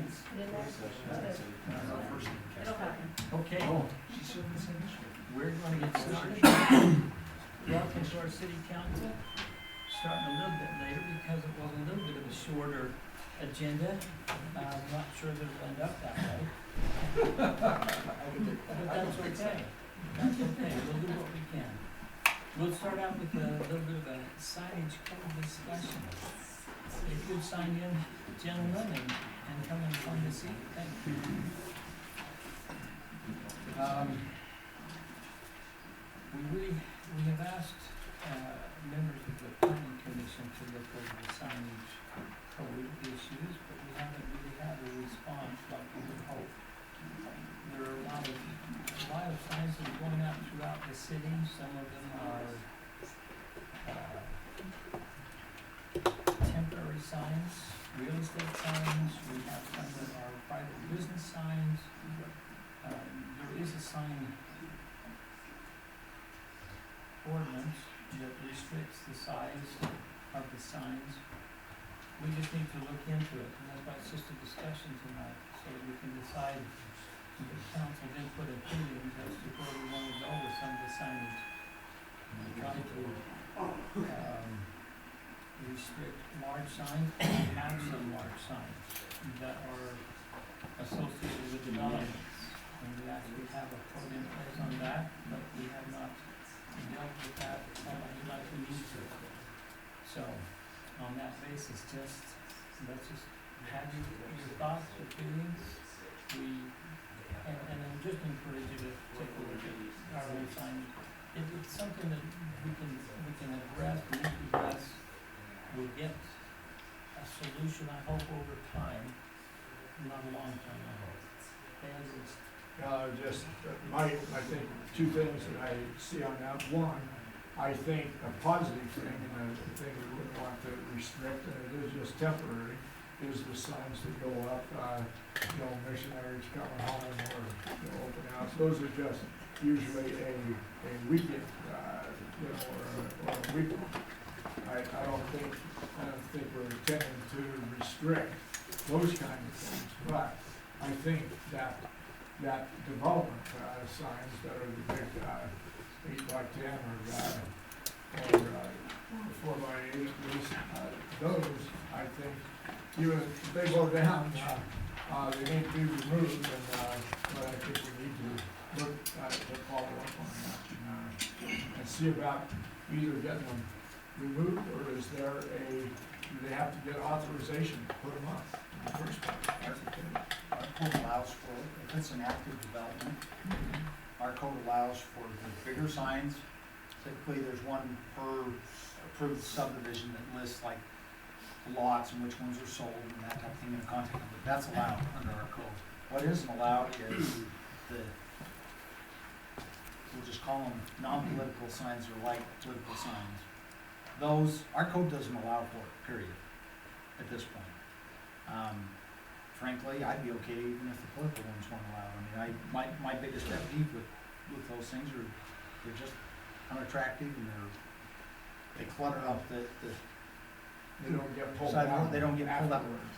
minutes. It'll happen. Okay, She said the same issue. we're gonna get started. Welcome to our city council. Starting a little bit later because it was a little bit of a shorter agenda. I'm not sure that it'll end up that way. But that's okay. That's okay. We'll do what we can. We'll start out with a little bit of a signage code discussion. If you'd sign in, gentlemen, and come and find a seat, thank you. We have asked, members of the planning commission to look over the signage code issues, but we haven't really had a response like we would hope. There are a lot of signs that are going out throughout the city. Some of them are, temporary signs, real estate signs. We have some that are private business signs. There is a sign ordinance that restricts the size of the signs. We just need to look into it, and that's why it's just a discussion tonight, so that we can decide with council's input and opinions as to where we want to go with some of the signage. We try to, restrict large signs, and have some large signs that are associated with developments. And we actually have a code in place on that, but we have not dealt with that like we need to. So, on that basis, let's just have your thoughts, your feelings. And then just encourage you to take a look at our own sign. It's something that we can address, we need to address. We'll get a solution, I hope, over time, not a long time, I hope. I think two things that I see on that. One, I think a positive thing, and a thing we wouldn't want to restrict, and it is just temporary, is the signs that go up, missionaries coming home or open house. Those are just usually a weekend, or a weekend. I don't think we're intending to restrict those kind of things, but I think that development signs that are the big 8x10 or 4x8 at least, those I think even if they go down, they need to be removed, but I think we need to look to follow up on that and see about either getting them removed, or is there do they have to get authorization to put them up in the first place? That's the thing. Our code allows for, if it's an active development, our code allows for the bigger signs. Typically, there's one per approved subdivision that lists like lots and which ones are sold and that type of thing in a contact number. That's allowed under our code. What isn't allowed is we'll just call them non-political signs or light political signs. Those, our code doesn't allow for it, period, at this point. Frankly, I'd be okay even if the political ones weren't allowed. I mean, my biggest pet peeve with those things are they're just unattractive and they clutter up the They don't get pulled sidewalk, out. they don't get pulled up. afterwards.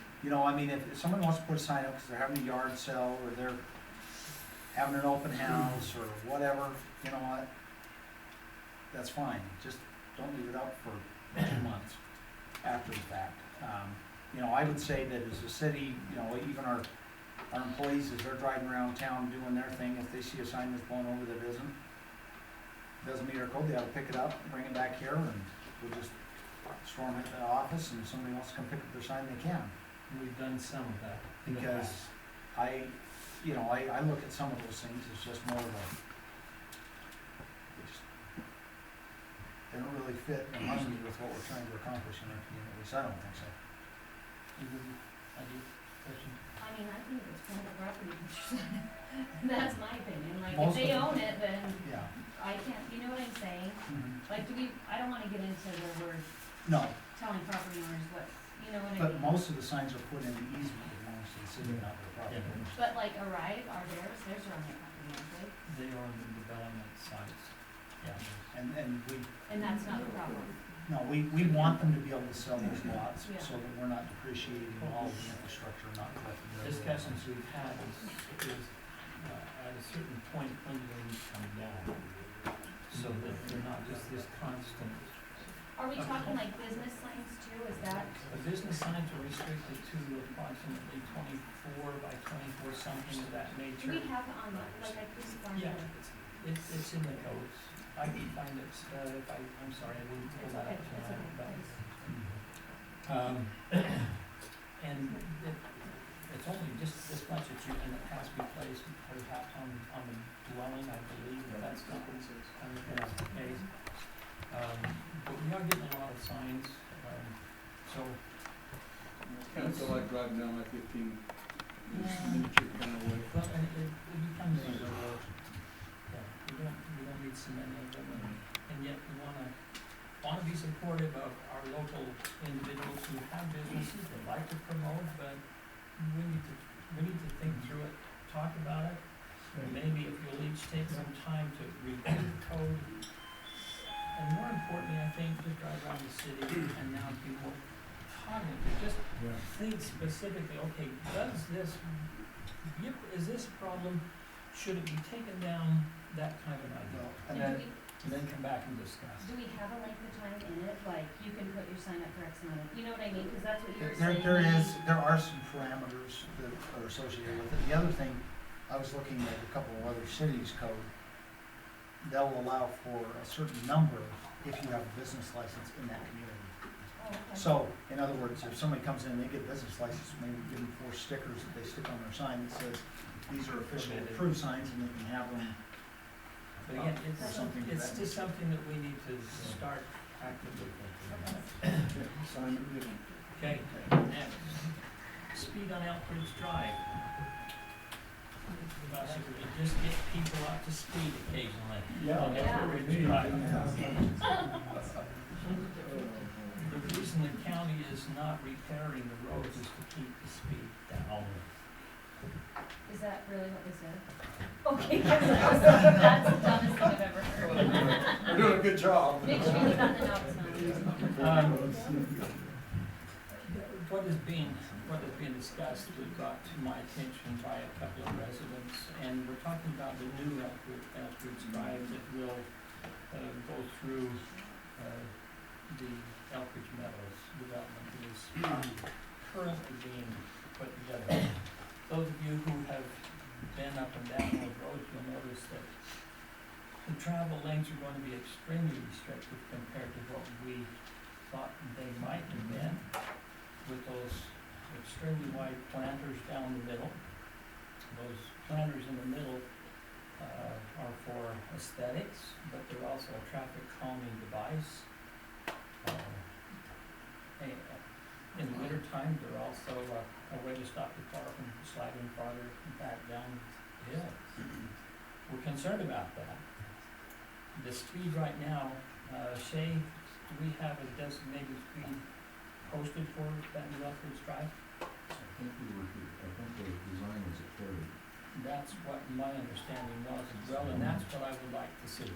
If someone wants to put a sign up because they're having a yard sale or they're having an open house or whatever, you know what? That's fine, just don't leave it up for 2 months after the fact. I would say that as a city, even our employees, as they're driving around town doing their thing, if they see a sign that's blown over that doesn't meet our code, they ought to pick it up, bring it back here, and we'll just storm it to the office, and if somebody wants to come pick up their sign, they can. We've done some of that. in the Because past. I look at some of those things as just more of they don't really fit in harmony with what we're trying to accomplish in our communities. I don't think so. I do, question? I mean, I think it's private property. That's my opinion, like, if Most they of own it, then Yeah. I can't, you know what I'm saying? Like, I don't wanna get into where we're No, telling property owners what, you know what I but mean? most of the signs are put in the easement that belongs to the city, not the property Yeah. owners. But like Arrive, are theirs are on their property, aren't they? They are on the development sites. Yeah. And we, And that's not a problem. No, we want them to be able to sell those lots, Yeah. so that we're not depreciating all of the infrastructure, not collecting the. Discussions we've had is at a certain point, when do they need to come down? So that they're not just this constant. Are we talking like business signs too, is that? The business signs are restricted to approximately 24 by 24, something of that Do nature. we have on the, like I couldn't find Yeah, it. it's in the codes. I can find it, if I'm sorry, I didn't pull It's that okay, up it's tonight, but. okay. And it's only just this much that you, and it has to be placed perhaps on the dwelling, I believe, if that's not the case. But we are getting a lot of signs, so. Kind of feel like driving down like 15 Yeah. miniature kind of way. Well, and it becomes, yeah, we don't need so many of them, and yet we wanna be supportive of our local individuals who have businesses they like to promote, but we need to think through it, talk about it. Maybe if you'll each take some time to review the code, and more importantly, I think, just drive around the city and now be more cognitive, just Yeah. think specifically, okay, is this a problem, should it be taken down, that kind of an idea, And And then, and then come back and discuss. do we have a length of time in it, like you can put your sign up for X amount of, you know what I mean, cause that's what you were saying. there are some parameters that are associated with it. The other thing, I was looking at a couple of other cities' code. They'll allow for a certain number if you have a business license in that community. Oh, okay. So, in other words, if somebody comes in and they get a business license, maybe give them 4 stickers that they stick on their sign that says, these are official approved signs, and they can have them. But again, Or something to it's that just nature. something that we need to start actively thinking about. Simon, you- Okay, next, speed on Elk Ridge Drive. We just get people up to speed occasionally. Yeah, on that's Elk what we Ridge need. Drive. The reason the county is not repairing the roads is to keep the speed down. Is that really what they said? Okay, that's the dumbest thing I've ever heard. We're doing a good job. Make sure you got the notes on. What is being discussed was brought to my attention by a couple of residents, and we're talking about the new Elk Ridge Drive that will, go through, the Elk Ridge Meadows development that is currently being put together. Those of you who have been up and down those roads, you'll notice that the travel lanes are going to be extremely restricted compared to what we thought they might have been, with those extremely wide planters down the middle. Those planters in the middle are for aesthetics, but they're also a traffic calming device. In the winter time, they're also a way to stop the car from sliding farther back down the hill. We're concerned about that. The speed right now, Shay, do we have a designated speed posted for that New Elk Ridge Drive? I think the design was at 30. That's what my understanding was as well, and that's what I would like to see.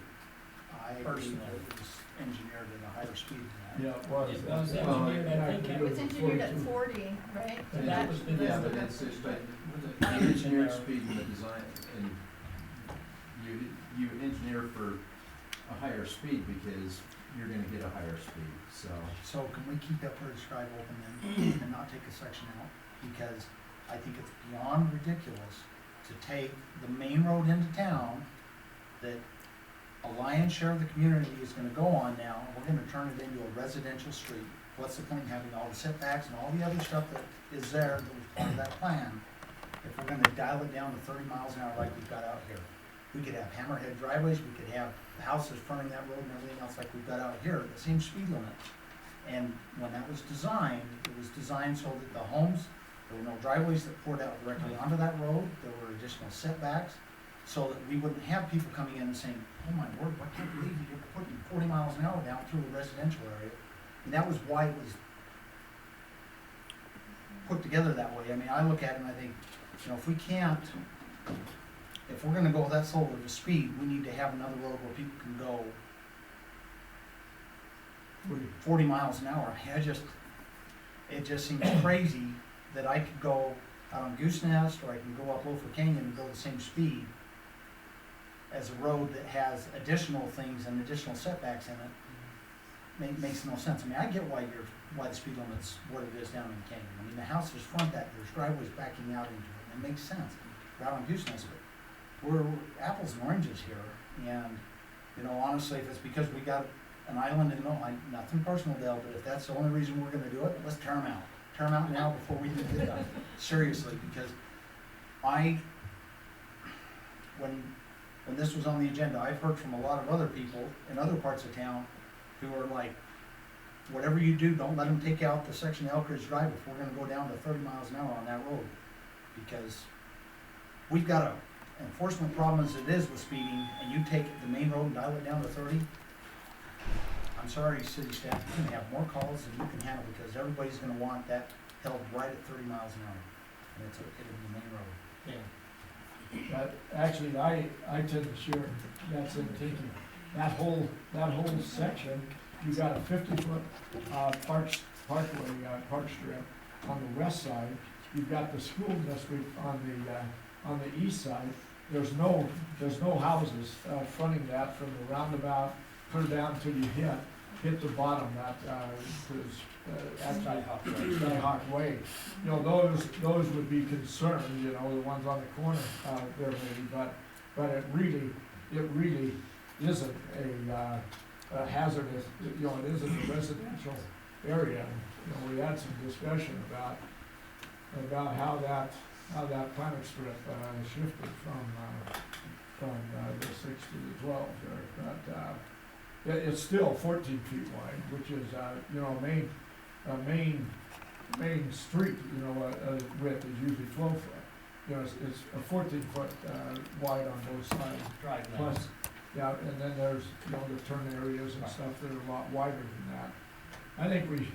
I believe that it was engineered at a higher speed than that. Yeah, it was. It was Well, engineered, I think yeah, it It's engineered at 40, right? But that was the. Yeah, but it's, but the engineered speed and the design, and you engineer for a higher speed because you're gonna get a higher speed, so. So can we keep that Ridge Drive open then, and not take a section out? Because I think it's beyond ridiculous to take the main road into town that a lion's share of the community is gonna go on now, and we're gonna turn it into a residential street. What's the point in having all the setbacks and all the other stuff that is there that was part of that plan, if we're gonna dial it down to 30 miles an hour like we've got out here? We could have hammerhead driveways, we could have houses fronting that road and everything else like we've got out here, the same speed limit. And when that was designed, it was designed so that the homes, there were no driveways that poured out directly onto that road, there were additional setbacks, so that we wouldn't have people coming in and saying, oh my word, I can't believe you're putting 40 miles an hour down through a residential area. And that was why it was put together that way. I mean, I look at it and I think, you know, if we're gonna go that slow of a speed, we need to have another road where people can go 40 miles an hour. It just seems crazy that I could go out on Goose Nest, or I can go up Loafer Canyon and go the same speed as a road that has additional things and additional setbacks in it. Makes no sense. I mean, I get why the speed limit's what it is down in Canyon. I mean, the houses front that, there's driveways backing out into it, and it makes sense. We're out on Goose Nest, but we're apples and oranges here, and, you know, honestly, if it's because we got an island in nothing personal, Dale, but if that's the only reason we're gonna do it, let's tear them out. Tear them out now before we even get done. Seriously, because when this was on the agenda, I've heard from a lot of other people in other parts of town who are like, whatever you do, don't let them take out the section of Elk Ridge Drive if we're gonna go down to 30 miles an hour on that road. Because we've got a enforcement problem as it is with speeding, and you take the main road and dial it down to 30, I'm sorry, city staff, you're gonna have more calls than you can handle, because everybody's gonna want that held right at 30 miles an hour, and it'll be the main road. Yeah. But actually, I tend to share that's in thinking. That whole section, you got a 50-foot, park strip on the west side. You've got the school district on the east side. There's no houses, fronting that from the roundabout, clear down till you hit the bottom, that, Skyhawk Way. You know, those would be concerned, you know, the ones on the corner, there maybe, but it really isn't a hazardous, you know, it isn't a residential area. You know, we had some discussion about how that planet strip, shifted from the 6 to the 12 there, but, it's still 14 feet wide, which is, you know, main street, you know, width is usually 12 foot. You know, it's a 14-foot, wide on both sides. Drive Plus, lanes. yeah, and then there's, you know, the turn areas and stuff that are a lot wider than that. I think we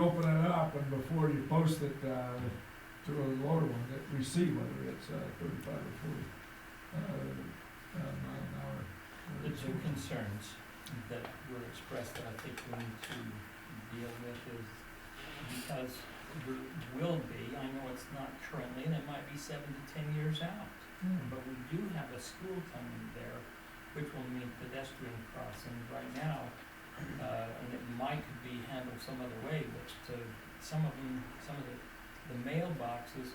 open it up, and before you post it, to a lower one, that we see whether it's, 35 or 40, mile an hour. The two concerns that were expressed that I think we need to deal with is because there will be, I know it's not currently, and it might be 7 to 10 years out, but we do have a school coming there, which will mean pedestrian crossing right now, and it might be handled some other way, but some of the mailboxes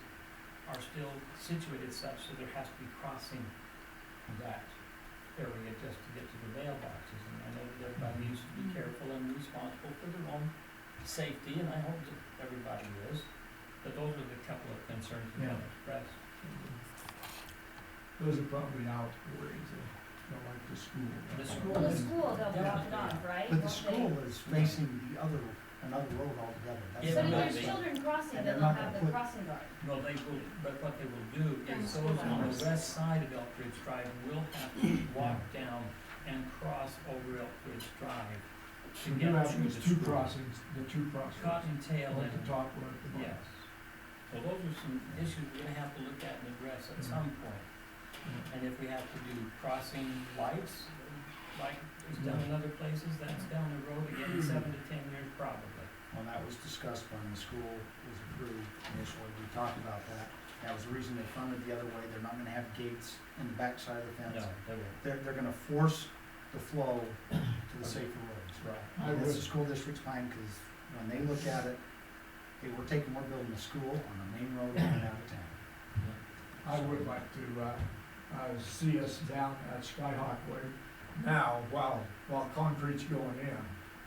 are still situated such that there has to be crossing that area just to get to the mailboxes, and I know that everybody needs to be careful and responsible for their own safety, and I hope that everybody is, but those are the couple of concerns we have expressed. Those are probably outdoors, like the school. The school. Well, the school, they'll block it off, right? But the Won't they? school is facing another road altogether. Yeah, But if but there's they- children crossing, and then they're they'll not have gonna the put- crossing guard. Well, they will, but what they will do During is school those on hours. the west side of Elk Ridge Drive will have to walk down and cross over Elk Ridge Drive to We get do have to these the two school. crossings, Cottontail one at the and, top, one at the bottom. yes. So those are some issues we're gonna have to look at and address at some point. And if we have to do crossing lights, like is done in other places, that's down the road again, 7 to 10 years probably. When that was discussed when the school was approved initially, we talked about that. That was the reason they fronted the other way. They're not gonna have gates in the backside of the fence. No, they won't. They're gonna force the flow to the safer roads. Right. I And that's the would, school district's fine, cause when they look at it, hey, we're building a school on the main road in and out of town. I would like to, see us down at Skyhawk Way now, while concrete's going in.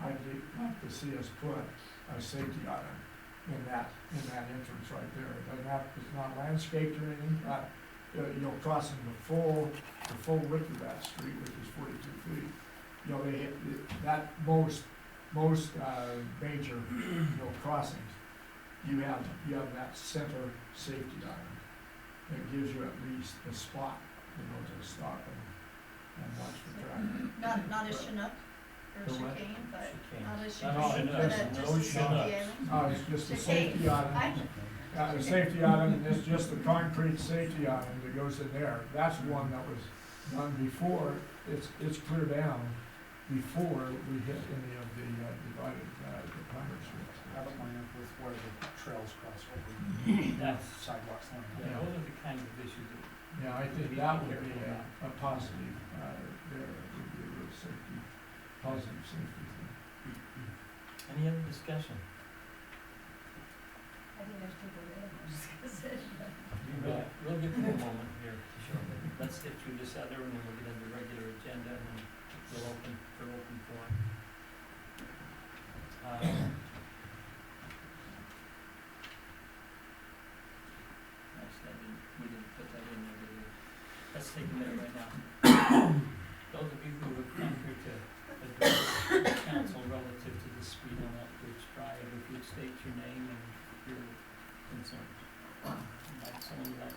I'd like to see us put a safety island in that entrance right there. It doesn't have, it's not landscaped or anything, you know, crossing the full width of that street, which is 42 feet. You know, that most major, you know, crossings, you have that center safety island. It gives you at least a spot, you know, to stop and watch the traffic. Not a Chinook or The what? chicane, but Chicane. not a Not chicane, all but Chinooks, just no a safety Chinooks. island. It's just a Chicane. safety island. The safety island, it's just the concrete safety island that goes in there. That's one that was done before, it's clear down, before we hit any of the divided, the primary streets. How about line up with where the trails cross over, That's, sidewalks line up? yeah, those are the kinds of issues that Yeah, I think that would be a positive, there, it would be a real safety, positive safety thing. Any other discussion? I think there's people that have more discussion. We'll get to a moment here shortly. Let's get through this other and then we'll get into regular agenda and then we'll open for open forum. Actually, we didn't put that in there, did we? Let's take a minute right now. Those of you who have come here to address the council relative to the speed on Elkridge Drive, if you'd state your name and your concerns. Like someone would like to.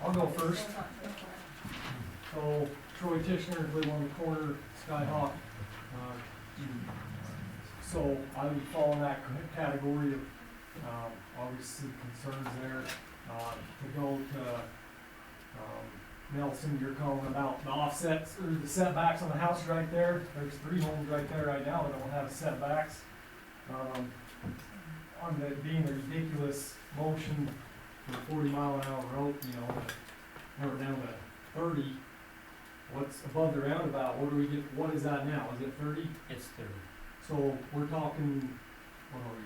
I'll go first. Go for it. So Troy Tishner, live on the corner, Skyhawk. So I would fall in that category of, obviously concerns there. To go to, Nelson, you're calling about the offsets or the setbacks on the house right there. There's 3 homes right there right now that don't have setbacks. On the being a ridiculous motion for 40-mile-an-hour road, you know, now we're down to 30. What's above the roundabout? What do we get? What is that now? Is it 30? It's 30. So we're talking, what are we,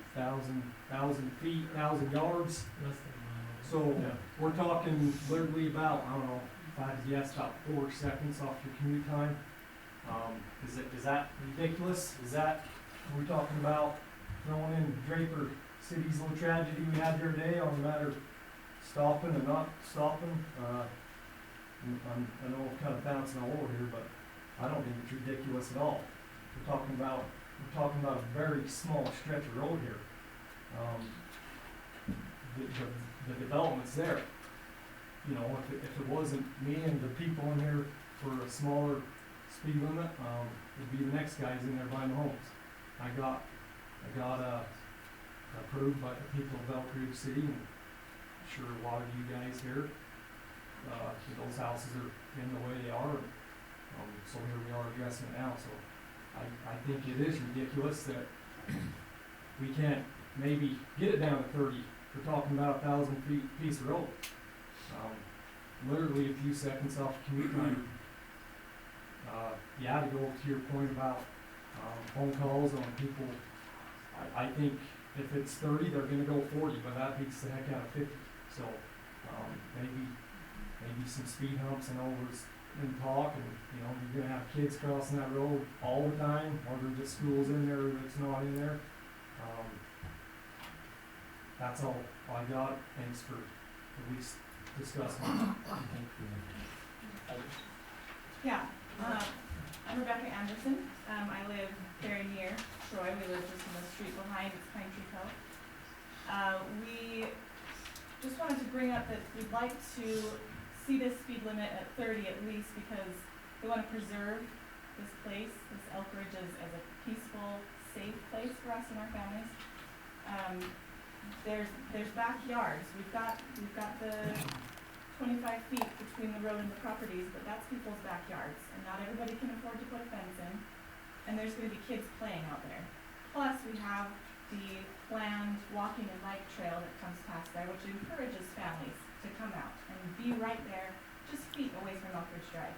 1,000 feet, 1,000 yards? Less than a mile. So we're talking literally about, I don't know, if I had to guess, about 4 seconds off your commute time. Is that ridiculous? We're talking about throwing in Draper City's little tragedy we had the other day on the matter of stopping and not stopping? I know I'm kind of bouncing all over here, but I don't think it's ridiculous at all. We're talking about a very small stretch of road here. The development's there. You know, if it wasn't me and the people in here for a smaller speed limit, it'd be the next guys in there buying the homes. I got approved by the people of Elk Ridge City, and I'm sure a lot of you guys here, those houses are in the way they are. So here we are addressing it now, so I think it is ridiculous that we can't maybe get it down to 30. We're talking about 1,000 feet piece of road. Literally a few seconds off commute time. Yeah, to go to your point about phone calls on people, I think if it's 30, they're gonna go 40, but that beats the heck out of 50. So maybe some speed humps and overs in talk, and you know, you're gonna have kids crossing that road all the time, or there's just schools in there that's not in there. That's all I got. Thanks for at least discussing. Thank you. Others? Yeah, I'm Rebecca Anderson. I live very near Troy. We live just in the street behind, it's Pine Tree Cove. We just wanted to bring up that we'd like to see this speed limit at 30 at least, because we want to preserve this place, this Elk Ridge, as a peaceful, safe place for us and our families. There's backyards. We've got the 25 feet between the road and the properties, but that's people's backyards, and not everybody can afford to put a fence in. And there's going to be kids playing out there. Plus, we have the planned walking and bike trail that comes past there, which encourages families to come out and be right there, just feet away from Elk Ridge Drive.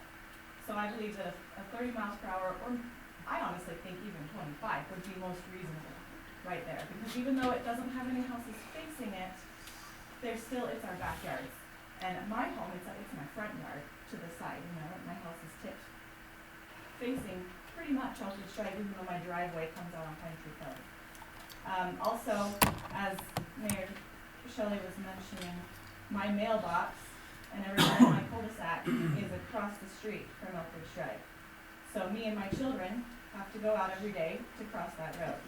So I believe that a 30 miles per hour, or I honestly think even 25, would be most reasonable right there. Because even though it doesn't have any houses facing it, it's our backyards. And at my home, it's my front yard to the side, you know, my house is tipped facing pretty much Elk Ridge Drive, even though my driveway comes out on Pine Tree Cove. Also, as Mayor Shelley was mentioning, my mailbox and everything in my cul-de-sac is across the street from Elk Ridge Drive. So me and my children have to go out every day to cross that road.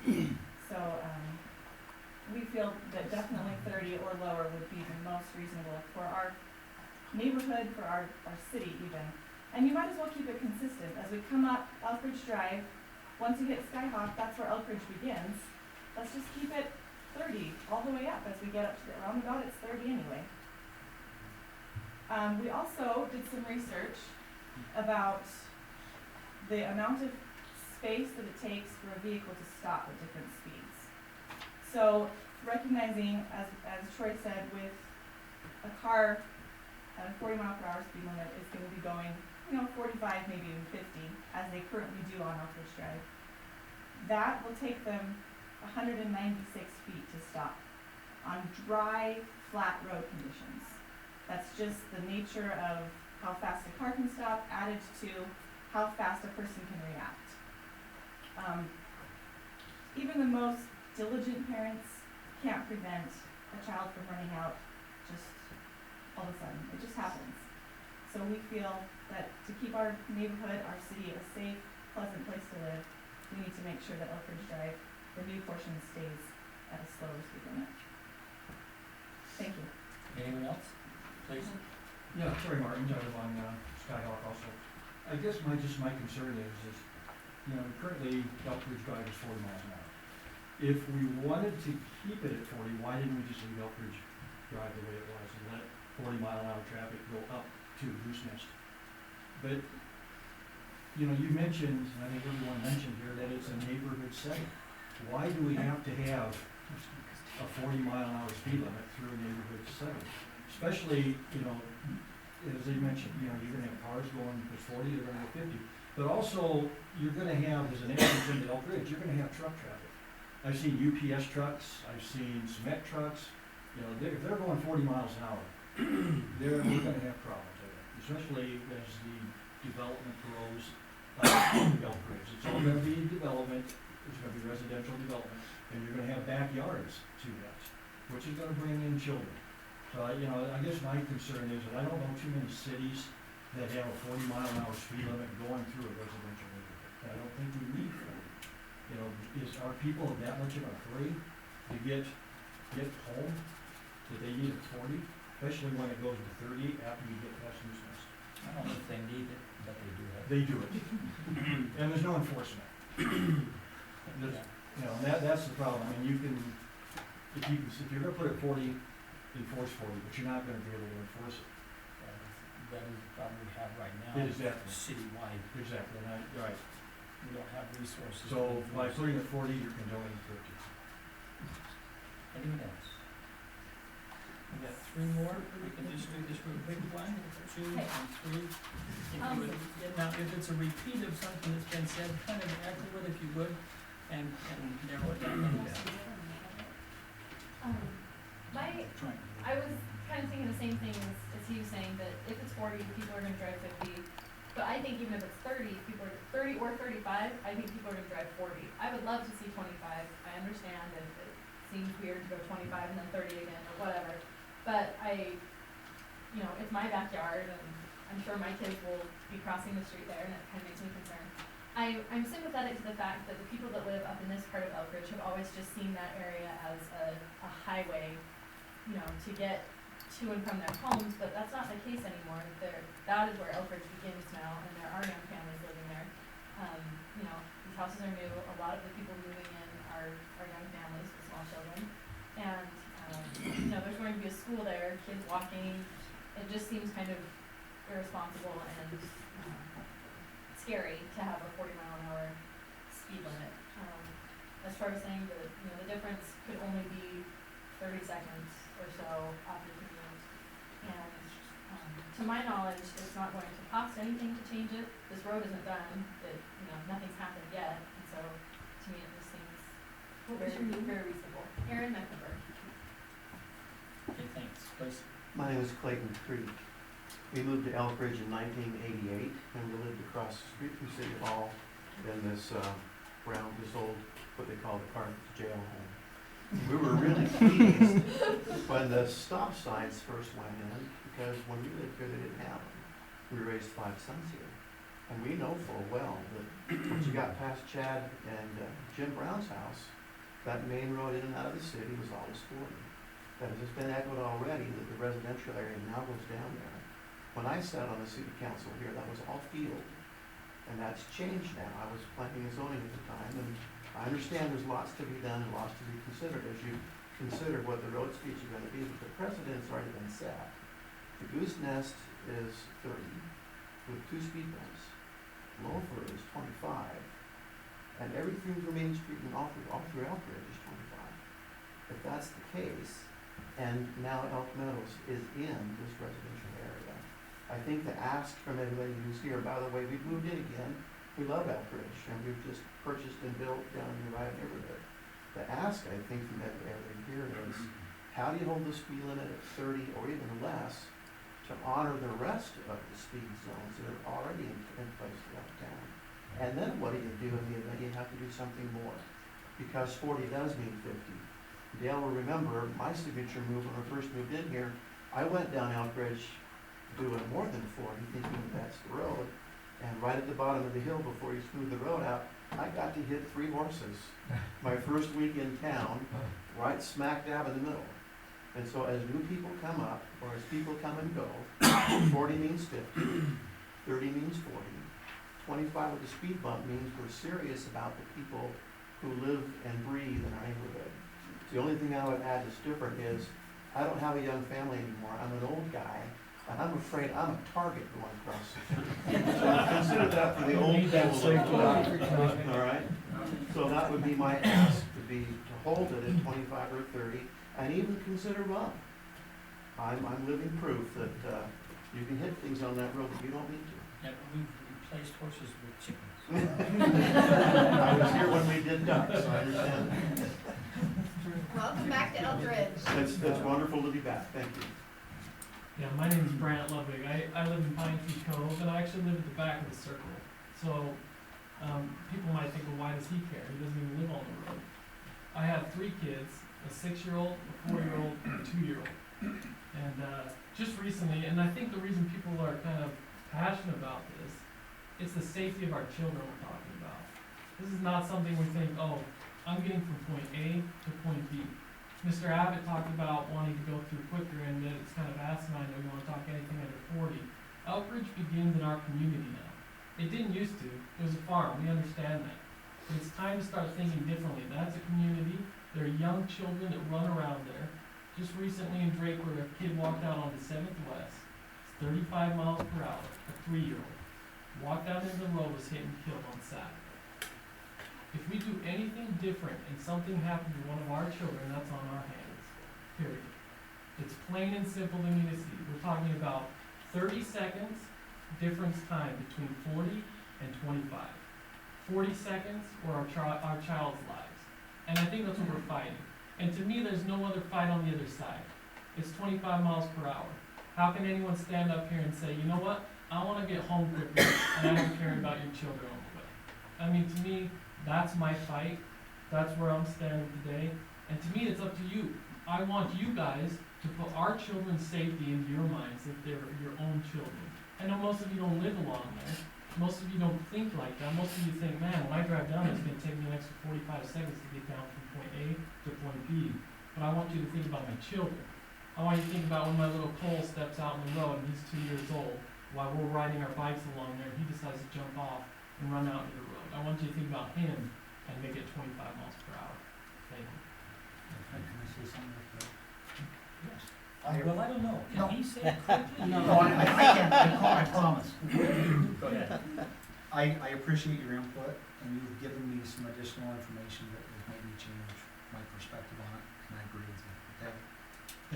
So we feel that definitely 30 or lower would be the most reasonable for our neighborhood, for our city even. And you might as well keep it consistent. As we come up Elk Ridge Drive, once you hit Skyhawk, that's where Elk Ridge begins. Let's just keep it 30 all the way up. As we get up to the roundabout, it's 30 anyway. We also did some research about the amount of space that it takes for a vehicle to stop at different speeds. So recognizing, as Troy said, with a car at a 40 mile per hour speed limit is gonna be going, 45, maybe even 50, as they currently do on Elkridge Drive. That will take them 196 feet to stop on dry, flat road conditions. That's just the nature of how fast a car can stop, added to how fast a person can react. Even the most diligent parents can't prevent a child from running out just all of a sudden. It just happens. So we feel that to keep our neighborhood, our city a safe, pleasant place to live, we need to make sure that Elkridge Drive, the new portion, stays at a slower speed limit. Thank you. Anyone else? Please. Yeah, Troy Martin, I live on Skyhawk also. I guess my concern is, currently Elkridge Drive is 40 miles an hour. If we wanted to keep it at 40, why didn't we just leave Elkridge Drive the way it was and let 40-mile-an-hour traffic go up to Goose Nest? But, you mentioned, and I think everyone mentioned here, that it's a neighborhood setting. Why do we have to have a 40-mile-an-hour speed limit through a neighborhood setting? Especially, as they mentioned, you're gonna have cars going, if it's 40, they're gonna go 50. But also, you're gonna have, as an entrance into Elkridge, you're gonna have truck traffic. I've seen UPS trucks, I've seen cement trucks, if they're going 40 miles an hour, we're gonna have problems, I think, especially as the development grows Elkridge. It's all gonna be development, it's gonna be residential development, and you're gonna have backyards to that, which is gonna bring in children. So, I guess my concern is that I don't know too many cities that have a 40-mile-an-hour speed limit going through a residential neighborhood. And I don't think we need 40. Are people in that much of a hurry to get home that they need a 40? Especially when it goes to 30 after you get past Goose Nest. I don't know if they need it, but they do have it. They do it. And there's no enforcement. That's the problem. I mean, if you're gonna put it 40, enforce 40, but you're not gonna be able to enforce it. That is the problem we have right now. Exactly. Citywide, Exactly, right. we don't have resources. to So by enforce. putting it 40, you're condoning 50. Anyone else? We got three more, we can just do this real quick, 1, 2, Okay. and 3. If you would, now, if it's a repeat of something that's been said, kind of echo it if you would, and narrow it down a little bit. I was kind of thinking the same thing as he was saying, that if it's 40, people are gonna drive 50. But I think even if it's 30, people are 30 or 35, I think people are gonna drive 40. I would love to see 25. I understand if it seems weird to go 25 and then 30 again or whatever. But it's my backyard, and I'm sure my kids will be crossing the street there, and it kind of makes me concerned. I'm sympathetic to the fact that the people that live up in this part of Elkridge have always just seen that area as a highway, to get to and from their homes, but that's not the case anymore. That is where Elkridge begins now, and there are young families living there. These houses are new. A lot of the people moving in are young families with small children. And, there's going to be a school there, kids walking. It just seems kind of irresponsible and scary to have a 40-mile-an-hour speed limit. As far as saying that, the difference could only be 30 seconds or so after commute. And to my knowledge, it's not going to cost anything to change it. This road isn't done. Nothing's happened yet. And so, to me, it just seems very reasonable. Erin Mecklenburg. Okay, thanks, please. My name is Clayton Creek. We moved to Elkridge in 1988, and we lived across the street from City Hall in this old, what they call the Carthage jail home. We were really pleased when the stop signs first went in, because when we lived here, they didn't have them. We raised 5 sons here, and we know full well that once you got past Chad and Jim Brown's house, that main road in and out of the city was always 40. That has been echoed already, that the residential area now goes down there. When I sat on the city council here, that was all field, and that's changed now. I was planning and zoning at the time, and I understand there's lots to be done and lots to be considered as you consider what the road speeds are gonna be, but the precedent's already been set. The Goose Nest is 30 with 2 speed bumps. Loafer is 25, and everything through Main Street and all through Elkridge is 25. If that's the case, and now Elk Meadows is in this residential area, I think the ask from everybody who's here, by the way, we've moved in again, we love Elkridge, and we've just purchased and built down in the right neighborhood. The ask, I think, from everybody here is, how do you hold the speed limit at 30 or even less to honor the rest of the speed zones that are already in place throughout town? And then what do you do in the event you have to do something more? Because 40 does mean 50. Dale will remember my signature move when I first moved in here. I went down Elkridge doing more than 40, thinking that's the road. And right at the bottom of the hill before you smooth the road out, I got to hit 3 horses. My first week in town, right smack dab in the middle. And so as new people come up, or as people come and go, 40 means 50, 30 means 40. 25 with the speed bump means we're serious about the people who live and breathe in our neighborhood. The only thing I would add that's different is, I don't have a young family anymore, I'm an old guy, and I'm afraid I'm a target going across the street. So consider that for the old people. All right? So that would be my ask, to hold it at 25 or 30, and even consider run. I'm living proof that you can hit things on that road that you don't need to. Yeah, we've replaced horses with chickens. I was here when we did ducks, so I understand. Welcome back to Eldridge. It's wonderful to be back, thank you. Yeah, my name is Brant Ludwig. I live in Pine Tree Cove, and I actually live at the back of the circle. So, people might think, well, why does he care? He doesn't even live on the road. I have 3 kids, a 6-year-old, a 4-year-old, and a 2-year-old. And, just recently, and I think the reason people are kind of passionate about this, it's the safety of our children we're talking about. This is not something we think, oh, I'm getting from point A to point B. Mr. Abbott talked about wanting to go through quicker and that it's kind of asinine that we want to talk anything under 40. Elkridge begins in our community now. It didn't used to. It was a farm. We understand that. But it's time to start thinking differently. That's a community. There are young children that run around there. Just recently in Draper, a kid walked out onto 7th West. It's 35 miles per hour, a 3-year-old. Walked out into the road, was hit and killed on Saturday. If we do anything different and something happens to one of our children, that's on our hands, period. It's plain and simple to me to see. We're talking about 30 seconds difference time between 40 and 25. 40 seconds or our child's lives. And I think that's what we're fighting. And to me, there's no other fight on the other side. It's 25 miles per hour. How can anyone stand up here and say, you know what, I want to get home quicker and I don't care about your children on the way? I mean, to me, that's my fight. That's where I'm standing today. And to me, it's up to you. I want you guys to put our children's safety into your minds if they're your own children. I know most of you don't live along there. Most of you don't think like that. Most of you think, man, when I drive down, it's going to take me an extra 45 seconds to get down from point A to point B. But I want you to think about my children. I want you to think about when my little Cole steps out on the road and he's 2 years old, while we're riding our bikes along there, he decides to jump off and run out into the road. I want you to think about him and make it 25 miles per hour. Thank you. Can I say something like that? Yes. Well, I don't know. Can he say it quickly? No, I can't, I promise. Go ahead. I appreciate your input, and you've given me some additional information that has made me change my perspective on it, and I agree with you, okay?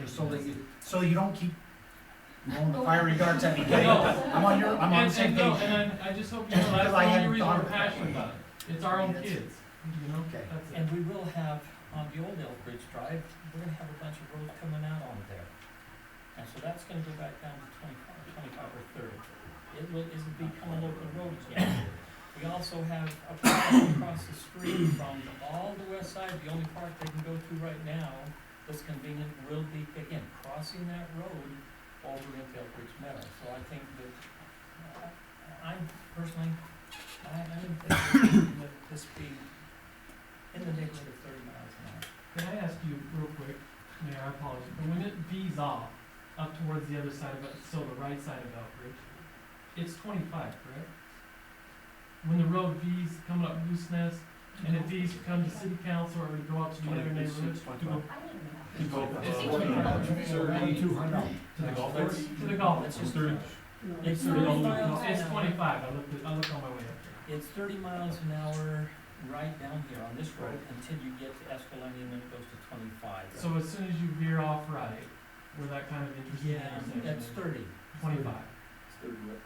Just so that you don't keep blowing the fiery darts at me, okay? I'm on the same no, page. and I just hope you know that's the only reason we're passionate about it. It's our own kids, you know? Okay. That's it. And we will have, on the old Elkridge Drive, we're gonna have a bunch of roads coming out on there. And so that's gonna go back down to 25 or 30. It'll become a local road again. We also have a park across the street from all the west side. The only park they can go to right now that's convenient will be, again, crossing that road over into Elkridge Meadow. So I think that, I'm personally, I'm in favor of this being in the neighborhood of 30 miles an hour. Can I ask you real quick, Mayor, I apologize, but when it V's off, up towards the other side of it, so the right side of Elkridge, it's 25, correct? When the road V's coming up Goose Nest, and it V's to come to city council or to go up to the other neighborhoods, to go, To go It's from 25. 200 to the golf course? To the golf Let's course. just, It's No, 30 no, miles it's an hour. 25, I looked on my way up there. It's 30 miles an hour right down here on this road until you get to Escalante, and then it goes to 25. So as soon as you veer off right, where that kind of interesting Yeah, intersection that's is, 30. 25.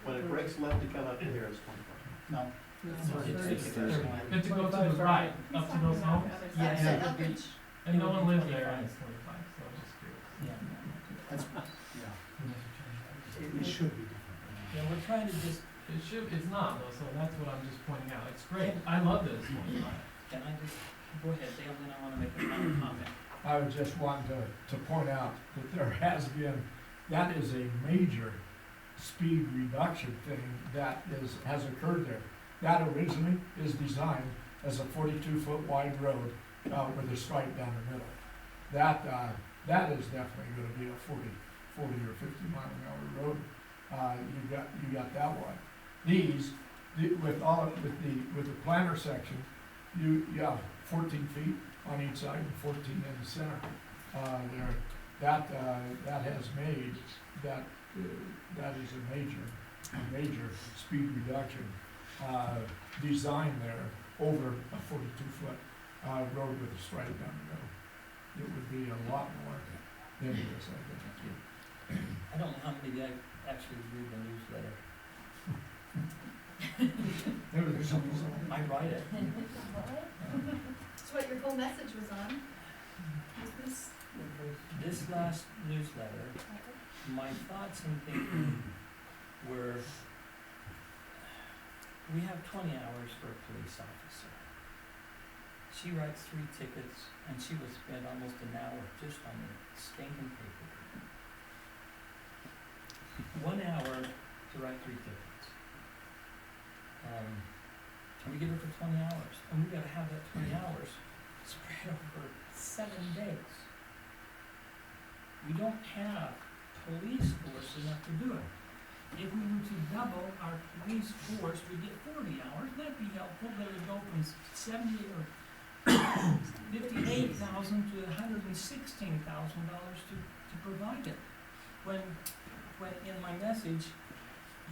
When it breaks left to come up to here, it's 25. No, It's 30. And to go to the right, up to those homes, Yes, Yeah. it would be, and no one lives 25. there, and it's 25, so I was just curious. yeah. that's, yeah, it should be different. Yeah, we're trying to just, It's not though, so that's what I'm just pointing out, it's great, I love this 25. can I just, go ahead, Dale, then I wanna make a final comment. I would just want to point out that there has been, that is a major speed reduction thing that has occurred there. That originally is designed as a 42-foot wide road, with a stripe down the middle. That is definitely gonna be a 40 or 50 mile an hour road. You got that one. With the planter section, you have 14 feet on each side and 14 in the center. That has made, that is a major speed reduction, design there over a 42-foot, road with a stripe down the middle. It would be a lot more dangerous, I think. I don't know how many of you actually read the newsletter. There's something. I write it. That's what your whole message was on. Was this? This last newsletter, my thoughts and thinking were, we have 20 hours for a police officer. She writes 3 tickets, and she will spend almost an hour just on the stinking paper. 1 hour to write 3 tickets. And we give her for 20 hours, and we've gotta have that 20 hours spread over 7 days. We don't have police force enough to do it. If we were to double our police force, we'd get 40 hours, that'd be helpful, but it would go from 70 or 58,000 to $116,000 to provide it. When in my message,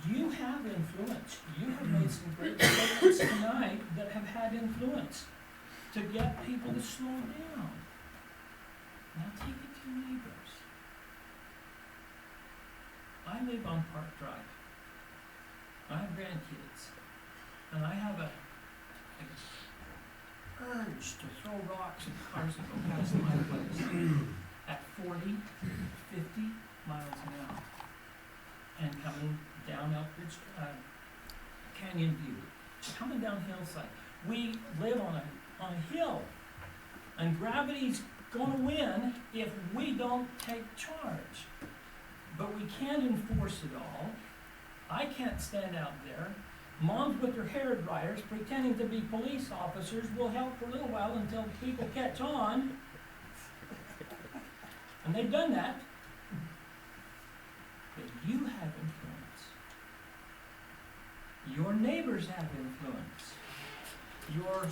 you have influence. You have made some great statements tonight that have had influence to get people to slow down. Now take it to your neighbors. I live on Park Drive. I have grandkids, and I have a urge to throw rocks at cars that go past my place at 40, 50 miles an hour, and coming down Elkridge Canyon View, coming down hillside. We live on a hill, and gravity's gonna win if we don't take charge. But we can't enforce it all. I can't stand out there. Moms with their hair dryers pretending to be police officers will help for a little while until people catch on. And they've done that. But you have influence. Your neighbors have influence. Your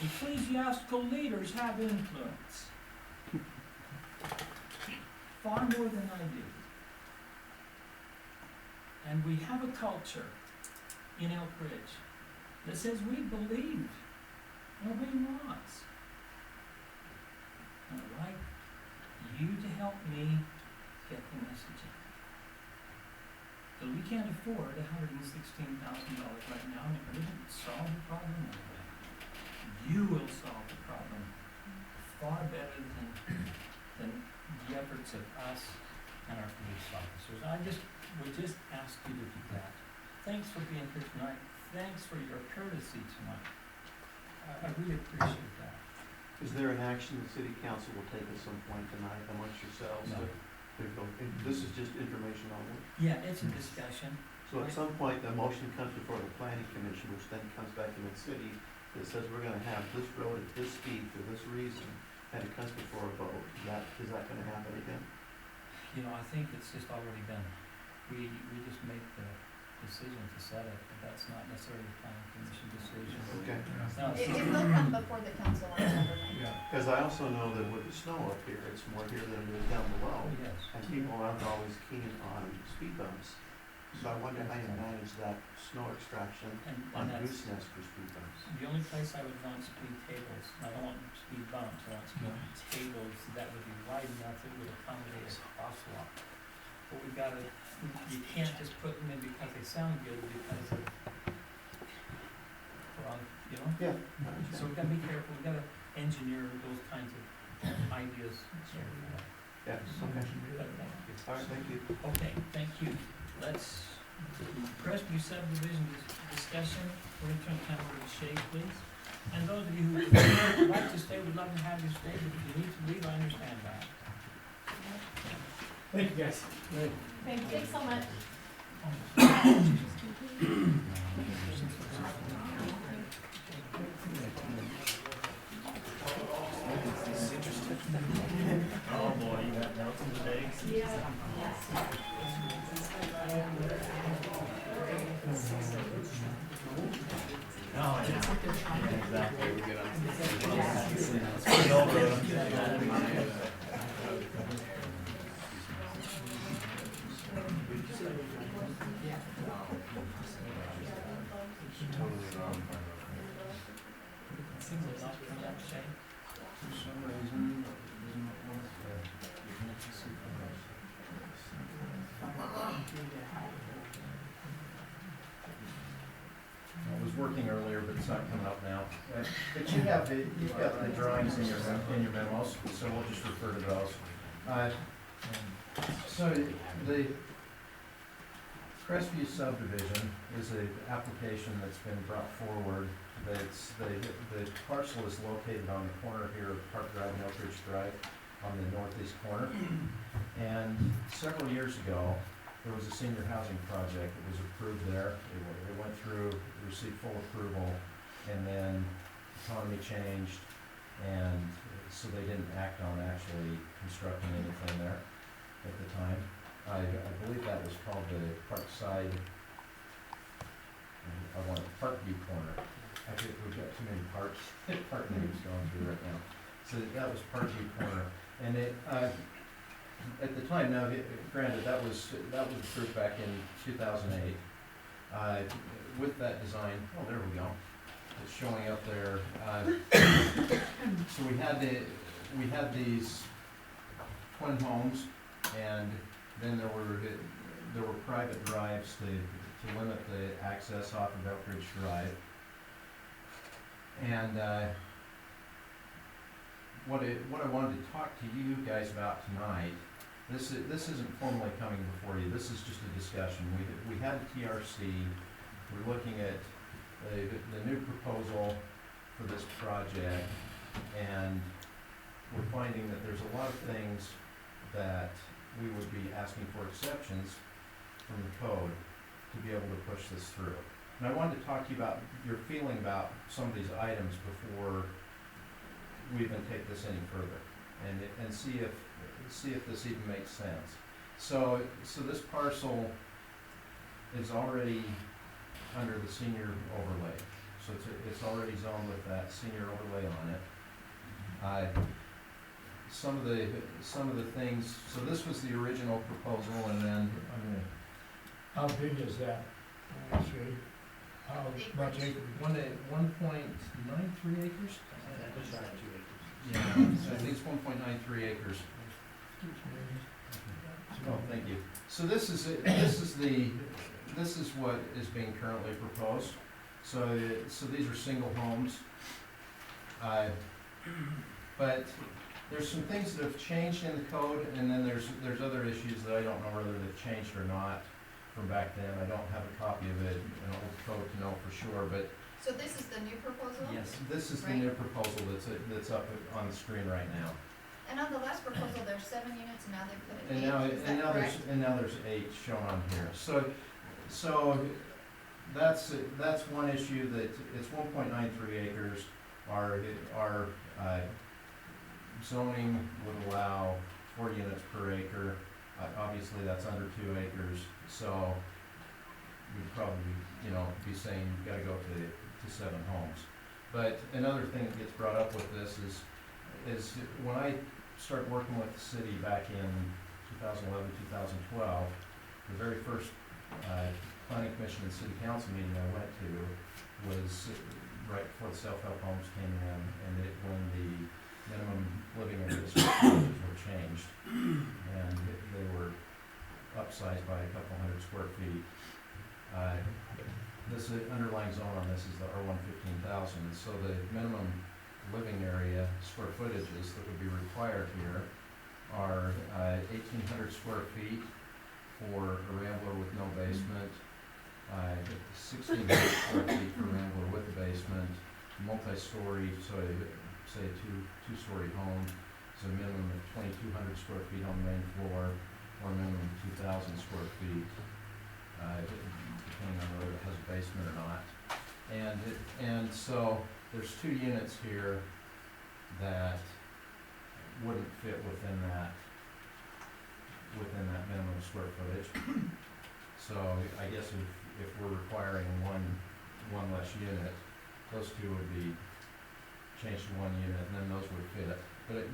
ecclesiastical leaders have influence. Far more than I do. And we have a culture in Elk Ridge that says we believe, nobody wants. And I'd like you to help me get the message out. But we can't afford $116,000 right now, and it doesn't solve the problem anyway. You will solve the problem far better than the efforts of us and our police officers. We just ask you to do that. Thanks for being here tonight. Thanks for your courtesy tonight. I really appreciate that. Is there an action the city council will take at some point tonight amongst yourselves? No. This is just information only. Yeah, it's a discussion. So at some point, the motion comes before the planning commission, which then comes back to the city, that says we're gonna have this road at this speed for this reason, and it comes before a vote. Is that gonna happen again? You know, I think it's just already done. We just make the decision to set it, but that's not necessarily the planning commission decision. Okay. Now, It will come before the council on November 9th. Because I also know that with the snow up here, it's more here than it is down below. yes. And people aren't always keen on speed bumps. So I wonder how you manage that snow extraction And on that's, Goose Nest for speed bumps. the only place I would want speed tables, I don't want speed bumps, I want speed tables that would be wide enough that would accommodate a crosswalk. But we've gotta, you can't just put them in because they sound good, because of, wrong, you know? Yeah, I So understand. we've gotta be careful, we've gotta engineer those kinds of ideas, so, Yeah, okay. but thank you. All right, thank you. Okay, thank you. Let's, Crestview subdivision discussion, we're gonna turn the time over to Shay, please. And those of you who would like to stay, we'd love to have you stay, but if you need to leave, I understand that. Thank you, guys. Thank you. Thanks so much. Oh, boy, you got notes today? Oh, yeah. Exactly, we get Things are not coming up, Shay. For some reason, it doesn't want I was working earlier, but it's not coming up now. But you have you've got the drawings in your memos, so we'll just refer to those. So the Crestview subdivision is an application that's been brought forward. The parcel is located on the corner here of Park Drive and Oak Ridge Drive on the northeast corner. And several years ago, there was a senior housing project that was approved there. It went through, received full approval, and then economy changed, and so they didn't act on actually constructing anything there at the time. I believe that was called the Parkside, Parkview Corner. I think we've got too many park names going through right now. So that was Parkview Corner, and it, at the time, now, granted, that was approved back in 2008. With that design, oh, there we go. It's showing up there. So we had these twin homes, and then there were private drives to limit the access off of Elk Ridge Drive. And what I wanted to talk to you guys about tonight, this isn't formally coming before you. This is just a discussion. We had a TRC. We're looking at the new proposal for this project, and we're finding that there's a lot of things that we would be asking for exceptions from the code to be able to push this through. And I wanted to talk to you about your feeling about some of these items before we even take this any further, and see if this even makes sense. So this parcel is already under the senior overlay. So it's already zoned with that senior overlay on it. Some of the things, so this was the original proposal, and then I'm How big is that? Shay? How much acreage? gonna, 1.93 acres? Yeah, I think it's 1.93 acres. Oh, thank you. So this is what is being currently proposed. So these are single homes. But there's some things that have changed in the code, and then there's other issues that I don't know whether they've changed or not from back then. I don't have a copy of it, an old code to know for sure, but So this is the new proposal? Yes. this is the new proposal that's up on the screen right now. And on the last proposal, there's 7 units, and now they put it And in 8, now, is that correct? now there's 8 shown on here. So that's one issue, that it's 1.93 acres. Our zoning would allow 4 units per acre. Obviously, that's under 2 acres. So we'd probably, be saying you've gotta go to 7 homes. But another thing that gets brought up with this is when I started working with the city back in 2011, 2012, the very first planning commission and city council meeting I went to was right before the self-help homes came in, and when the minimum living area restrictions were changed, and they were upsized by a couple hundred square feet. This underlying zone on this is the R1 15,000, so the minimum living area square footages that would be required here are 1,800 square feet for a rambler with no basement, 1,600 square feet for a rambler with a basement, multi-story, so say a two-story home, so a minimum of 2,200 square feet on the main floor, or a minimum of 2,000 square feet, depending on whether it has a basement or not. And so there's 2 units here that wouldn't fit within that minimum square footage. So I guess if we're requiring one less unit, those 2 would be changed to 1 unit, and then those would fit.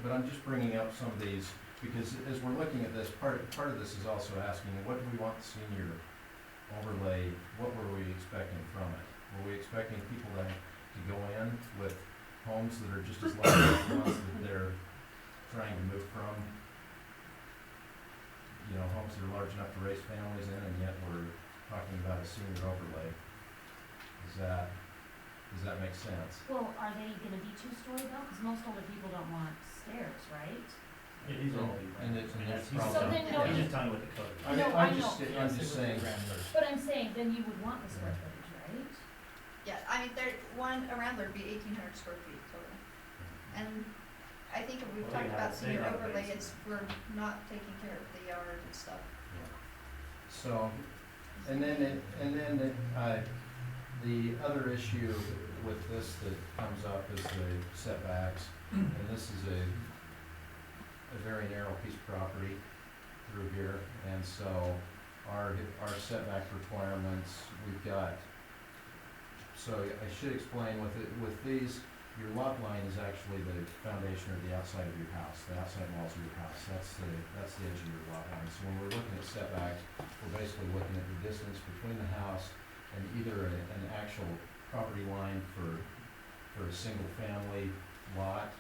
But I'm just bringing up some of these because as we're looking at this, part of this is also asking, what do we want the senior overlay, what were we expecting from it? Were we expecting people to go in with homes that are just as large as the ones that they're trying to move from? Homes that are large enough to raise families in, and yet we're talking about a senior overlay. Does that make sense? Well, are they gonna be 2-story though? Cause most older people don't want stairs, right? It is all. And it's He's probably. So then, no, just telling you what the code is. No, I know. I'm just saying. But I'm saying, then you would want the square footage, right? Yeah, I mean, a rambler would be 1,800 square feet total. And I think if we've Well, talked you about have- senior they have a overlay, basement. we're not taking care of the yard and stuff. So, and then the other issue with this that comes up is the setbacks, and this is a very narrow piece of property through here, and so our setback requirements, we've got, so I should explain with these, your lot line is actually the foundation or the outside of your house, the outside walls of your house. That's the edge of your lot line. So when we're looking at setbacks, we're basically looking at the distance between the house and either an actual property line for a single family lot,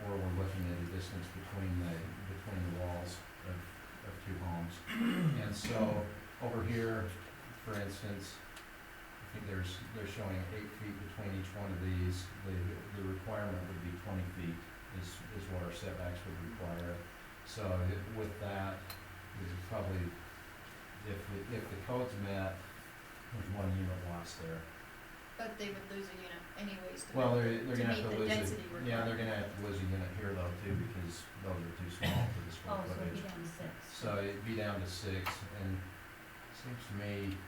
or we're looking at a distance between the walls of 2 homes. And so over here, for instance, I think they're showing 8 feet between each one of these. The requirement would be 20 feet is what our setbacks would require. So with that, we would probably, if the code's met, there's 1 unit lost there. But they would lose a unit anyways Well, they're to gonna have meet to the lose density it. requirement. Yeah, they're gonna have to lose a unit here though too, because those are too small for the square Oh, so it'd footage. be down to 6. So it'd be down to 6, and it seems to me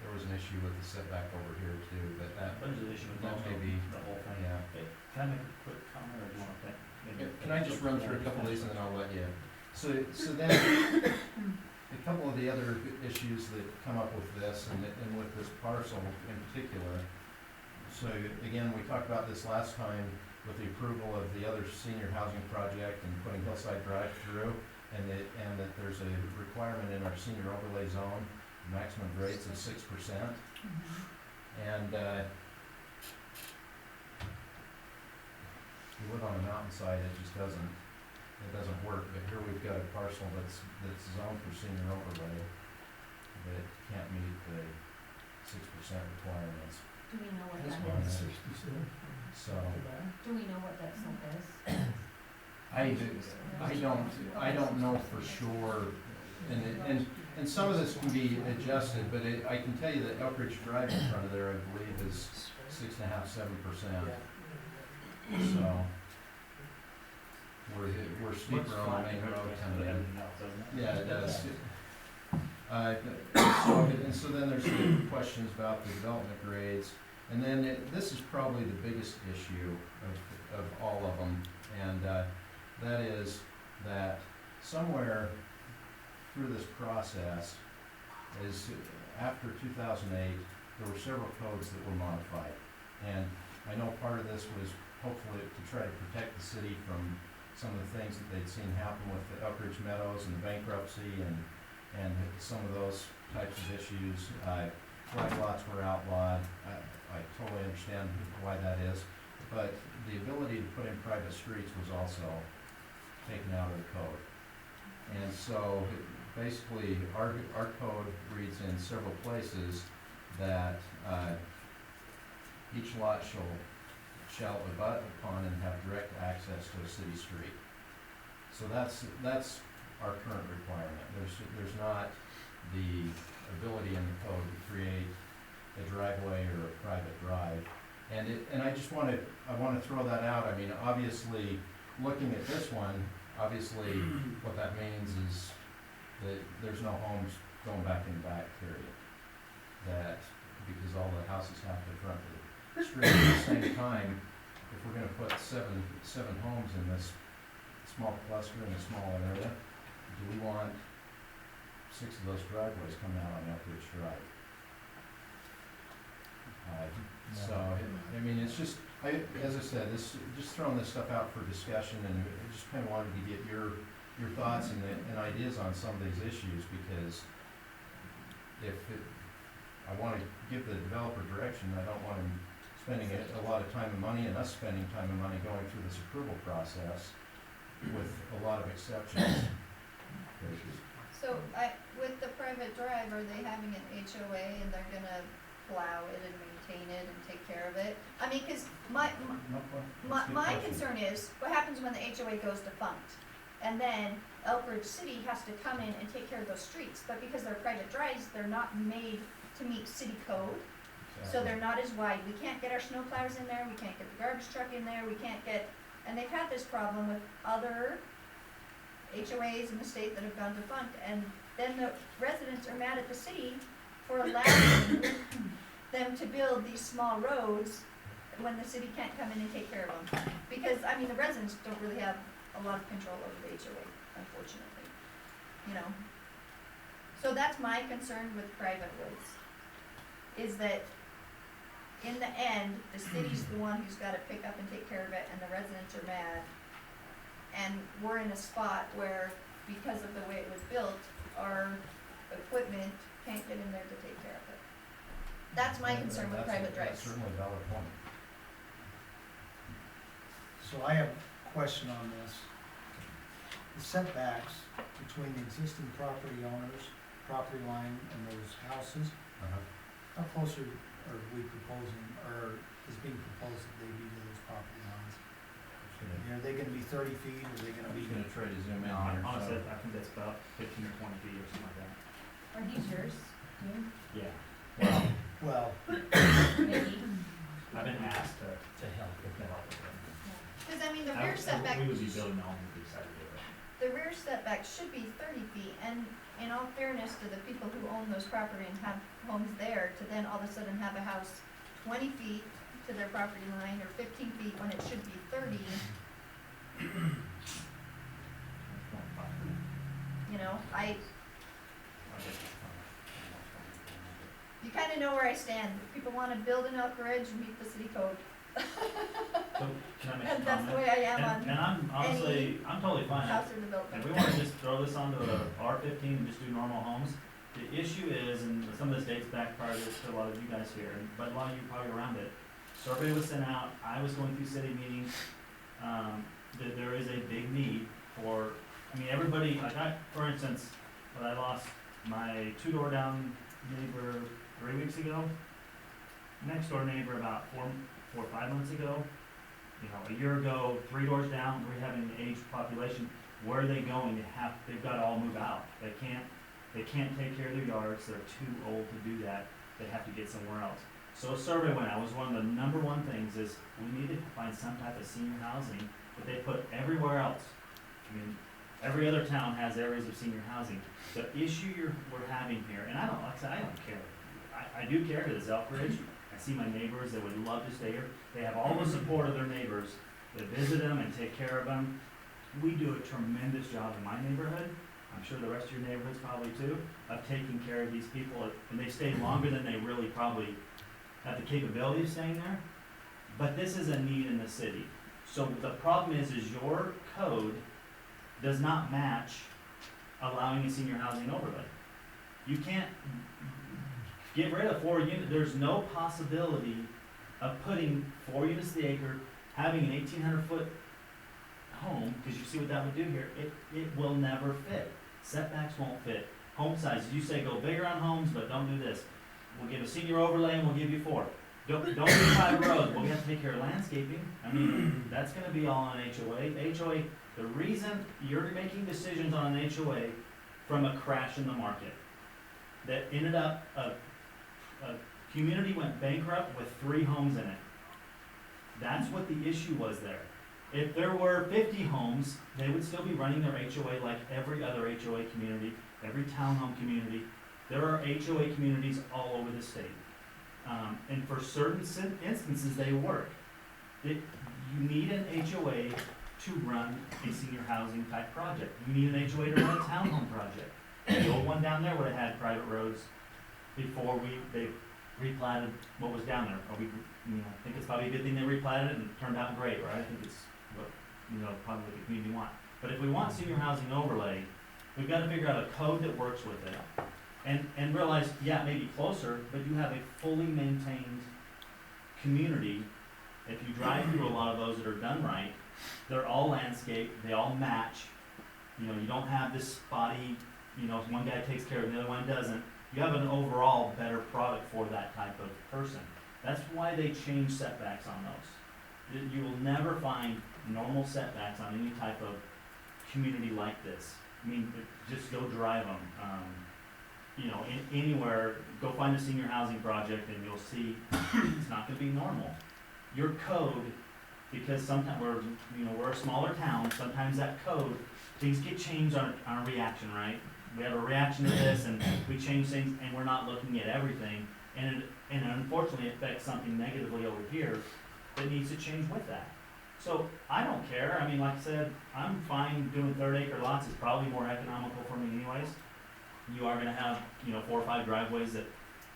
there was an issue with the setback over here too, but that, There's an issue with that most may of be, the whole thing. yeah. Okay, can I make a quick comment, or do you want to? Can I just run through a couple of these and then I'll let you? So then, a couple of the other issues that come up with this and with this parcel in particular. So again, we talked about this last time with the approval of the other senior housing project and putting Hillside Drive through, and that there's a requirement in our senior overlay zone, maximum rates of 6%. And you live on a mountainside, it just doesn't work. But here we've got a parcel that's zoned for senior overlay that can't meet the 6% requirements. Do we know what That's that about is? 67. So Do we know what that slope is? I don't know for sure, and some of this can be adjusted, but I can tell you that Elk Ridge Drive in front of there, I believe, is 6.5, 7%. So we're steeper on the main road coming in. Yeah, it does. So then there's the questions about the development grades, and then this is probably the biggest issue of all of them, and that is that somewhere through this process is after 2008, there were several codes that were modified. And I know part of this was hopefully to try to protect the city from some of the things that they'd seen happen with the Elk Ridge Meadows and the bankruptcy and some of those types of issues. Flag lots were outlawed. I totally understand why that is. But the ability to put in private streets was also taken out of the code. And so basically, our code reads in several places that each lot shall abut upon and have direct access to a city street. So that's our current requirement. There's not the ability in the code to create a driveway or a private drive. And I just wanna throw that out. I mean, obviously, looking at this one, obviously, what that means is that there's no homes going back in the back, period. That, because all the houses have to front the street at the same time, if we're gonna put seven homes in this small cluster in a small area, do we want 6 of those driveways coming out on Elk Ridge Drive? So, I mean, it's just, as I said, just throwing this stuff out for discussion, and I just kinda wanted to get your thoughts and ideas on some of these issues, because I wanna give the developer direction. I don't want him spending a lot of time and money, and us spending time and money going through this approval process with a lot of exceptions. So with the private drive, are they having an HOA and they're gonna plow it and maintain it and take care of it? I mean, cause my concern is, what happens when the HOA goes defunct? And then Elk Ridge City has to come in and take care of those streets, but because they're private drives, they're not made to meet city code. So they're not as wide. We can't get our snow plows in there, we can't get the garbage truck in there, we can't get, and they've had this problem with other HOAs in the state that have gone defunct, and then the residents are mad at the city for allowing them to build these small roads when the city can't come in and take care of them. Because, I mean, the residents don't really have a lot of control over the HOA, unfortunately, you know. So that's my concern with private roads, is that in the end, the city's the one who's gotta pick up and take care of it, and the residents are mad. And we're in a spot where, because of the way it was built, our equipment can't get in there to take care of it. That's my concern with private drives. That's certainly a valid point. So I have a question on this. The setbacks between the existing property owners, property line, and those houses, how close are we proposing, or is being proposed that they be to those property lines? Are they gonna be 30 feet, or are they gonna I'm be? just gonna try to zoom in No, here. honestly, so- I think that's about 15 or 20 feet or something like that. Are these yours, too? Yeah. Well, Maybe. I've been asked to help with that. Cause I mean, the rear setback, We would be building the home if we decided to do it. the rear setback should be 30 feet, and in all fairness to the people who own those property and have homes there, to then all of a sudden have a house 20 feet to their property line, or 15 feet when it should be 30, you know, you kinda know where I stand. If people wanna build in Elk Ridge, meet the city code. So, can I make a And that's the comment? way I am And on I'm honestly, I'm totally fine. house or development. If we wanna just throw this onto a R15 and just do normal homes, the issue is, and some of this dates back prior to a lot of you guys here, but a lot of you probably around it, survey was sent out, I was going through city meetings, that there is a big need for, I mean, everybody, like for instance, when I lost my 2-door down neighbor 3 weeks ago, next door neighbor about 4 or 5 months ago, you know, a year ago, 3 doors down, we're having an aged population. Where are they going? They've got to all move out. They can't take care of their yards. They're too old to do that. They have to get somewhere else. So a survey went out. It was one of the #1 things is we need to find some type of senior housing that they put everywhere else. I mean, every other town has areas of senior housing. The issue we're having here, and I don't care. I do care because it's Elk Ridge. I see my neighbors that would love to stay here. They have all the support of their neighbors that visit them and take care of them. We do a tremendous job in my neighborhood. I'm sure the rest of your neighborhoods probably too, of taking care of these people, and they stay longer than they really probably have the capability of staying there. But this is a need in the city. So the problem is your code does not match allowing a senior housing overlay. You can't get rid of 4 units, there's no possibility of putting 4 units to the acre, having an 1,800-foot home, because you see what that would do here, it will never fit. Setbacks won't fit. Home sizes, you say go bigger on homes, but don't do this. We'll give a senior overlay and we'll give you 4. Don't do private roads, well, we have to take care of landscaping. I mean, that's gonna be all on HOA. HOA, the reason you're making decisions on an HOA from a crash in the market, that ended up, a community went bankrupt with 3 homes in it. That's what the issue was there. If there were 50 homes, they would still be running their HOA like every other HOA community, every townhome community. There are HOA communities all over the state. And for certain instances, they work. You need an HOA to run a senior housing type project. You need an HOA to run a townhome project. The old one down there would have had private roads before they replatted what was down there. I think it's probably a good thing they replatted it and it turned out great, right? I think it's what, probably what the community want. But if we want senior housing overlay, we've got to figure out a code that works with it. And realize, yeah, it may be closer, but you have a fully maintained community. If you drive through a lot of those that are done right, they're all landscaped, they all match. You don't have this spotty, one guy takes care of it, the other one doesn't. You have an overall better product for that type of person. That's why they change setbacks on those. You will never find normal setbacks on any type of community like this. I mean, just go drive them. Anywhere, go find a senior housing project and you'll see it's not gonna be normal. Your code, because sometimes we're a smaller town, sometimes that code, things get changed on a reaction, right? We have a reaction to this and we change things and we're not looking at everything. And unfortunately it affects something negatively over here that needs to change with that. So I don't care. I mean, like I said, I'm fine doing 3rd-acre lots. It's probably more economical for me anyways. You are gonna have, 4 or 5 driveways that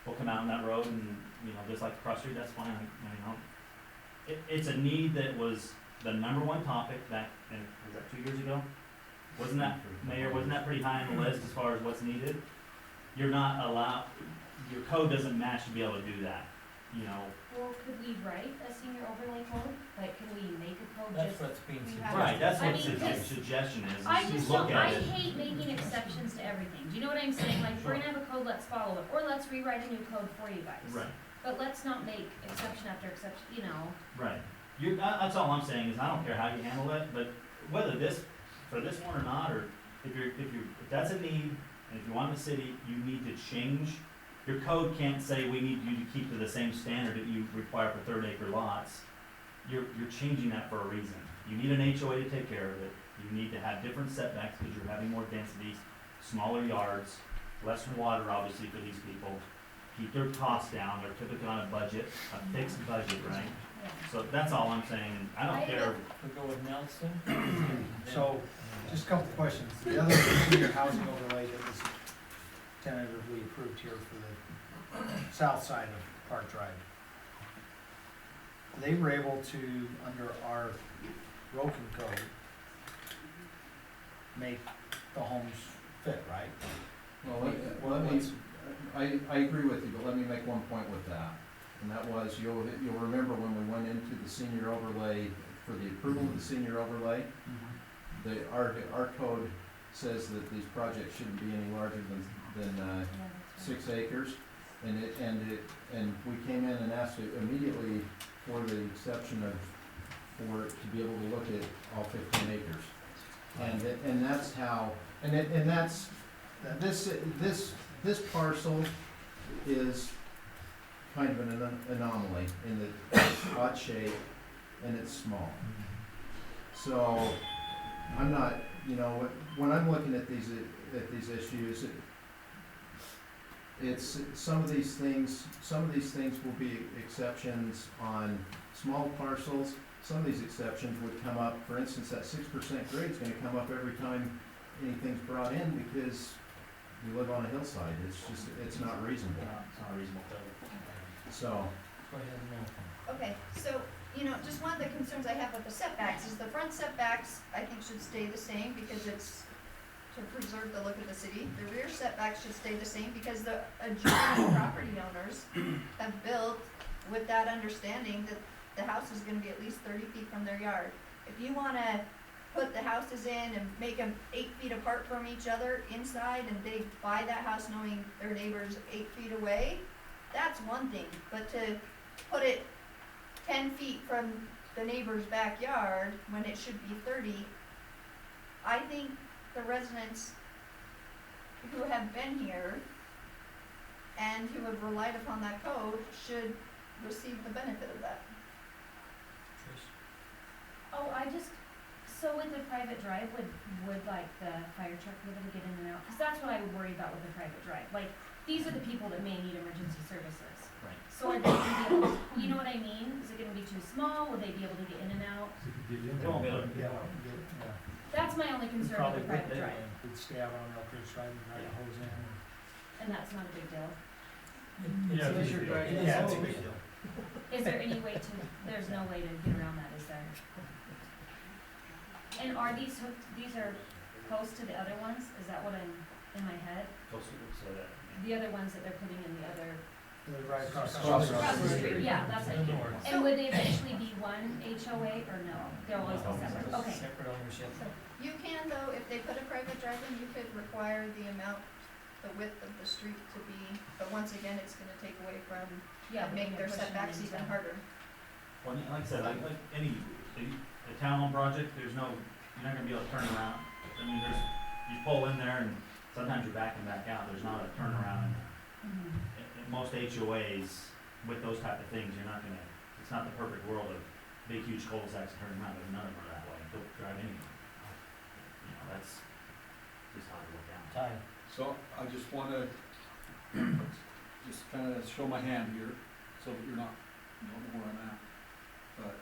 will come out on that road and, just like the cross street, that's fine. It's a need that was the #1 topic back, was that 2 years ago? Wasn't that pretty high on the list as far as what's needed? You're not allowed, your code doesn't match to be able to do that, Well, could we write a senior overlay code? Like, can we make a code That's just? what's being we suggested. have- Right, that's I what mean, the 'cause suggestion is I you just look don't, at I it. hate making exceptions to everything. Do you know what I'm saying? Like, if we're gonna have a code, let's follow it, or let's rewrite a new code for you guys. Right, But let's not make exception after exception, right. That's all I'm saying is I don't care how you handle it, but whether for this one or not, or if that's a need, and if you want the city, you need to change. Your code can't say we need you to keep to the same standard that you require for 3rd-acre lots. You're changing that for a reason. You need an HOA to take care of it. You need to have different setbacks because you're having more density, smaller yards, less water obviously for these people. Keep their costs down. They're typically on a budget, a fixed budget, right? Yeah. So that's all I'm saying. I don't care. We'll go with Nelson. So, just a couple of questions. The other senior housing overlay that was tentatively approved here for the south side of Park Drive. They were able to, under our broken code, make the homes fit, right? I agree with you, but let me make one point with that. And that was, you'll remember when we went into the senior overlay, for the approval of the senior overlay, our code says that these projects shouldn't be any larger than 6 acres. And we came in and asked immediately for the exception for it to be able to look at all 15 acres. And that's how, this parcel is kind of an anomaly in that it's odd shape and it's small. So I'm not, when I'm looking at these issues, it's some of these things will be exceptions on small parcels. Some of these exceptions would come up, for instance, that 6% grade is gonna come up every time anything's brought in because we live on a hillside. It's just, it's not reasonable. It's not reasonable to. So, Go ahead, Mel. Okay, so, just one of the concerns I have with the setbacks is the front setbacks, I think, should stay the same because it's to preserve the look of the city. The rear setbacks should stay the same because the adjoining property owners have built with that understanding that the house is gonna be at least 30 feet from their yard. If you wanna put the houses in and make them 8 feet apart from each other inside and they buy that house knowing their neighbor's 8 feet away, that's one thing, but to put it 10 feet from the neighbor's backyard when it should be 30, I think the residents who have been here and who have relied upon that code should receive the benefit of that. Oh, so with the private drive, would like the fire truck be able to get in and out? Cause that's what I would worry about with the private drive, like, these are the people that may need emergency services. Right. So are they gonna be able, you know what I mean? Is it gonna be too small? Will they be able to get in and out? They won't be able to. Yeah. That's my only concern with the private drive, We'd stay out on Elk Ridge Drive and drag a hose in. and that's not a big deal. It's a bigger drive. Yeah, it's a big deal. Is there any way to, there's no way to get around that, is there? And are these hooked, these are close to the other ones? Is that what I'm, in my head? So that. The other ones that they're putting in the other, They drive across the Across street. across the street, yeah, that's what I mean. North. And would they eventually be one HOA or no? They'll always be separate, okay. Separate ownership. You can though, if they put a private drive in, you could require the amount, the width of the street to be, but once again, it's gonna take away from, Yeah, and but make then their you're pushing setbacks them even into- harder. Well, like I said, like any, a town-owned project, you're not gonna be able to turn around. I mean, you pull in there and sometimes you're backing back out, there's not a turnaround. Mhm. In most HOAs, with those type of things, you're not gonna, it's not the perfect world of big, huge cul-de-sacs turning around, but none of them are that way, don't drive anywhere. That's just how to look down. Ty. So I just wanna just kinda show my hand here, so that you're not, you don't know where I'm at. But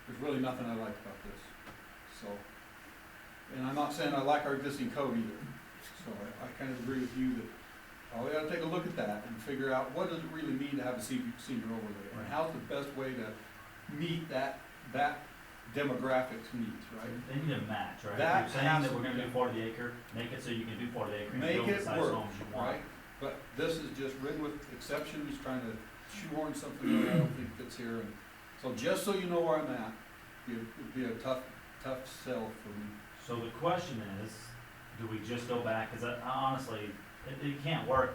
there's really nothing I like about this, so. And I'm not saying I like our existing code either, so I kind of agree with you that, we gotta take a look at that and figure out what does it really mean to have a senior overlay? And how's the best way to meet that demographics needs, right? They need a match, right? That If you're saying has that to we're gonna be do done. 40 acre, make it so you can do 40 acre and Make build the it size work, homes you want. right? But this is just written with exceptions, trying to shoehorn something that I don't think fits here. And so just so you know where I'm at, it'd be a tough sell for me. So the question is, do we just go back, cause honestly, it can't work.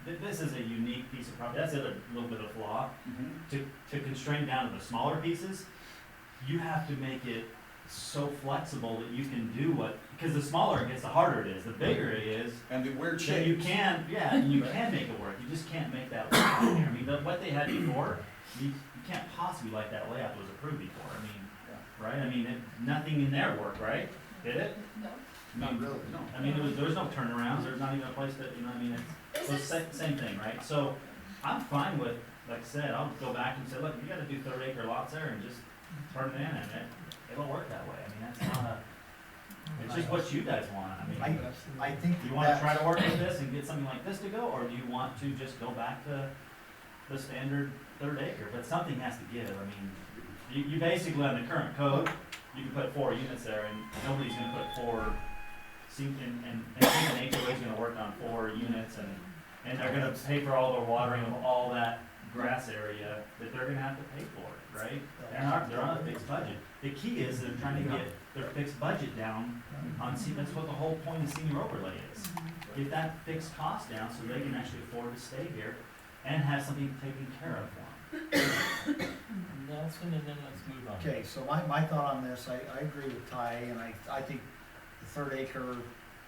This is a unique piece of property, that's a little bit of flaw. To constrain down to the smaller pieces, you have to make it so flexible that you can do because the smaller it gets, the harder it is, the bigger it is, And the weird then you shapes. can, you can make it work, you just can't make that work out here. I mean, what they had before, you can't possibly like that layout that was approved before, I mean, right? I mean, nothing in there worked, right? Did it? No. Not really, no. I mean, there was no turnarounds, there's not even a place that, I mean, Is so same thing, right? So I'm fine with, like I said, I'll go back and say, look, you gotta do 30 acre lots there and just turn it in and it'll work that way. I mean, that's not it's just what you guys want. I mean, I think do you wanna try to work with this and get something like this to go, or do you want to just go back to the standard 3rd acre? But something has to give. I mean, you basically, on the current code, you can put 4 units there and nobody's gonna put 4 and an HOA is gonna work on 4 units and they're gonna pay for all the watering of all that grass area that they're gonna have to pay for it, right? They're on a fixed budget. The key is they're trying to get their fixed budget down on, that's what the whole point of senior overlay is. Get that fixed cost down so they can actually afford to stay here and have something taken care of for them. Nelson, and then let's move on. Okay, so my thought on this, I agree with Ty, and I think the 3rd acre,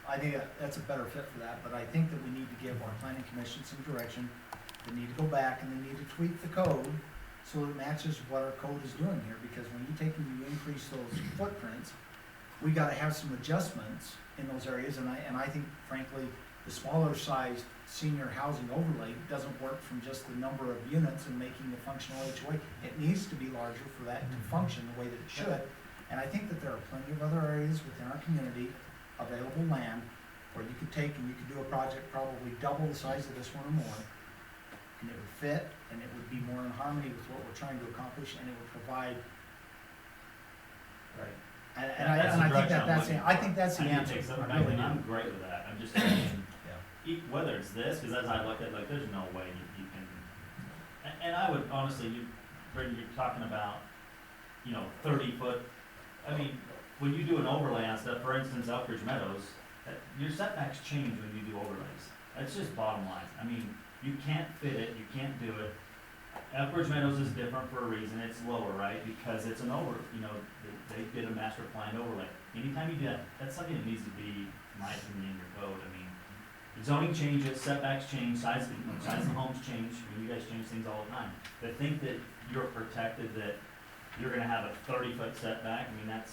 I think that's a better fit for that, but I think that we need to give our planning commission some direction. They need to go back and they need to tweak the code so it matches what our code is doing here, because when you take and you increase those footprints, we gotta have some adjustments in those areas, and I think frankly, the smaller sized senior housing overlay doesn't work from just the number of units and making the functional HOA. It needs to be larger for that to function the way that it should. And I think that there are plenty of other areas within our community available land where you could take and you could do a project probably double the size of this one or more, and it would fit, and it would be more in harmony with what we're trying to accomplish, and it would provide, Right. and That's the I think direction that I'm that's, looking I for. think that's the I need to answer. take some- I really and I'm do. great with that, I'm just saying, whether it's this, cause as I look at, like, there's no way you can, and I would honestly, Brittany, you're talking about, 30-foot, I mean, when you do an overlay on stuff, for instance, Elkridge Meadows, your setbacks change when you do overlays. That's just bottom line. I mean, you can't fit it, you can't do it. Elkridge Meadows is different for a reason, it's lower, right? Because it's an they did a master planned overlay. Anytime you do that, that's something that needs to be, in my opinion, in your code. I mean, zoning changes, setbacks change, size of the homes change, I mean, you guys change things all the time. To think that you're protected, that you're gonna have a 30-foot setback, I mean, that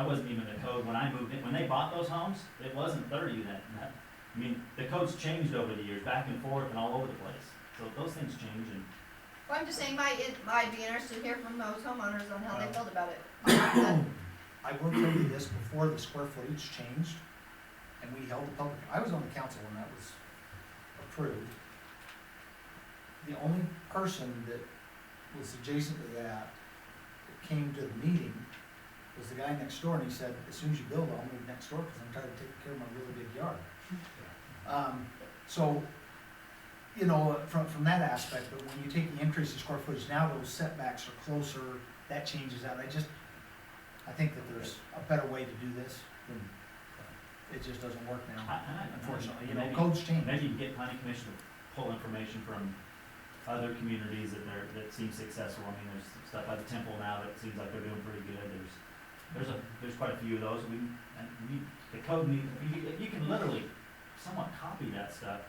wasn't even the code when I moved in. When they bought those homes, it wasn't 30 then. I mean, the code's changed over the years, back and forth and all over the place. So those things change and. Well, I'm just saying, I'd be interested to hear from those homeowners on how they felt about it. I will tell you this, before the square footage changed, and we held the public, I was on the council when that was approved. The only person that was adjacent to that came to the meeting was the guy next door, and he said, as soon as you build, I'll move next door, because I'm tired of taking care of my really big yard. So, from that aspect, but when you take the increase in square footage, now those setbacks are closer, that changes that. I think that there's a better way to do this, than it just doesn't work now, unfortunately, codes change. Maybe you can get planning commission to pull information from other communities that seem successful. I mean, there's stuff by the Temple now that seems like they're doing pretty good. There's quite a few of those. The code you can literally somewhat copy that stuff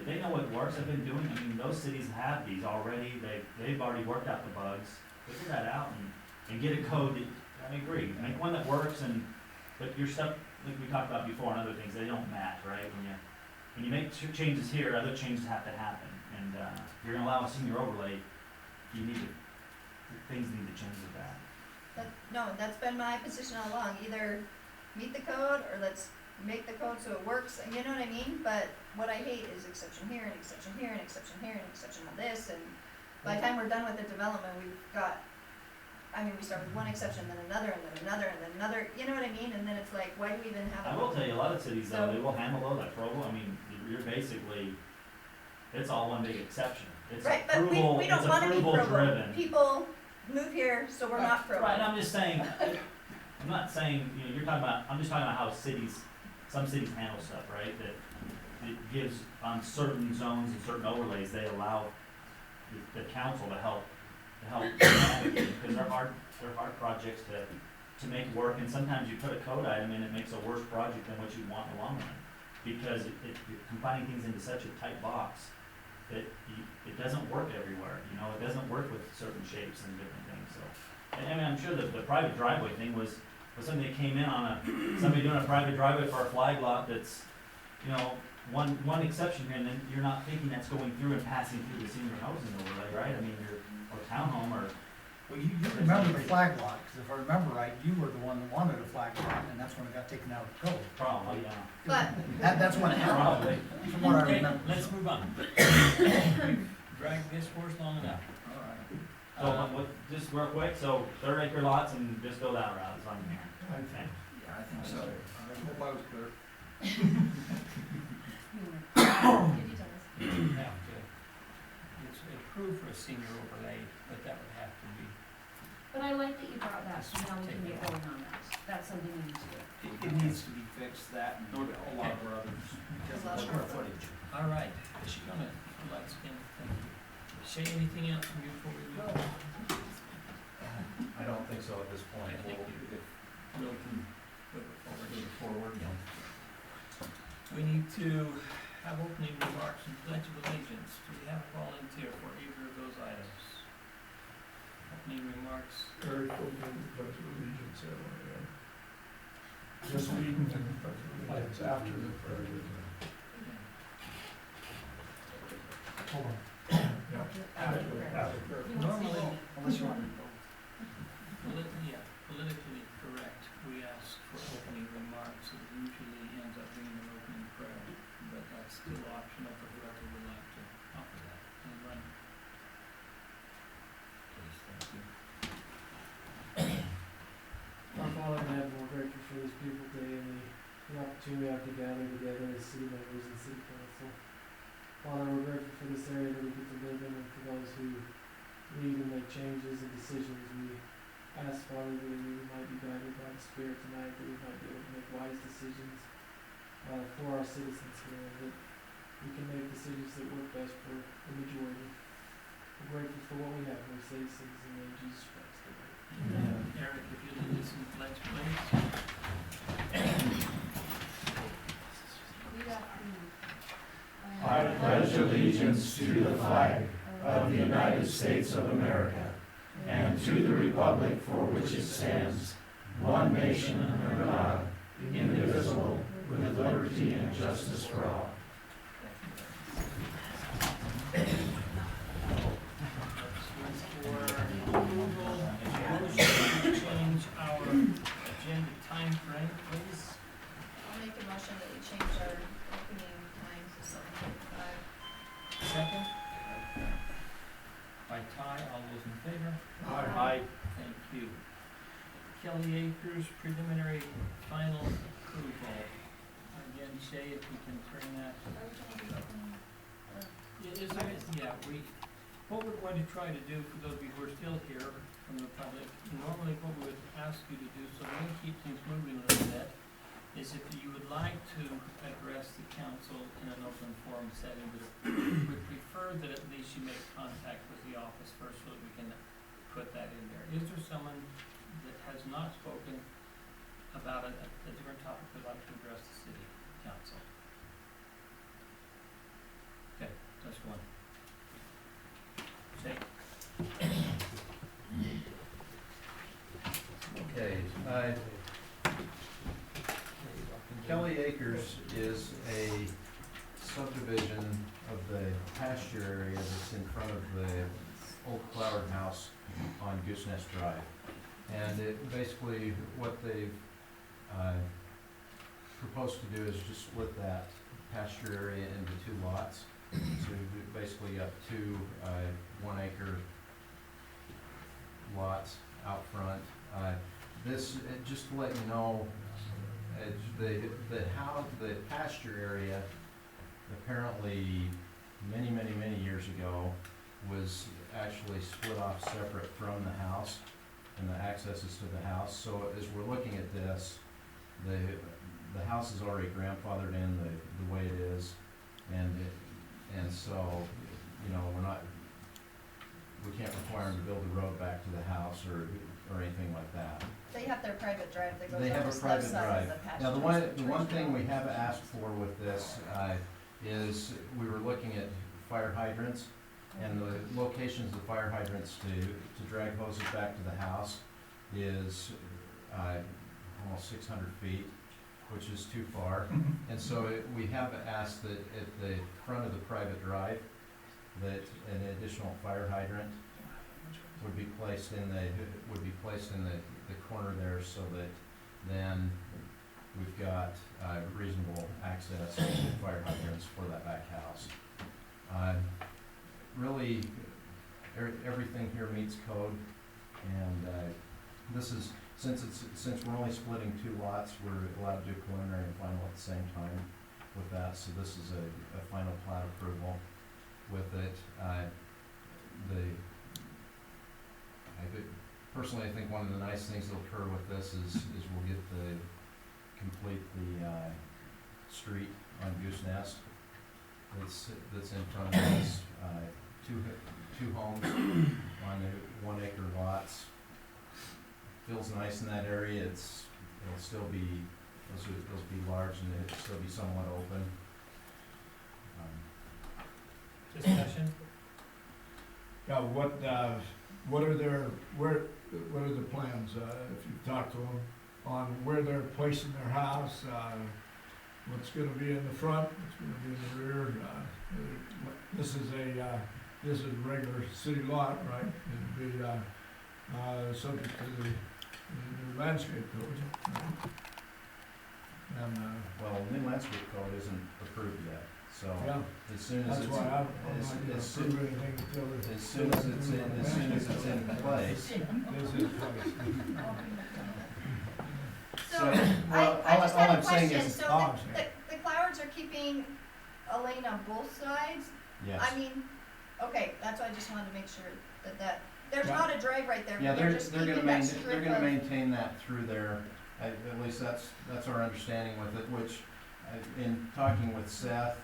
they know what works. They've been doing, I mean, those cities have these already. They've already worked out the bugs. Figure that out and get a code that, I agree, make one that works but your stuff, like we talked about before and other things, they don't match, right? When you make changes here, other changes have to happen. And if you're gonna allow a senior overlay, things need to change with that. No, that's been my position all along, either meet the code or let's make the code so it works, you know what I mean? But what I hate is exception here and exception here and exception here and exception on this, and by the time we're done with the development, we start with one exception, then another, and then another, and then another, you know what I mean? And then it's like, why do we even have I will tell you, a lot of cities though, they will handle those, like Provo, I mean, you're basically, it's all one big exception. It's right, but approval, we don't it's wanna be approval pro. driven. People move here, so we're not pro. Right, I'm just saying, I'm not saying, you're talking about, I'm just talking about how some cities handle stuff, right? That it gives, on certain zones and certain overlays, they allow the council to help navigate, because they're hard projects to make work, and sometimes you put a code item in, it makes a worse project than what you want in the long run. Because you're combining things into such a tight box that it doesn't work everywhere, it doesn't work with certain shapes and different things, so. And I'm sure the private driveway thing was something that came in on somebody doing a private driveway for a flag lot that's, one exception here, and then you're not thinking that's going through and passing through the senior housing overlay, right? I mean, or townhome, or. Well, you remember the flag lot, because if I remember right, you were the one that wanted a flag lot, and that's when it got taken out of the code. Probably, yeah. But, That's when it happened, Probably. from what I Okay, remember. let's move on. We've dragged this horse long enough. So, just real quick, so 3rd acre lots and just go that route, is what I'm hearing. Okay. Yeah, I think so. I hope I was clear. Give details. Have to, it's approved for a senior overlay, but that would have to be, But I like that you brought that, so now we can get going on that. That's something we need to do. It needs to be fixed, that, and Nor a lot of our others. because of the square footage. all right. Is she gonna, light skin, thank you. Say anything else from you before we move on? I don't think so at this point. I think We'll- Bill can move it forward. We need to have opening remarks and pledge of allegiance. Do we have a volunteer for either of those items? Opening remarks, Eric will do the pledge of allegiance, just reading the pledge of allegiance after the prayer. Hold on. Yeah, after. normally, Unless you want to go. politically correct, we ask for opening remarks opportunity we have to gather together as city members and city council. Father, we're grateful for this area that we get to live in, and for those who lead and make changes and decisions. We ask, Father, that we might be guided by the Spirit tonight, that we might be able to make wise decisions for our citizens here, and that we can make decisions that work best for the majority. We're grateful for what we have, and we say these things in the name of Jesus Christ. Amen. Eric, if you lead us in the pledge, please. I pledge allegiance to the flag of the United States of America and to the republic for which it stands, one nation under God, indivisible, with liberty and justice for all. Motion to change our agenda time frame, please. I'll make a motion that we change our opening time to 7:45. Second. By Ty, all those in favor? Aye. Thank you. Kelly Acres preliminary final approval. Again, Shay, if we can turn that. What we're going to try to do, for those of you who are still here from the public, normally what we would ask you to do, so we can keep things moving a little bit, is if you would like to address the council in an open forum setting, but we prefer that at least you make contact with the office first so that we can put that in there. Is there someone that has not spoken about a different topic would like to address the city council? Okay, just one. Say. Okay, Kelly Acres is a subdivision of the pasture area that's in front of the old Cloud House on Goose Nest Drive. And it basically, what they've proposed to do is just split that pasture area into two lots. So we basically got two 1 acre lots out front. Just to let you know, the pasture area apparently many years ago was actually split off separate from the house and the accesses to the house. So as we're looking at this, the house is already grandfathered in the way it is, and so, you know, we can't require them to build the road back to the house or anything like that. They have their private drive that goes They on have the a left private side drive. of the pasture. Now, the one thing we have asked for with this is we were looking at fire hydrants, and the locations of fire hydrants to drag hoses back to the house is almost 600 feet, which is too far. And so we have asked that at the front of the private drive, that an additional fire hydrant would be placed in the corner there, so that then we've got reasonable access to fire hydrants for that back house. Really, everything here meets code, and this is, since we're only splitting two lots, we're allowed to do preliminary and final at the same time with that, so this is a final plat approval with it. Personally, I think one of the nice things that'll occur with this is we'll get complete the street on Goose Nest that's in front of us. Two homes on the 1 acre lots. Feels nice in that area. It'll still be, those be large, and it'll still be somewhat open. Discussion? Yeah, what are the plans, if you've talked to them, on where they're placing their house, what's gonna be in the front, what's gonna be in the rear? This is a regular city lot, right? It'd be, subject to the new landscape code, right? And, Well, the new landscape code isn't approved yet, so yeah, as soon as that's it's, why I'm not as gonna soon approve anything until the. as soon as it's in place, This is place. So, well, I all just all had a I'm saying question, is, so dogs, the Clowards are keeping a lane on both sides? yes. I mean, okay, that's why I just wanted to make sure that, there's Yeah. not a drive right there, Yeah, but they're just keeping that they're strip gonna of. maintain that through there, at least that's our understanding with it, which, in talking with Seth,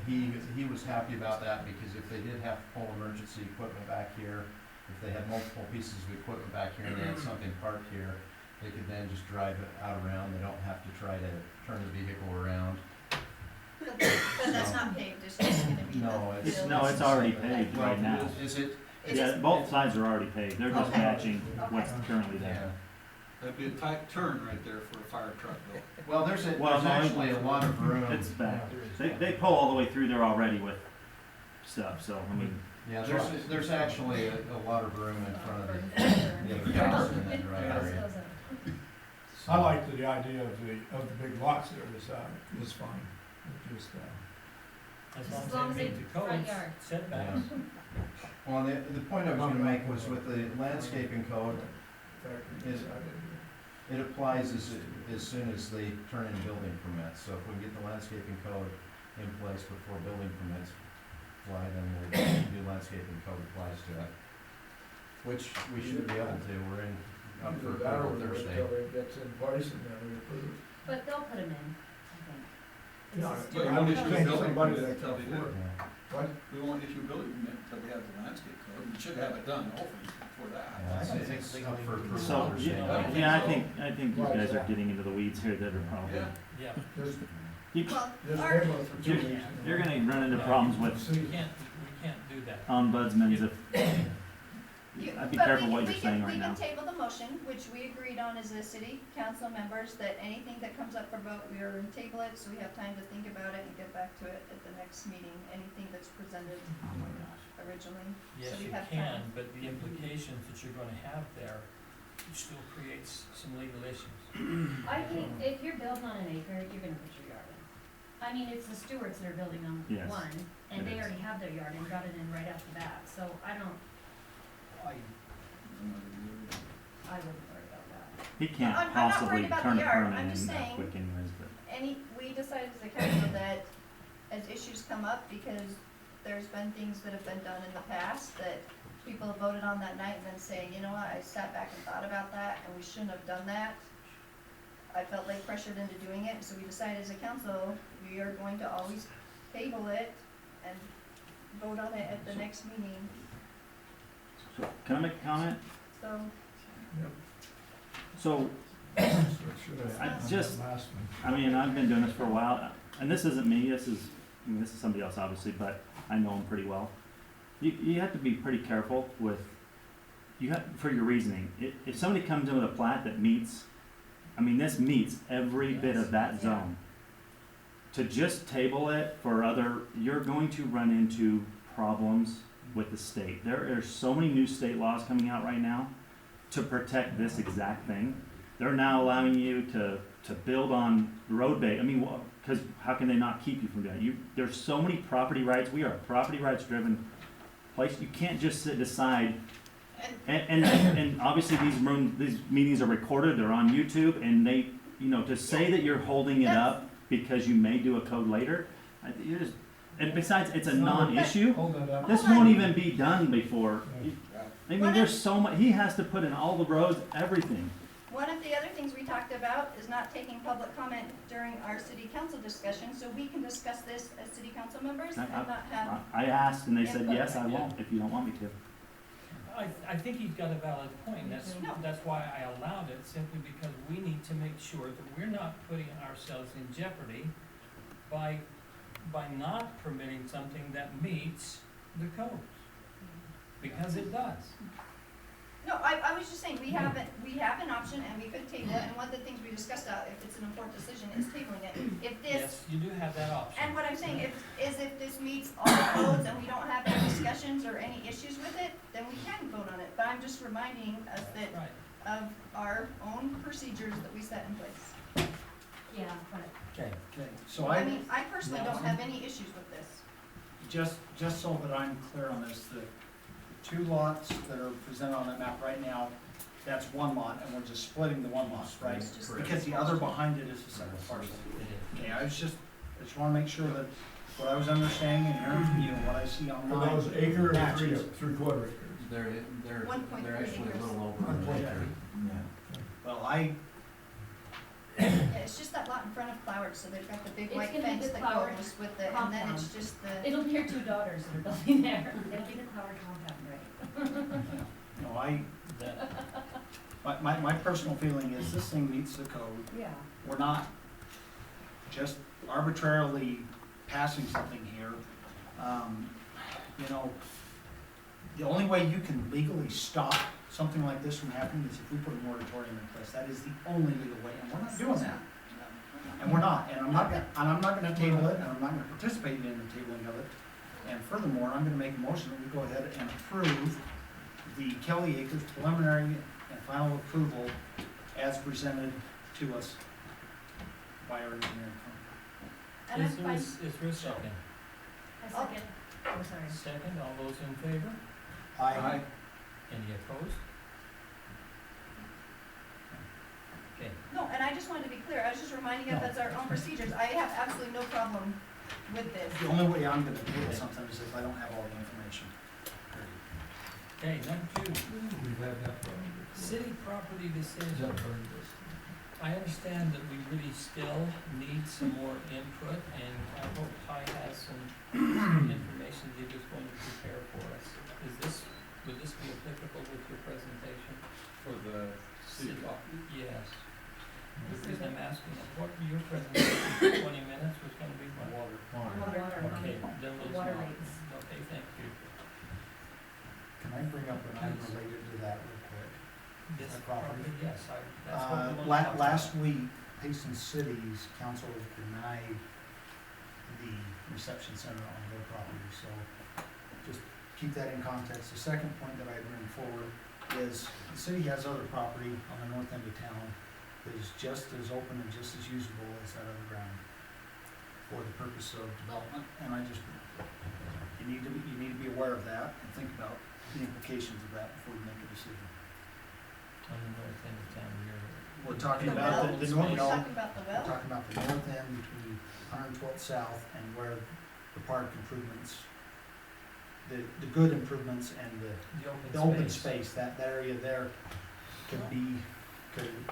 he was happy about that, because if they did have to pull emergency equipment back here, if they had multiple pieces of equipment back here and they had something parked here, they could then just drive it out around, they don't have to try to turn the vehicle around. But that's not paved, it's just gonna be the. No, it's- field. No, it's already paved Well, right now. Is it? It's Yeah, just- both sides are already paved, they're just Okay. matching what's Okay. currently Yeah. there. That'd be a tight turn right there for a fire truck though. Well, there's Well, no, actually a lot of room. It's back, they pull all the way through there already with stuff, so, I mean, Yeah, there's actually a lot of room in front of the house in that drive area. I like the idea of the big lots there, is fine, it just, As long as meet they the front codes, yard. setbacks. Well, the point I was gonna make was with the landscaping code, it applies as soon as they turn in building permits. So if we can get the landscaping code in place before building permits fly, then the new landscaping code applies to it. Which we should be able to, we're in, up for either that or approval we wait Thursday. till it gets in place and then we approve. But they'll put them in, I think. No, But you I'm won't just issue a saying building somebody permit that until can they do afford it. it. Yeah. What? We won't issue a building permit until we have the landscape code, we should have it done hopefully before that. Yeah, it's up for approval so, Thursday. yeah, I think you guys are getting into the weeds here that are probably, Yeah. Yeah, Just, you, Well, just our- table it for 2 weeks. you're gonna run into problems with we can't do that. ombudsmen if, I'd be but careful we- what we you're can- saying right now. We can table the motion, which we agreed on as a city council members, that anything that comes up for vote, we are gonna table it, so we have time to think about it and get back to it at the next meeting, anything that's presented originally. Yes, So we you have can, time. but the implications that you're gonna have there still creates some legal issues. I think if you're building on an acre, you're gonna put your yard in. I mean, it's the Stewarts that are building on Yes, one, and it they is. already have their yard and got it in right off the bat, so I wouldn't worry about that. he can't I'm not possibly worried about turn the a yard, permit I'm in just that saying- quick anyways, but. We decided as a council that as issues come up, because there's been things that have been done in the past that people have voted on that night and then saying, you know what, I sat back and thought about that and we shouldn't have done that. I felt like pressured into doing it, and so we decided as a council, we are going to always table it and vote on it at the next meeting, So, can I make a comment? so. So, So it should have I happened just- the last one. I mean, I've been doing this for a while, and this isn't me, this is somebody else obviously, but I know him pretty well. You have to be pretty careful with, for your reasoning. If somebody comes in with a plat that meets, I mean, this meets every bit of that zone. To just table it for you're going to run into problems with the state. There are so many new state laws coming out right now to protect this exact thing. They're now allowing you to build on road bay. I mean, because how can they not keep you from doing it? There's so many property rights. We are a property rights driven place. You can't just decide. And obviously these meetings are recorded. They're on YouTube, and to say that you're holding it up because you may do a code later, and besides, it's a non-issue. Hold that up. This Hold on. won't even be done before. I mean, What there's if- so much. He has to put in all the roads, everything. One of the other things we talked about is not taking public comment during our city council discussion, so we can discuss this as city council members and not have. I asked, and they said, Input. yes, I won't, if you don't want me to. I think he's got a valid point, No. that's why I allowed it, simply because we need to make sure that we're not putting ourselves in jeopardy by not permitting something that meets the codes, because it does. No, I was just saying, we have an option and we could table it, and one of the things we discussed, if it's an important decision, is tabling it. If this, Yes, you do have that option. and what I'm saying is if this meets all the codes and we don't have any discussions or any issues with it, then we can vote on it. But I'm just reminding us that Right, of our own procedures that we set in place. Yeah, but okay. Okay, so I mean, I personally don't have any issues with this. just so that I'm clear on this, the two lots that are presented on that map right now that's one lot, and we're just splitting the one lot, right? It's just- Because the other behind it is a separate parcel. Okay, I just wanna make sure that what I was understanding and hearing from you, what I see Are online. those acre or matches. 3/4 acres? They're 1.3 actually a acres. little over an acre. Well, Yeah, it's just that lot in front of Flowers, so they've got the big It's white gonna be fence the that Flowers goes with the, and then it's compound. just the, It'll be your two daughters that are building there. It'll be the Clower compound, right? you know, my personal feeling is this thing meets the code. Yeah. We're not just arbitrarily passing something here. You know, the only way you can legally stop something like this from happening is if we put a moratorium in place. That is the only legal way, and we're not doing that. And we're not, and I'm not gonna table it, and I'm not gonna participate in the tabling of it. And furthermore, I'm gonna make a motion that we go ahead and approve the Kelly Acres preliminary and final approval as presented to us by our engineering firm. and I'm Is there, fine. is there a second? A second. Oh, sorry. Second, all those in favor? I, Any opposed? Okay, No, and I just wanted to be clear, I was just reminding you that's our own procedures, I have absolutely no problem with this. the only way I'm gonna table something is if I don't have all the information. okay, number 2, We've had that problem before. city property Is that decision. burned this? I understand that we really still need some more input, and I hope Ty has some information that he was going to prepare for us. Would this be applicable with your presentation? For the city block. Yes. The reason I'm asking, what your presentation, 20 minutes was gonna be what? Water. Water. Okay, then we'll. Water rates. Okay, thank you. Can I bring up an item related to that real quick? This Property. property, yes, that's what we want to talk about. Last week, Hastings City's council denied the reception center on their property, so just keep that in context. The second point that I bring forward is the city has other property on the north end of town that is just as open and just as usable as that other ground for the purpose of development, and you need to be aware of that and think about the implications of that before you make a decision. On the north end of town, We're talking The about well? the We're north, no, talking about the we're well, talking about the north end between 112th South and where the park improvements, the good improvements and the open space, that area there could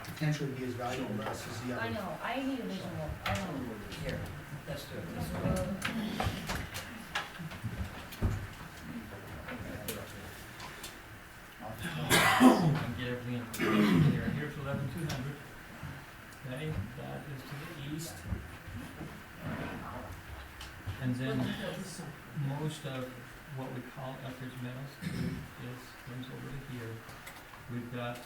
potentially be as valuable to us as the other. I know, I need a visual, I don't. Here, let's do it this way. And get everything in here. Here's 11,200. Okay, that is to the east. And then most of what we call Elkridge Meadows comes over to here. We've got,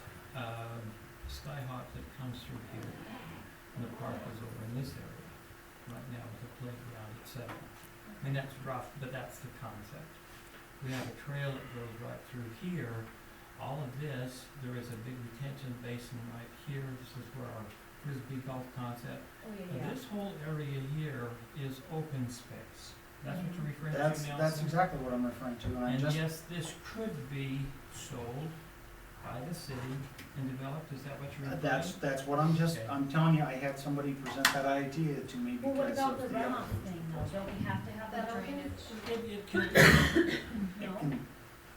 Skyhawk that comes through here. And the park is over in this area right now with the playground, etc. I mean, that's rough, but that's the concept. We have a trail that goes right through here. All of this, there is a big retention basin right here. This is where our Frisbee golf concept. Oh, And yeah, this whole area here is open space. That's what you're referring to, Nelson? That's exactly what I'm referring to, and I And just, yes, this could be sold by the city and developed, is that what you're referring to? that's what I'm telling you, I had somebody present that idea to me Well, what because about of the the other. runoff thing though? Don't we have to have the that open? drainage. It can, No?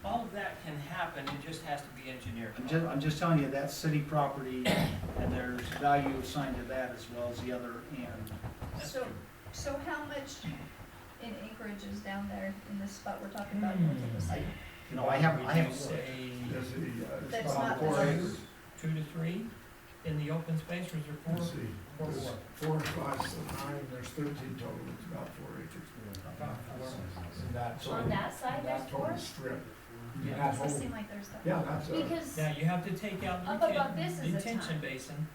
all of that can happen, it just has to be engineered. I'm just telling you, that's city property, and there's value assigned to that as well as the other end. That's so, true. so how much in acreage is down there in this spot we're talking about north of the city? You know, I haven't Would you looked. say Does it, That's it's not about 4 the- acres. 2 to 3 in the open space, or is there 4? Let's see, Four there's what? 4 and 5, so 9, there's 13 total, it's about 4 acres. About 4. And that total, On that side, there's that 4? total strip. Yeah. That Doesn't whole, seem like there's that. yeah, that's Because, Now, you have to take out the Up above this is a detention ton. basin,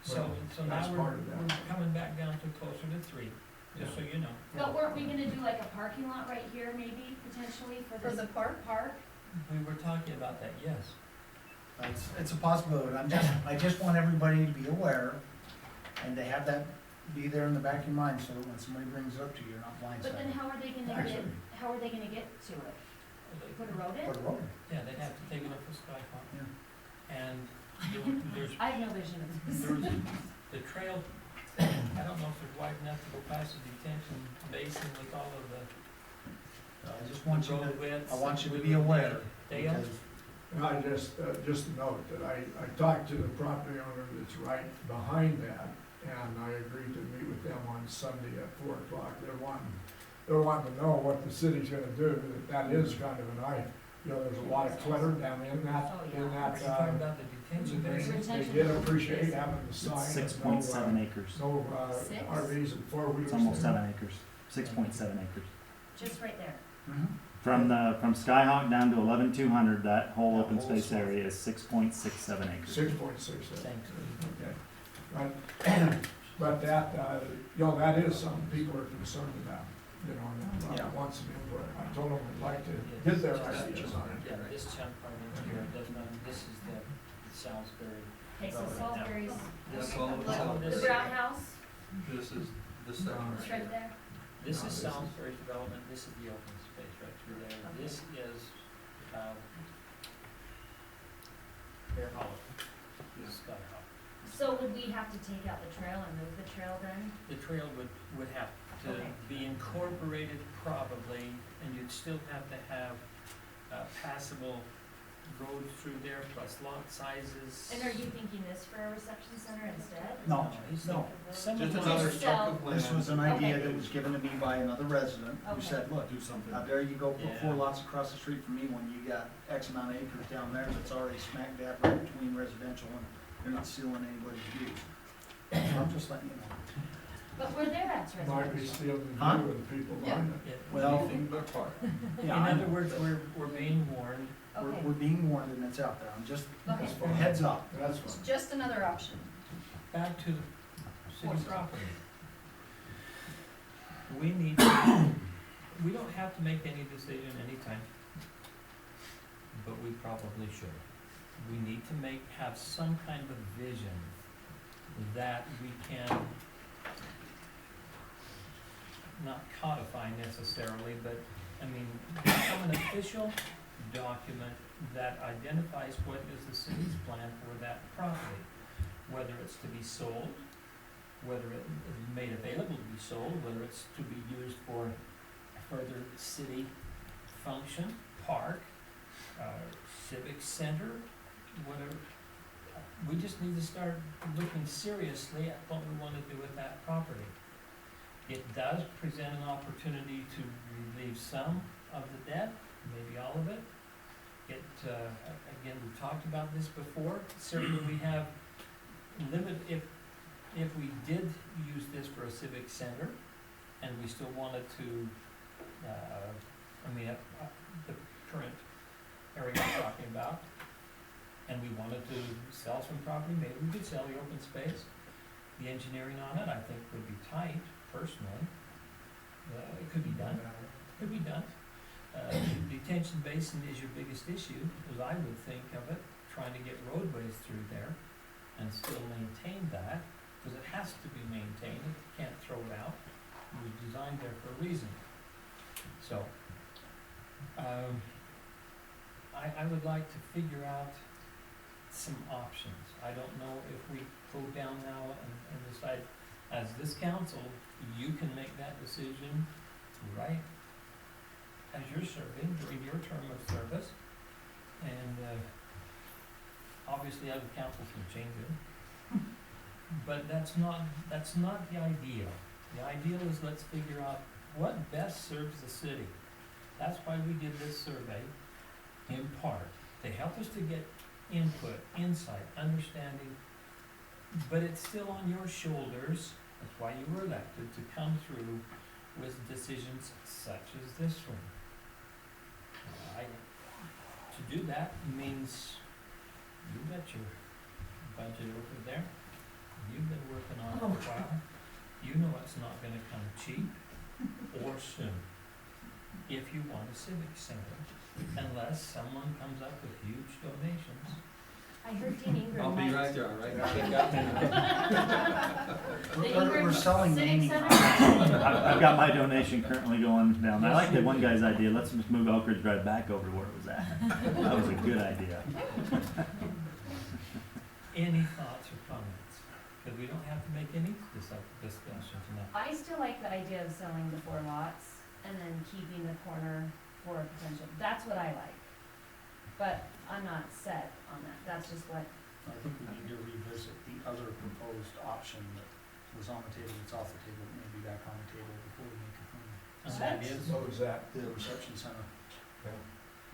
so Well, now that's part of that. we're coming back down to closer to 3, just so you know. but weren't we gonna do like a parking lot right here maybe potentially for For this the park? park? We were talking about that, yes. It's a possibility, I just want everybody to be aware, and to have that be there in the back of your mind, so that when somebody brings it up to you, you're not But then blindsided. how are they gonna get, Actually- how are they gonna get to it? Put a road in? Put a road in. Yeah, they'd have to take it up for Skyhawk. Yeah. and there's, I have no vision of this. there's the trail, I don't know if it's wide enough to go past the detention basin with all of the I just want you road to, widths. I want you to and be aware, Dale? because And I just note that I talked to the property owner that's right behind that, and I agreed to meet with them on Sunday at 4:00. They're wanting to know what the city's gonna do, that is kind of there's a lot of clutter down in that, Oh, yeah. in Are that, you talking about the detention basin? they did appreciate having the sign. It's of 6.7 acres. No, Six? RVs and four-wheelers. It's almost there. 7 acres, 6.7 acres. Just right there. From Skyhawk down to 11,200, that whole open space area is 6.67 acres. 6.67. Thanks. Okay. But that, that is something people are concerned about, and Yeah. want some input. I told them I'd like to get their ideas on it. Yeah, this chunk right in here, this is the Salisbury. Okay, so Right now. Salisbury's, That's all Look, it's the this- brown house, This is, this section it's right right here. there. This No, is this is- Salisbury's development, this is the open space right through there. Okay. This is, Bear Hollow, Yeah. Sky Hollow. So would we have to take out the trail and move the trail then? The trail would have to Okay. be incorporated probably, and you'd still have to have passable roads through there, plus lot sizes. And are you thinking this for a reception center instead? No, he's no. Some Just of another those, chunk of land. This was an idea Okay. that was given to me by another resident, who Okay. said, look, Do something. how dare you go put Yeah. 4 lots across the street from me when you got X amount of acres down there that's already smack dab right between residential and you're not sealing anybody's views. I'm just letting you know. But we're there at Might be residential. stealing Huh? view of the people Yeah. behind it. yeah, Well, Anything but park. in Yeah, other words, we're being warned. Okay. we're being warned and it's out there. I'm just, Okay. That's fine. heads up. That's It's fine. just another option. Back to the city property. We need, we don't have to make any decision anytime, but we probably should. We need to have some kind of vision that we can not codify necessarily, but, I mean, become an official document that identifies what is the city's plan for that property. Whether it's to be sold, whether it is made available to be sold, whether it's to be used for further city function, park, civic center, whatever. We just need to start looking seriously at what we wanna do with that property. It does present an opportunity to relieve some of the debt, maybe all of it. It, again, we've talked about this before, certainly we have if we did use this for a civic center, and we still wanted to, the current area we're talking about, and we wanted to sell some property, maybe we could sell the open space. The engineering on it, I think, would be tight, personally. It could be done, could be done. Detention basin is your biggest issue, as I would think of it, trying to get roadways through there and still maintain that, because it has to be maintained, you can't throw it out. It was designed there for a reason. So, I would like to figure out some options. I don't know if we go down now and decide, as this council, you can make that decision, right? As you're serving during your term of service, and, obviously other councils can change it. But that's not the ideal. The ideal is let's figure out what best serves the city. That's why we did this survey, in part, to help us to get input, insight, understanding, but it's still on your shoulders, that's why you were elected, to come through with decisions such as this one. To do that means you got your budget over there, you've been working on it for a while, you know it's not gonna come cheap or soon if you want a civic center, unless someone comes up with huge donations. I heard Dean Ingram. I'll be might- right there, all right? I'll take out The Ingram We're selling Civic naming Center? rights. I've got my donation currently going down. I like that one guy's idea, let's just move Elk Ridge Drive back over to where it was at. That was a good idea. any thoughts or comments? Because we don't have to make any discussion tonight. I still like the idea of selling the 4 lots and then keeping the corner for a potential, that's what I like. But I'm not set on that, that's just what, I think we need to revisit the other proposed option that was on the table, that's off the table, maybe back on the table before we make a final. And that is, What was that? The reception center. Yeah.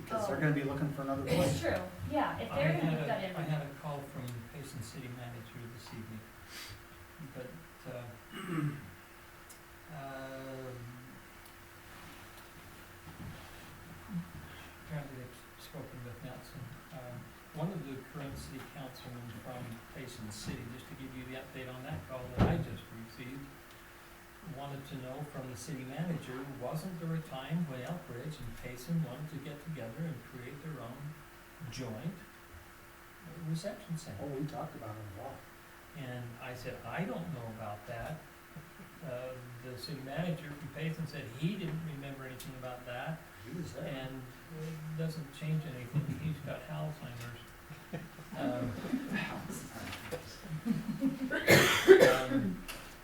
Because they're gonna be looking for another place. it's true, yeah, if they're gonna get that in. I had a call from Payson City Manager this evening, but, apparently they've spoken with Nelson. One of the current city councilmen from Payson City, just to give you the update on that call that I just received, wanted to know from the city manager, wasn't there a time when Elkridge and Payson wanted to get together and create their own joint reception center? Oh, we talked about it a lot. And I said, I don't know about that. The city manager from Payson said he didn't remember anything about that, He was there. and it doesn't change anything, he's got Alzheimer's.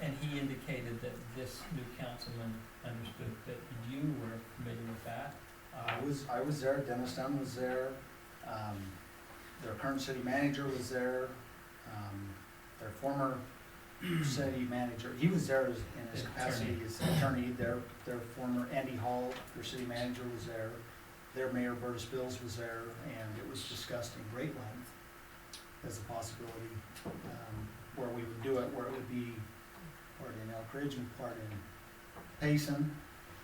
And he indicated that this new councilman understood that you were familiar with that. I was there, Dennis Dunn was there, their current city manager was there, their former city manager, he was there in his capacity as attorney, their former Andy Hall, their city manager was there, their mayor Burtis Bills was there, and it was discussed in great length as a possibility, where we would do it, where it would be part in Elkridge and part in Payson.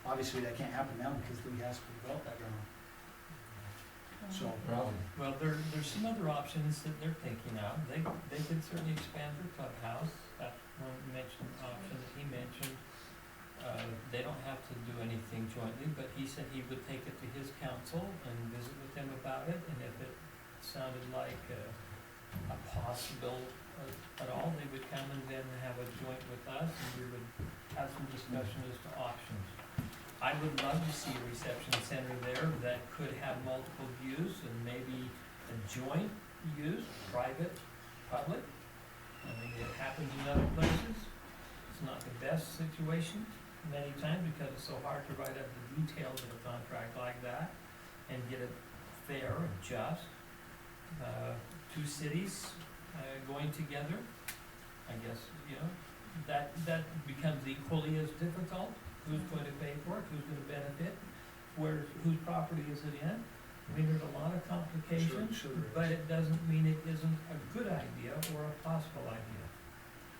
Obviously, that can't happen now because Lee has to develop that ground. So, Well, there's some other options that they're thinking of. They could certainly expand their clubhouse. That's one mentioned option that he mentioned. They don't have to do anything jointly, but he said he would take it to his council and visit with them about it, and if it sounded like a possible at all, they would come and then have a joint with us, and we would have some discussion as to options. I would love to see a reception center there that could have multiple use and maybe a joint use, private, public. I mean, it happens in other places. It's not the best situation many times because it's so hard to write up the details of a contract like that and get it fair and just. Two cities going together, I guess, that becomes equally as difficult. Who's going to pay for it, who's gonna benefit, whose property is it in? I mean, there's a lot of complications, Sure. but it doesn't mean it isn't a good idea or a possible idea.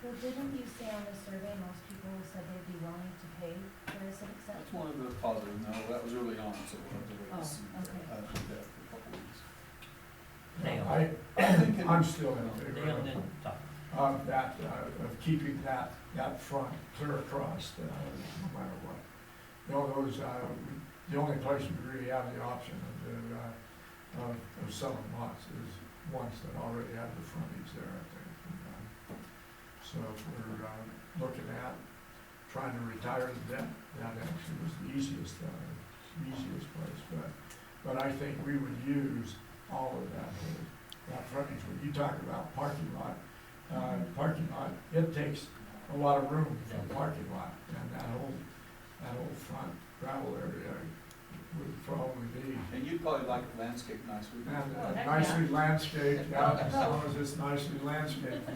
Well, didn't you say on the survey, most people said they'd be willing to pay for a civic center? That's one of the positives. No, that was early on, so we'll have to wait Oh, and see. okay. I did that for a couple of weeks. Dale, I'm still in favor Dale of didn't talk. that, of keeping that front clear across, no matter what. Those, the only place we really have the option of selling lots is ones that already have the frontage there, I think. So if we're, looking at trying to retire the debt, that actually was the easiest place, but I think we would use all of that frontage. When you talk about parking lot, it takes a lot of room for a parking lot, and that whole front gravel area would probably be. And you'd probably like it landscaped nicely. And nicely landscaped, yeah, as long as it's nicely landscaped.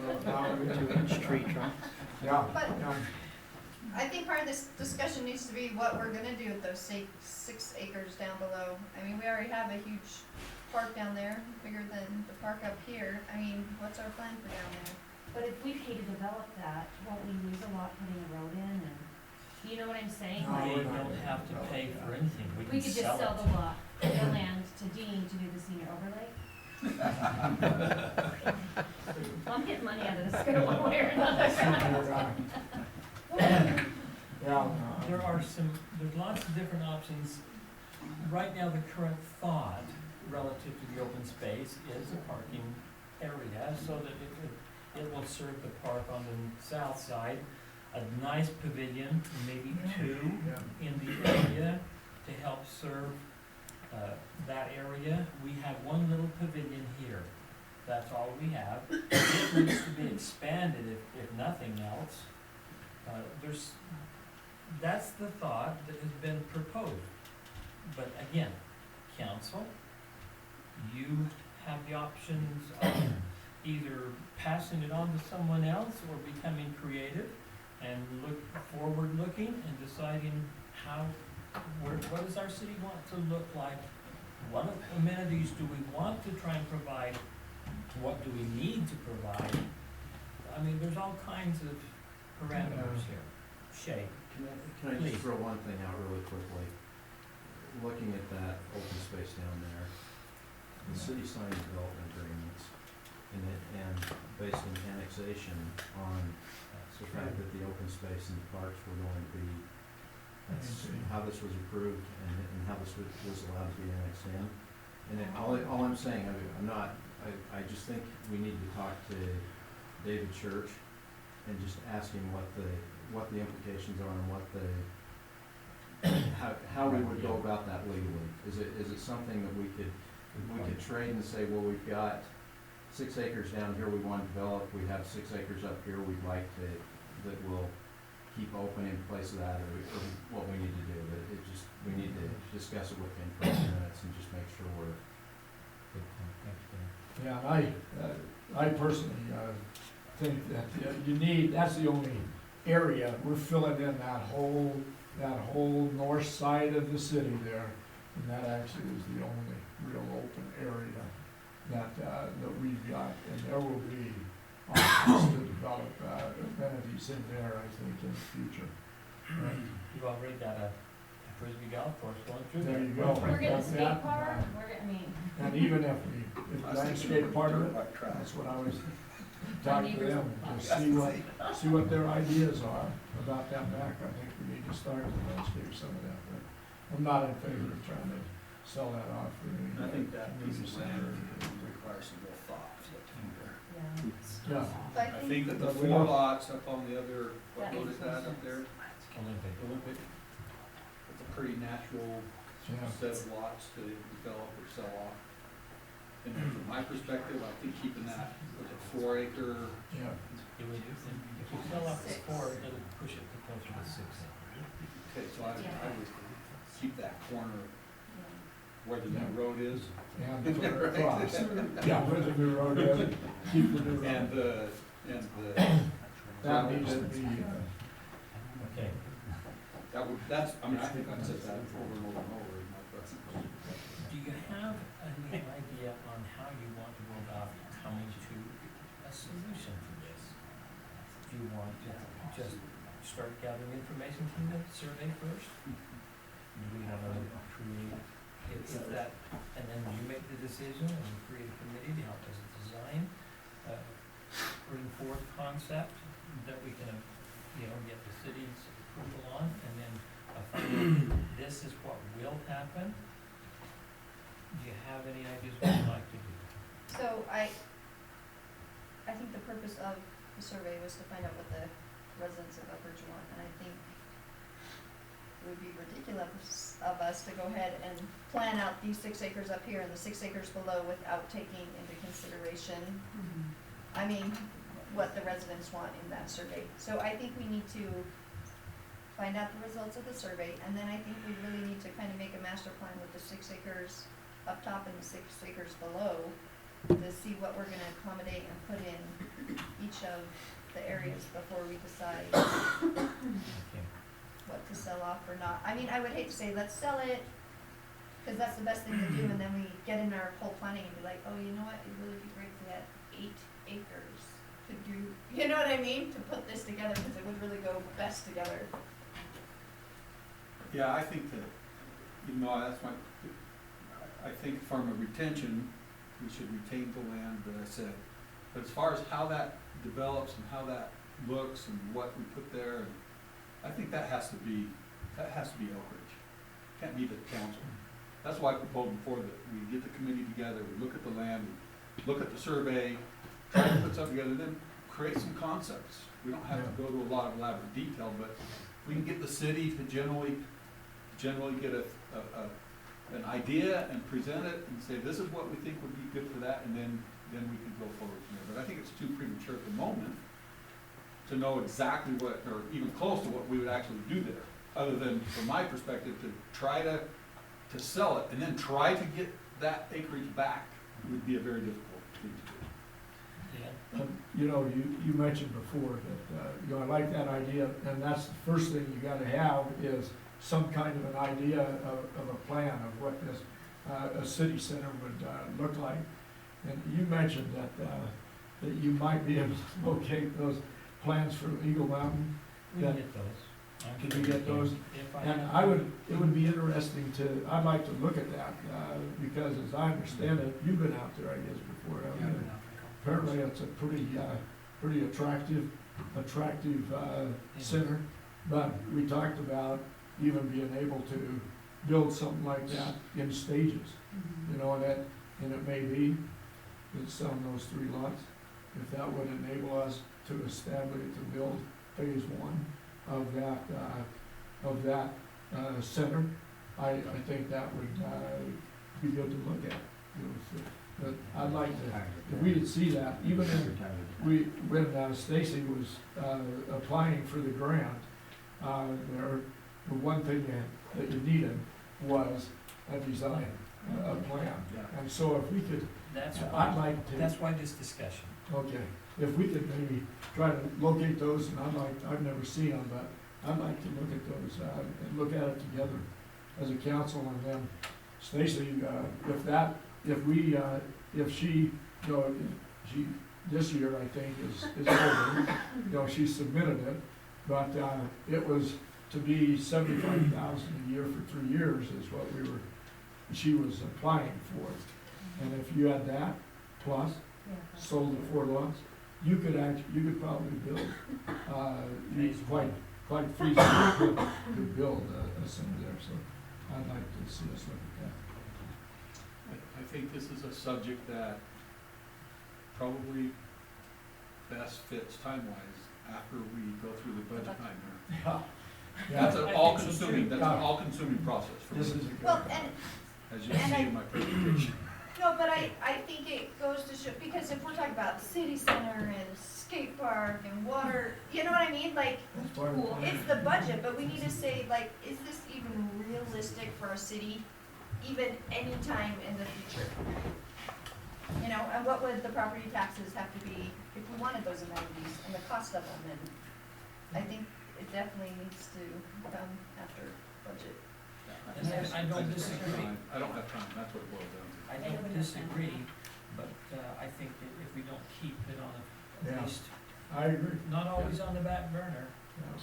Tree trunk. Yeah, But- yeah. I think part of this discussion needs to be what we're gonna do with those 6 acres down below. I mean, we already have a huge park down there, bigger than the park up here. I mean, what's our plan for down there? But if we pay to develop that, won't we lose a lot putting a road in and, you know what I'm saying? No, Like, We don't have to pay for anything, we we can could just sell sell it. the lot, the land to Dean to do the senior overlay. Well, I'm getting money out of this, one way or another. There's lots of different options. Right now, the current thought relative to the open space is a parking area, so that it will serve the park on the south side. A nice pavilion, maybe 2 in the area to help serve that area. We have one little pavilion here. that's all we have. It needs to be expanded if nothing else. That's the thought that has been proposed. But again, council, you have the options of either passing it on to someone else or becoming creative and forward-looking and deciding what does our city want to look like? What amenities do we want to try and provide? What do we need to provide? I mean, there's all kinds of parameters here. Shay, Can I Please. just throw one thing out really quickly? Looking at that open space down there, the city signed development agreements and based on annexation on the fact that the open space and the parks were going to be, that's how this was approved and how this was allowed to be annexed in. And all I'm saying, I just think we need to talk to David Church and just ask him what the implications are and how we would go about that legally. Is it something that we could trade and say, well, we've got 6 acres down here we want to develop, we have 6 acres up here we'd like that we'll keep open in place of that, or what we need to do, but we need to discuss it with him for a few minutes and just make sure we're. Yeah, and I personally, think that that's the only area, we're filling in that whole north side of the city there, and that actually is the only real open area that we've got, and there will be options to develop, amenities in there, I think, in the future. you've already got a frisbee golf course going through There there. you go. We're getting a Got skate that, park, I mean, And even if the landscape part of it, that's what I was talking to them, to see what their ideas are about that back. I think we need to start to landscape some of that, but I'm not in favor of trying to sell that off for any. I think that piece of community land center. requires some real thought. yeah. Yeah, But I think that the But we 4 don't- lots up on the other, That what makes is more that up sense. there? Olympic. It's a pretty natural yeah. set of lots to develop or sell off. And from my perspective, I think keeping that with a 4 acre, Yeah, If you sell off the 4, it'll push it to closer to 6. okay, so I would keep that corner Yeah. where the new road is. and put it across. Yeah, where the new road is, keep the new And road. That needs to be, Okay. I think I'd set that over and over and over in my preference. Do you have any idea on how you want to go about coming to a solution to this? Do you want to just start gathering information from the survey first? Do we have a create, if that, and then you make the decision and create a committee to help us design, bring forth concept that we can, get the city's approval on, and then this is what will happen? Do you have any ideas what you'd like to do? So I think the purpose of the survey was to find out what the residents of Upper want, and I think it would be ridiculous of us to go ahead and plan out these 6 acres up here and the 6 acres below without taking into consideration, I mean, what the residents want in that survey. So I think we need to find out the results of the survey, and then I think we really need to kind of make a master plan with the 6 acres up top and the 6 acres below to see what we're gonna accommodate and put in each of the areas before we decide Okay. what to sell off or not. I mean, I would hate to say, let's sell it, cause that's the best thing to do, and then we get in our whole planning and be like, oh, you know what, it'd really be great if we had 8 acres to do, you know what I mean, to put this together, cause it would really go best together. Yeah, I think that, that's I think from a retention, we should retain the land that I said. But as far as how that develops and how that looks and what we put there, and I think that has to be Elk Ridge. Can't be the council. That's why I proposed before that we get the committee together, we look at the land, we look at the survey, try to put something together, then create some concepts. We don't have to go to a lot of elaborate detail, but we can get the city to generally get an idea and present it and say, this is what we think would be good for that, and then then we could go forward from there. But I think it's too premature at the moment to know exactly what, or even close to what we would actually do there, other than, from my perspective, to try to sell it and then try to get that acreage back would be a very difficult thing to do. Yeah. You know, you mentioned before that, you know, I like that idea, and that's the first thing you gotta have is some kind of an idea of a plan of what this, a city center would, look like. And you mentioned that you might be able to locate those plans for Eagle Mountain. We can get those. Could we get those? If And it would be interesting to, I'd like to look at that, because as I understand it, you've been out there, I guess, before, haven't you? Apparently, it's a pretty attractive, center, but we talked about even being able to build something like that in stages, you know, and it may be that some of those 3 lots, if that would enable us to establish, to build phase 1 of that, center, I think that would, be good to look at, you know, so. But I'd like to, if we could see that, even when Stacy was, applying for the grant, the one thing that you needed was a design, a plan. And so if we could, I'd like to. That's why this discussion. Okay, if we could maybe try to locate those, and I've never seen them, but I'd like to look at those, and look at it together as a council, and then Stacy, if she, you know, this year, I think, is over, you know, she submitted it, but, it was to be 75,000 a year for 3 years is what she was applying for. And if you had that, plus, sold the 4 lots, you could probably build, quite feasible to build a center there, so I'd like to see us look at that. I think this is a subject that probably best fits time-wise after we go through the budget nightmare. That's an all-consuming process for This me, is a good. Well, and, as you see in my presentation. no, but I think it goes to show, because if we're talking about city center and skate park and water, you know what I mean, like, That's part of the plan. it's the budget, but we need to say, like, is this even realistic for a city, even any time in the future? You know, and what would the property taxes have to be if we wanted those amenities and the cost of them, and I think it definitely needs to come after budget. And I don't disagree. I don't have time, that's what it boils down to. I don't disagree, but, I think that if we don't keep it on at Yeah. least, I agree. not always on the back burner, Yeah.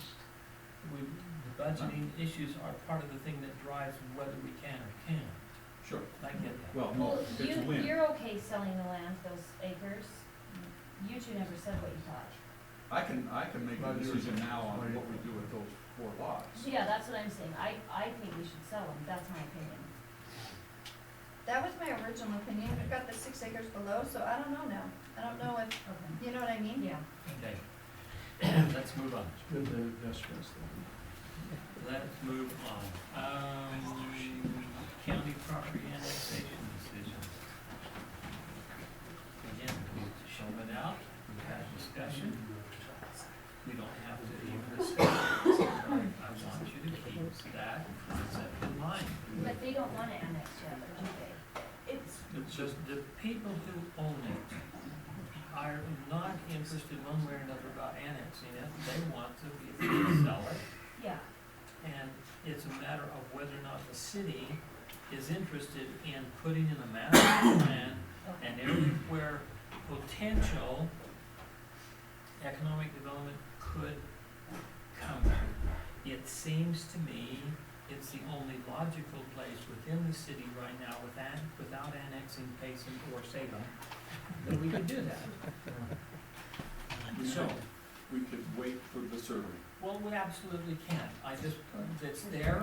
the budgeting issues are part of the thing that drives whether we can or can't. Sure. I get that. Well, no, Well, it's a win. you're okay selling the land, those acres? You two never said what you thought. I can make a decision now on what we do with those 4 lots. Yeah, that's what I'm saying. I think we should sell them. That's my opinion. That was my original opinion, we've got the 6 acres below, so I don't know now, I don't know if, Okay. you know what I mean? Yeah. Okay. Let's move on. It's good to discuss that. Let's move on. County property annexation decisions. Again, we've shown it out, we've had discussion. We don't have to even discuss it. I want you to keep that concept in mind. But they don't want to annex yet, or do they? It's just the people who own it are not interested one way or another about annexing it. They want to be able to sell it. Yeah. And it's a matter of whether or not the city is interested in putting in a master plan and everywhere potential economic development could come to. It seems to me it's the only logical place within the city right now without annexing Payson or Salem, that we could do that. So, We could wait for the survey. well, we absolutely can. It's there,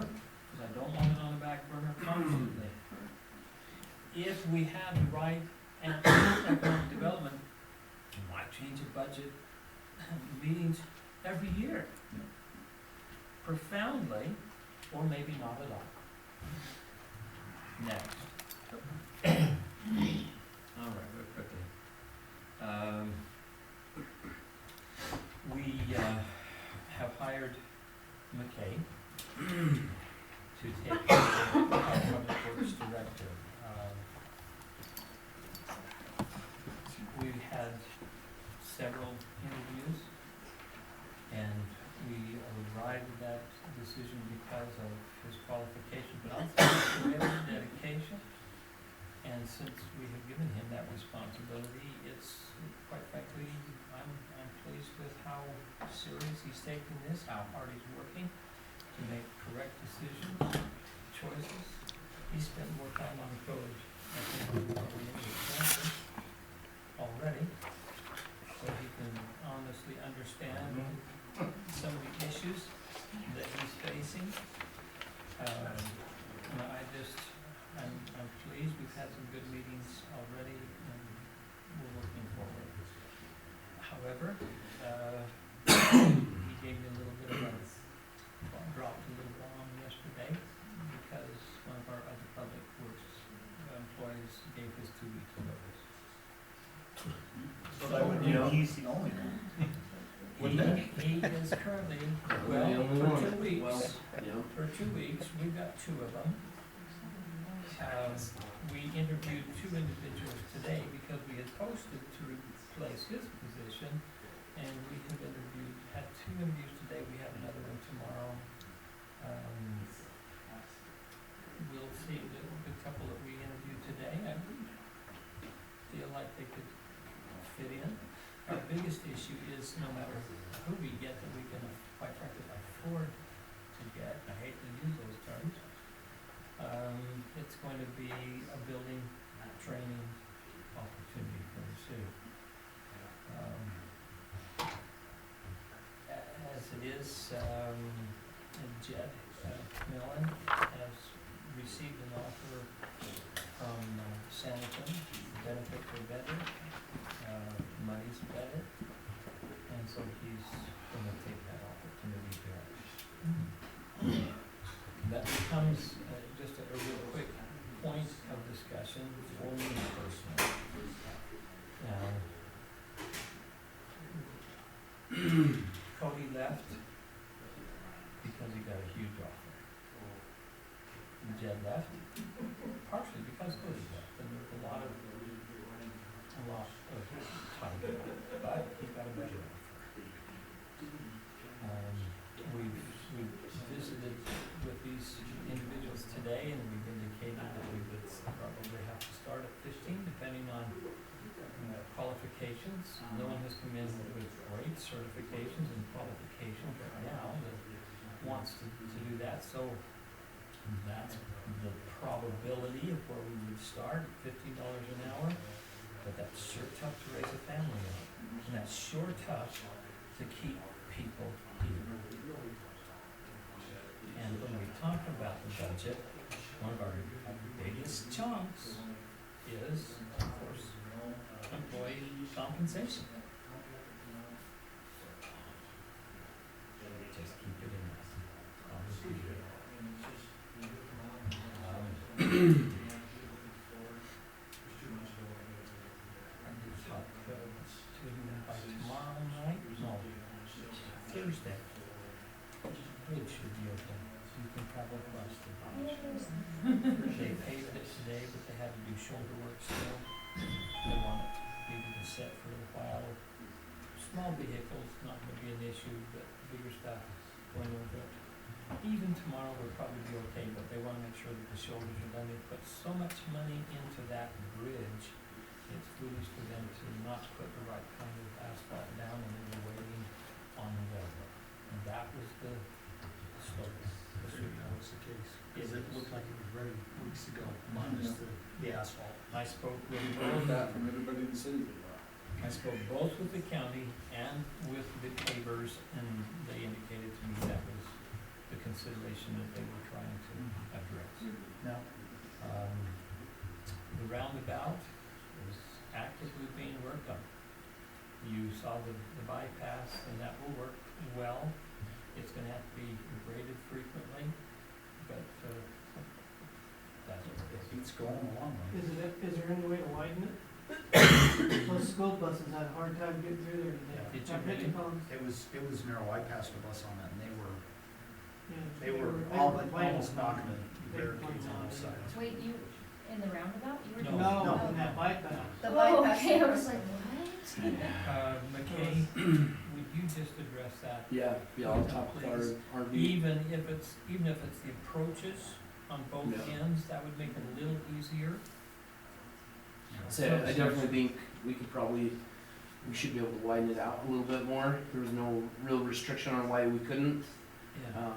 because I don't want it on the back burner constantly. If we have the right economic development, we might change the budget meetings every year. Profoundly, or maybe not at all. Next. All right, real quickly. We have hired McKay to take our Public Works Director. We had several interviews, and we arrived at that decision because of his qualification, but also his dedication. And since we have given him that responsibility, it's, quite frankly, I'm pleased with how serious he's taking this, how hard he's working to make correct decisions, choices. He spent more time on the code, I think, than we expected already, so he can honestly understand some of the issues that he's facing. I'm pleased, we've had some good meetings already, and we're looking forward. However, he gave me a little bit of dropped a little bomb yesterday, because one of our other public works employees gave his 2 weeks notice. So that would mean he's the only one. He is currently, well, for 2 weeks, we've got 2 of them. We interviewed 2 individuals today because we had posted to replace his position, and we have had 2 interviews today. We have another one tomorrow. We'll see. The couple that we interviewed today, I feel like they could fit in. Our biggest issue is no matter who we get, that we can, quite frankly, afford to get. I hate to use those terms. It's going to be a building training opportunity for the city. As it is, Jed Millen has received an offer from Sanderson. Benefits are better, money's better, and so he's going to take that opportunity to. That becomes just a real quick point of discussion for me personally. Cody left because he got a huge offer. Jed left partially because Cody left, and there's a lot of time, but he got a better offer. We've visited with these individuals today, and we've indicated that we would probably have to start at 15, depending on qualifications. No one has come in with great certifications and qualifications right now that wants to do that, so that's the probability of where we would start at $50 an hour, but that's sure tough to raise a family on, and that's sure tough to keep people here. And when we talk about the budget, one of our biggest chunks is, of course, employee compensation. Just keep it in us. I need to talk to you by tomorrow night, no, Thursday. It should be okay. You can travel across the box. They paved it today, but they had to do shoulder work still. They want it maybe to set for a while. Small vehicles, not gonna be an issue, but bigger stuff going over it. Even tomorrow will probably be okay, but they wanna make sure that the shoulders are done. They put so much money into that bridge, it's foolish for them to not put the right kind of asphalt down, and then they're waiting on the weather. And that was the slope. That was the case. It looked like it was ready weeks ago, minus the asphalt. I spoke with We've heard that from everybody in the city. I spoke both with the county and with the pavers, and they indicated to me that was the consideration that they were trying to address. Now, The roundabout is actively being worked on. You saw the bypass, and that will work well. It's gonna have to be graded frequently, but, that's what it is. it's going along. Is there any way to widen it? Those school buses had a hard time getting through there today. Did you really? It was narrow, I passed a bus on that, and they were all but almost knocking the barricades on both sides. Wait, you, in the roundabout, you were? No. No. in that bike path. The Oh, bypass. okay, I was like, what? McKay, would you just address that? Yeah, I'll talk with Please. our RV. Even if it's the approaches on both Yeah. ends, that would make it a little easier. So I definitely think we should be able to widen it out a little bit more. There was no real restriction on why we couldn't. Yeah.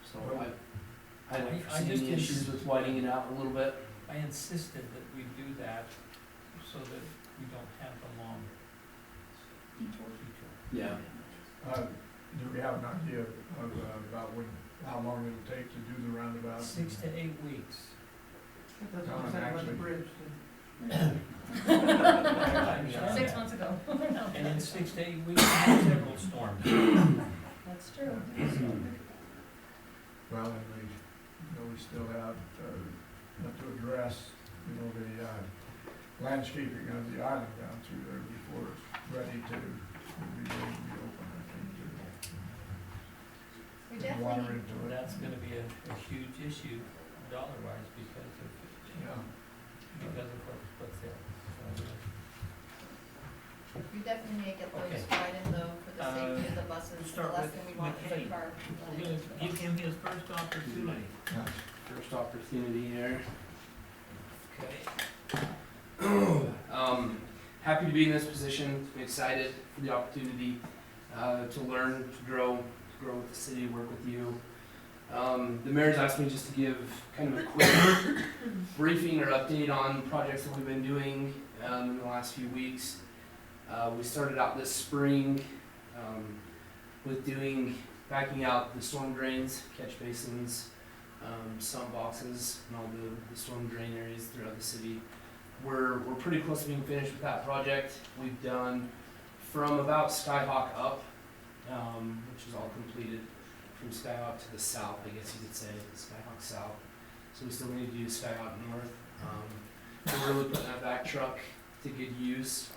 So I don't I foresee just any didn't- issues with widening it out a little bit. I insisted that we do that so that we don't have the long detour. Yeah. Do we have an idea of, about how long it'll take to do the roundabout? 6 to 8 weeks. Actually, 6 months ago. And in 6 to 8 weeks, we have several storms. That's true. well, and we still have to address, the landscaping of the island down through there before it's ready to be open, I think, We to water definitely, into it. That's gonna be a huge issue dollar-wise because of what's there. we definitely need to get Okay. those widened though, for the safety of the buses, the start last with thing we want is a McKay. car. We're gonna give him his first opportunity. First opportunity here. Okay. Happy to be in this position. I'm excited for the opportunity to learn, to grow with the city, work with you. The mayor's asked me just to give kind of a quick briefing or update on projects that we've been doing in the last few weeks. We started out this spring with backing out the storm drains, catch basins, sump boxes, and all the storm drain areas throughout the city. We're pretty close to being finished with that project. We've done from about Skyhawk up, which is all completed, from Skyhawk to the south, I guess you could say, Skyhawk south. So we still need to do Skyhawk north. We're really putting that back truck to good use.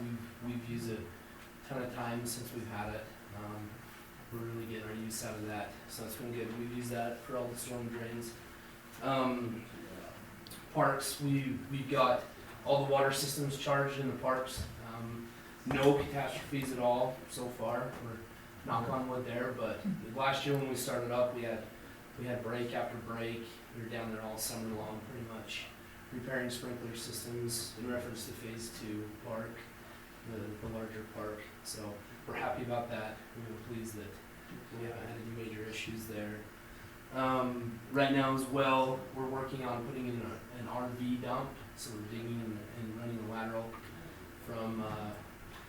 We've used it a ton of times since we've had it. We're really getting our use out of that, so that's been good. We've used that for all the storm drains. Parks, we've got all the water systems charged in the parks. No catastrophes at all so far. We're knock on wood there, but last year when we started up, we had break after break. We were down there all summer long, pretty much repairing sprinkler systems in reference to phase 2 park, the larger park. So we're happy about that. We're pleased that we haven't had any major issues there. Right now as well, we're working on putting in an RV dump. So we're digging and running a lateral from,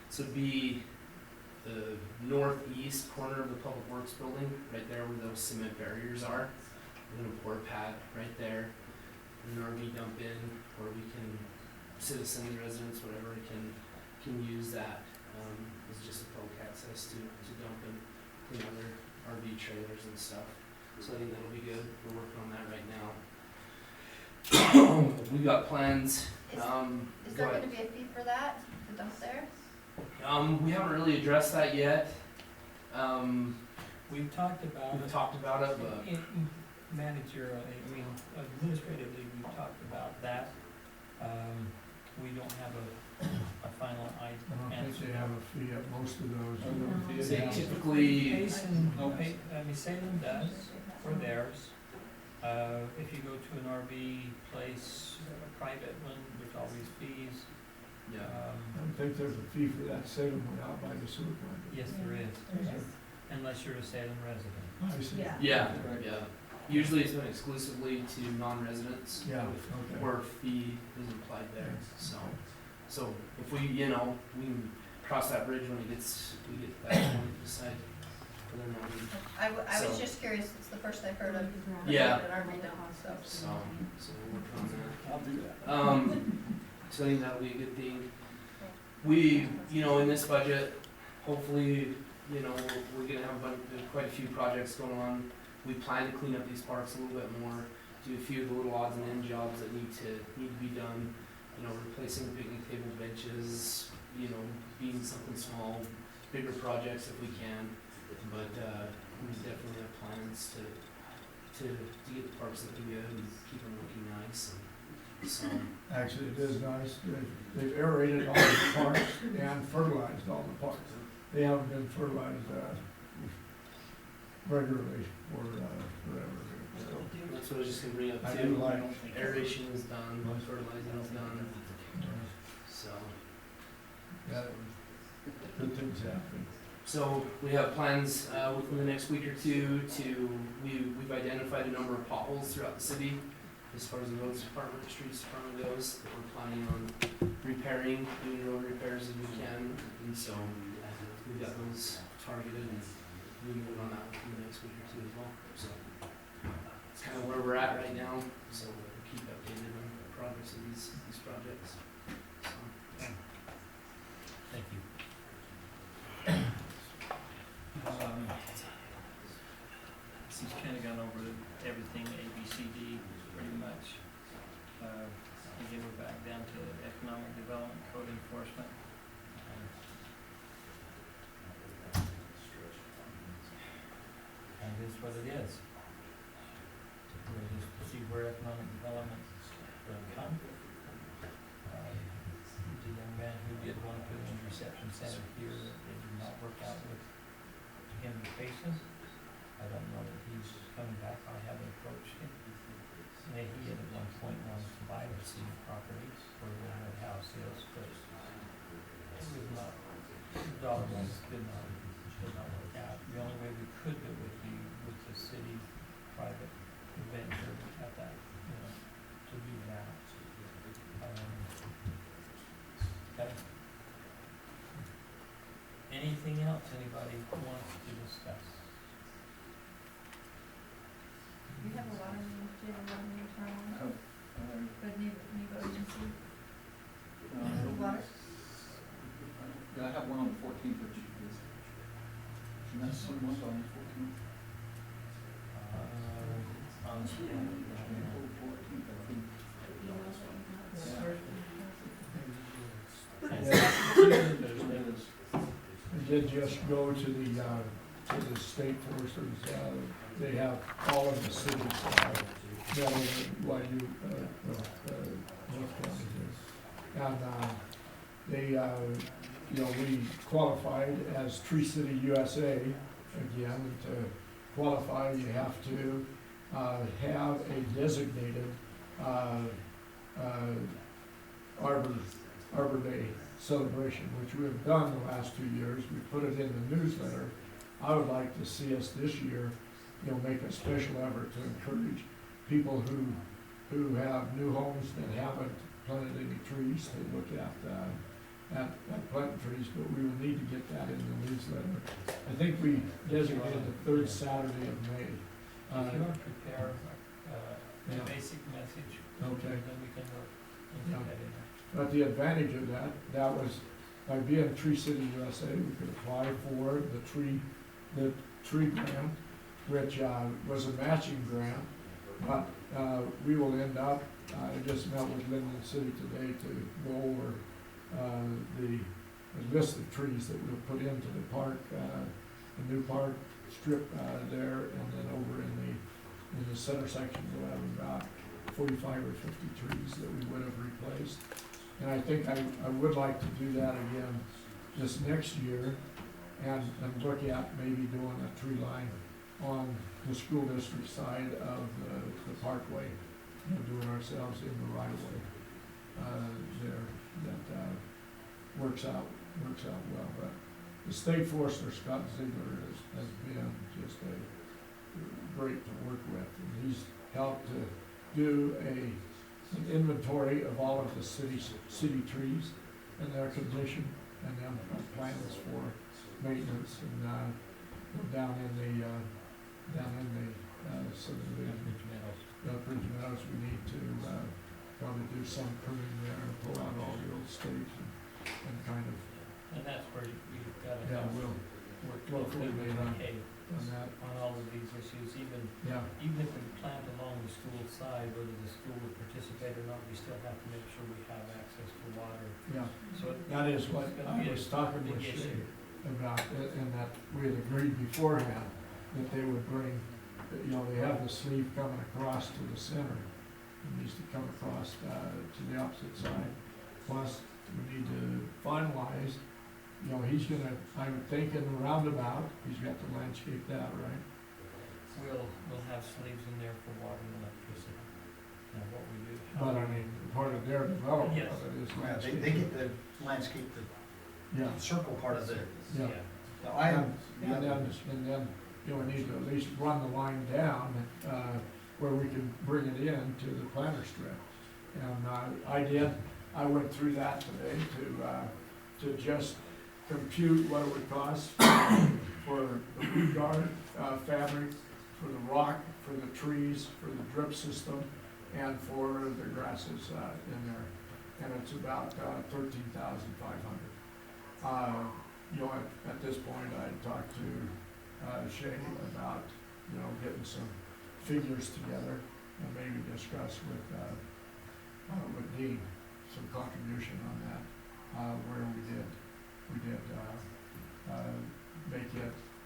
so it'd be the northeast corner of the Public Works building, right there where those cement barriers are. We're gonna pour a pad right there, an RV dump in, where we can, citizens, residents, whatever, can use that, as just a public access to dump and clean other RV trailers and stuff. So I think that'll be good. We're working on that right now. We've got plans. Is Go there ahead. gonna be a fee for that, to dump there? We haven't really addressed that yet. We've talked about We've it. talked about it, but Administratively, we've talked about that. We don't have a final I don't think answer. they have a fee at most of those. they typically, Salem does for theirs. If you go to an RV place, a private one, there's always fees. yeah. I don't think there's a fee for that Salem one out by the sewer plant. Yes, there is, unless you're a Salem resident. I see. Yeah, yeah. Usually it's been exclusively to non-residents. Yeah, with- okay. Where fee is applied there, so if we can cross that bridge when we get to that point, decide whether or not we, I was So- just curious, it's the first I've heard of. Yeah. An RV dump, so. so we'll work on that. I'll do that. So I think that'll be a good thing. We, in this budget, hopefully, we're gonna have quite a few projects going on. We plan to clean up these parks a little bit more, do a few of the little odds and end jobs that need to be done. Replacing the picnic table benches, you know, being something small, bigger projects if we can, but, we definitely have plans to get the parks looking good and keep them looking nice, and so. Actually, it is nice. They've aerated all the parks and fertilized all the parks. They haven't been fertilized, regularly or, forever. So, That's what I was just gonna bring up I too. do like, Aeration is done, fertilizing is done, so. yeah, good things happen. So we have plans, within the next week or two we've identified a number of potholes throughout the city as far as the roads department, streets department goes, that we're planning on repairing, doing road repairs as we can, and so we've got those targeted and moving on that within the next week or two as well, so. That's kind of where we're at right now, so we'll keep updated on the progress of these projects, so. Thank you. He's kind of gone over everything, A, B, C, D, pretty much. And then we're back down to economic development, code enforcement. And it is what it is. We'll just see where economic development's going to come. The young man who did want to put in a reception center here, it did not work out with him facing. I don't know that he's coming back. I haven't approached him. Maybe he at one point wanted to buy the city property where the red house is, but it was not, the dollar ones did not work out. The only way we could do it would be with the city private venture at that, to do that. Okay. Anything else anybody wants to discuss? We have a lot of new, do you have a lot of new term but new agency, water. Yeah, I have one on the 14th, which is, and that's someone on the 14th. On the 14th, I think. I did just go to the state foresters, they have all of the cities, that what you, North County is. And, they, we qualified as Tree City USA. Again, to qualify, you have to, have a designated, Arbor Day celebration, which we have done the last 2 years. We put it in the newsletter. I would like to see us this year, make a special effort to encourage people who have new homes that haven't planted any trees to look at planting trees, but we will need to get that in the newsletter. I think we designated the third Saturday of May. If you want to prepare a basic message, Okay. then we can work and get that in there. But the advantage of that was by being Tree City USA, we could apply for the tree grant, which was a matching grant. But we will end up, I just met with Linden City today to go over the list of trees that we'll put into the park, the new park strip there, and then over in the center section we'll have about 45 or 50 trees that we would have replaced. And I think I would like to do that again this next year and look at maybe doing a tree line on the school district side of the parkway, doing ourselves in the right of way there. That works out well. But the state forester, Scott Ziegler, has been just great to work with, and he's helped to do an inventory of all of the city trees and their condition, and then plans for maintenance. And down in the subdivision, Bridge Meadows, we need to probably do some pruning there and pull out all the old stakes and kind of, And that's where you've got to yeah, have we'll work closely closely on with that. on all of these issues, even Yeah, if we plant along the the school side, whether the school would participate or not, we still have to make sure we have access to water. Yeah, So that is what I was talking with big Shay issue. about, and that we had agreed beforehand that they would bring, you know, they have the sleeve coming across to the center. It needs to come across, to the opposite side. Plus, we need to finalize, you know, he's gonna, I would think in the roundabout, he's got to landscape that, right? We'll have sleeves in there for water and electricity, and what we do. But I mean, part of their development Yes. of it is Yeah, landscape. they get the landscape, the Yeah, circle part of it. yeah. Now, I am, And then, you know, we need to at least run the line down, where we can bring it in to the planter strip. And, I went through that today to just compute what it would cost for the weed guard, fabric, for the rock, for the trees, for the drip system, and for the grasses, in there. And it's about, $13,500. You know, at this point, I talked to Shay about, you know, getting some figures together and maybe discuss with Dean some contribution on that, where we did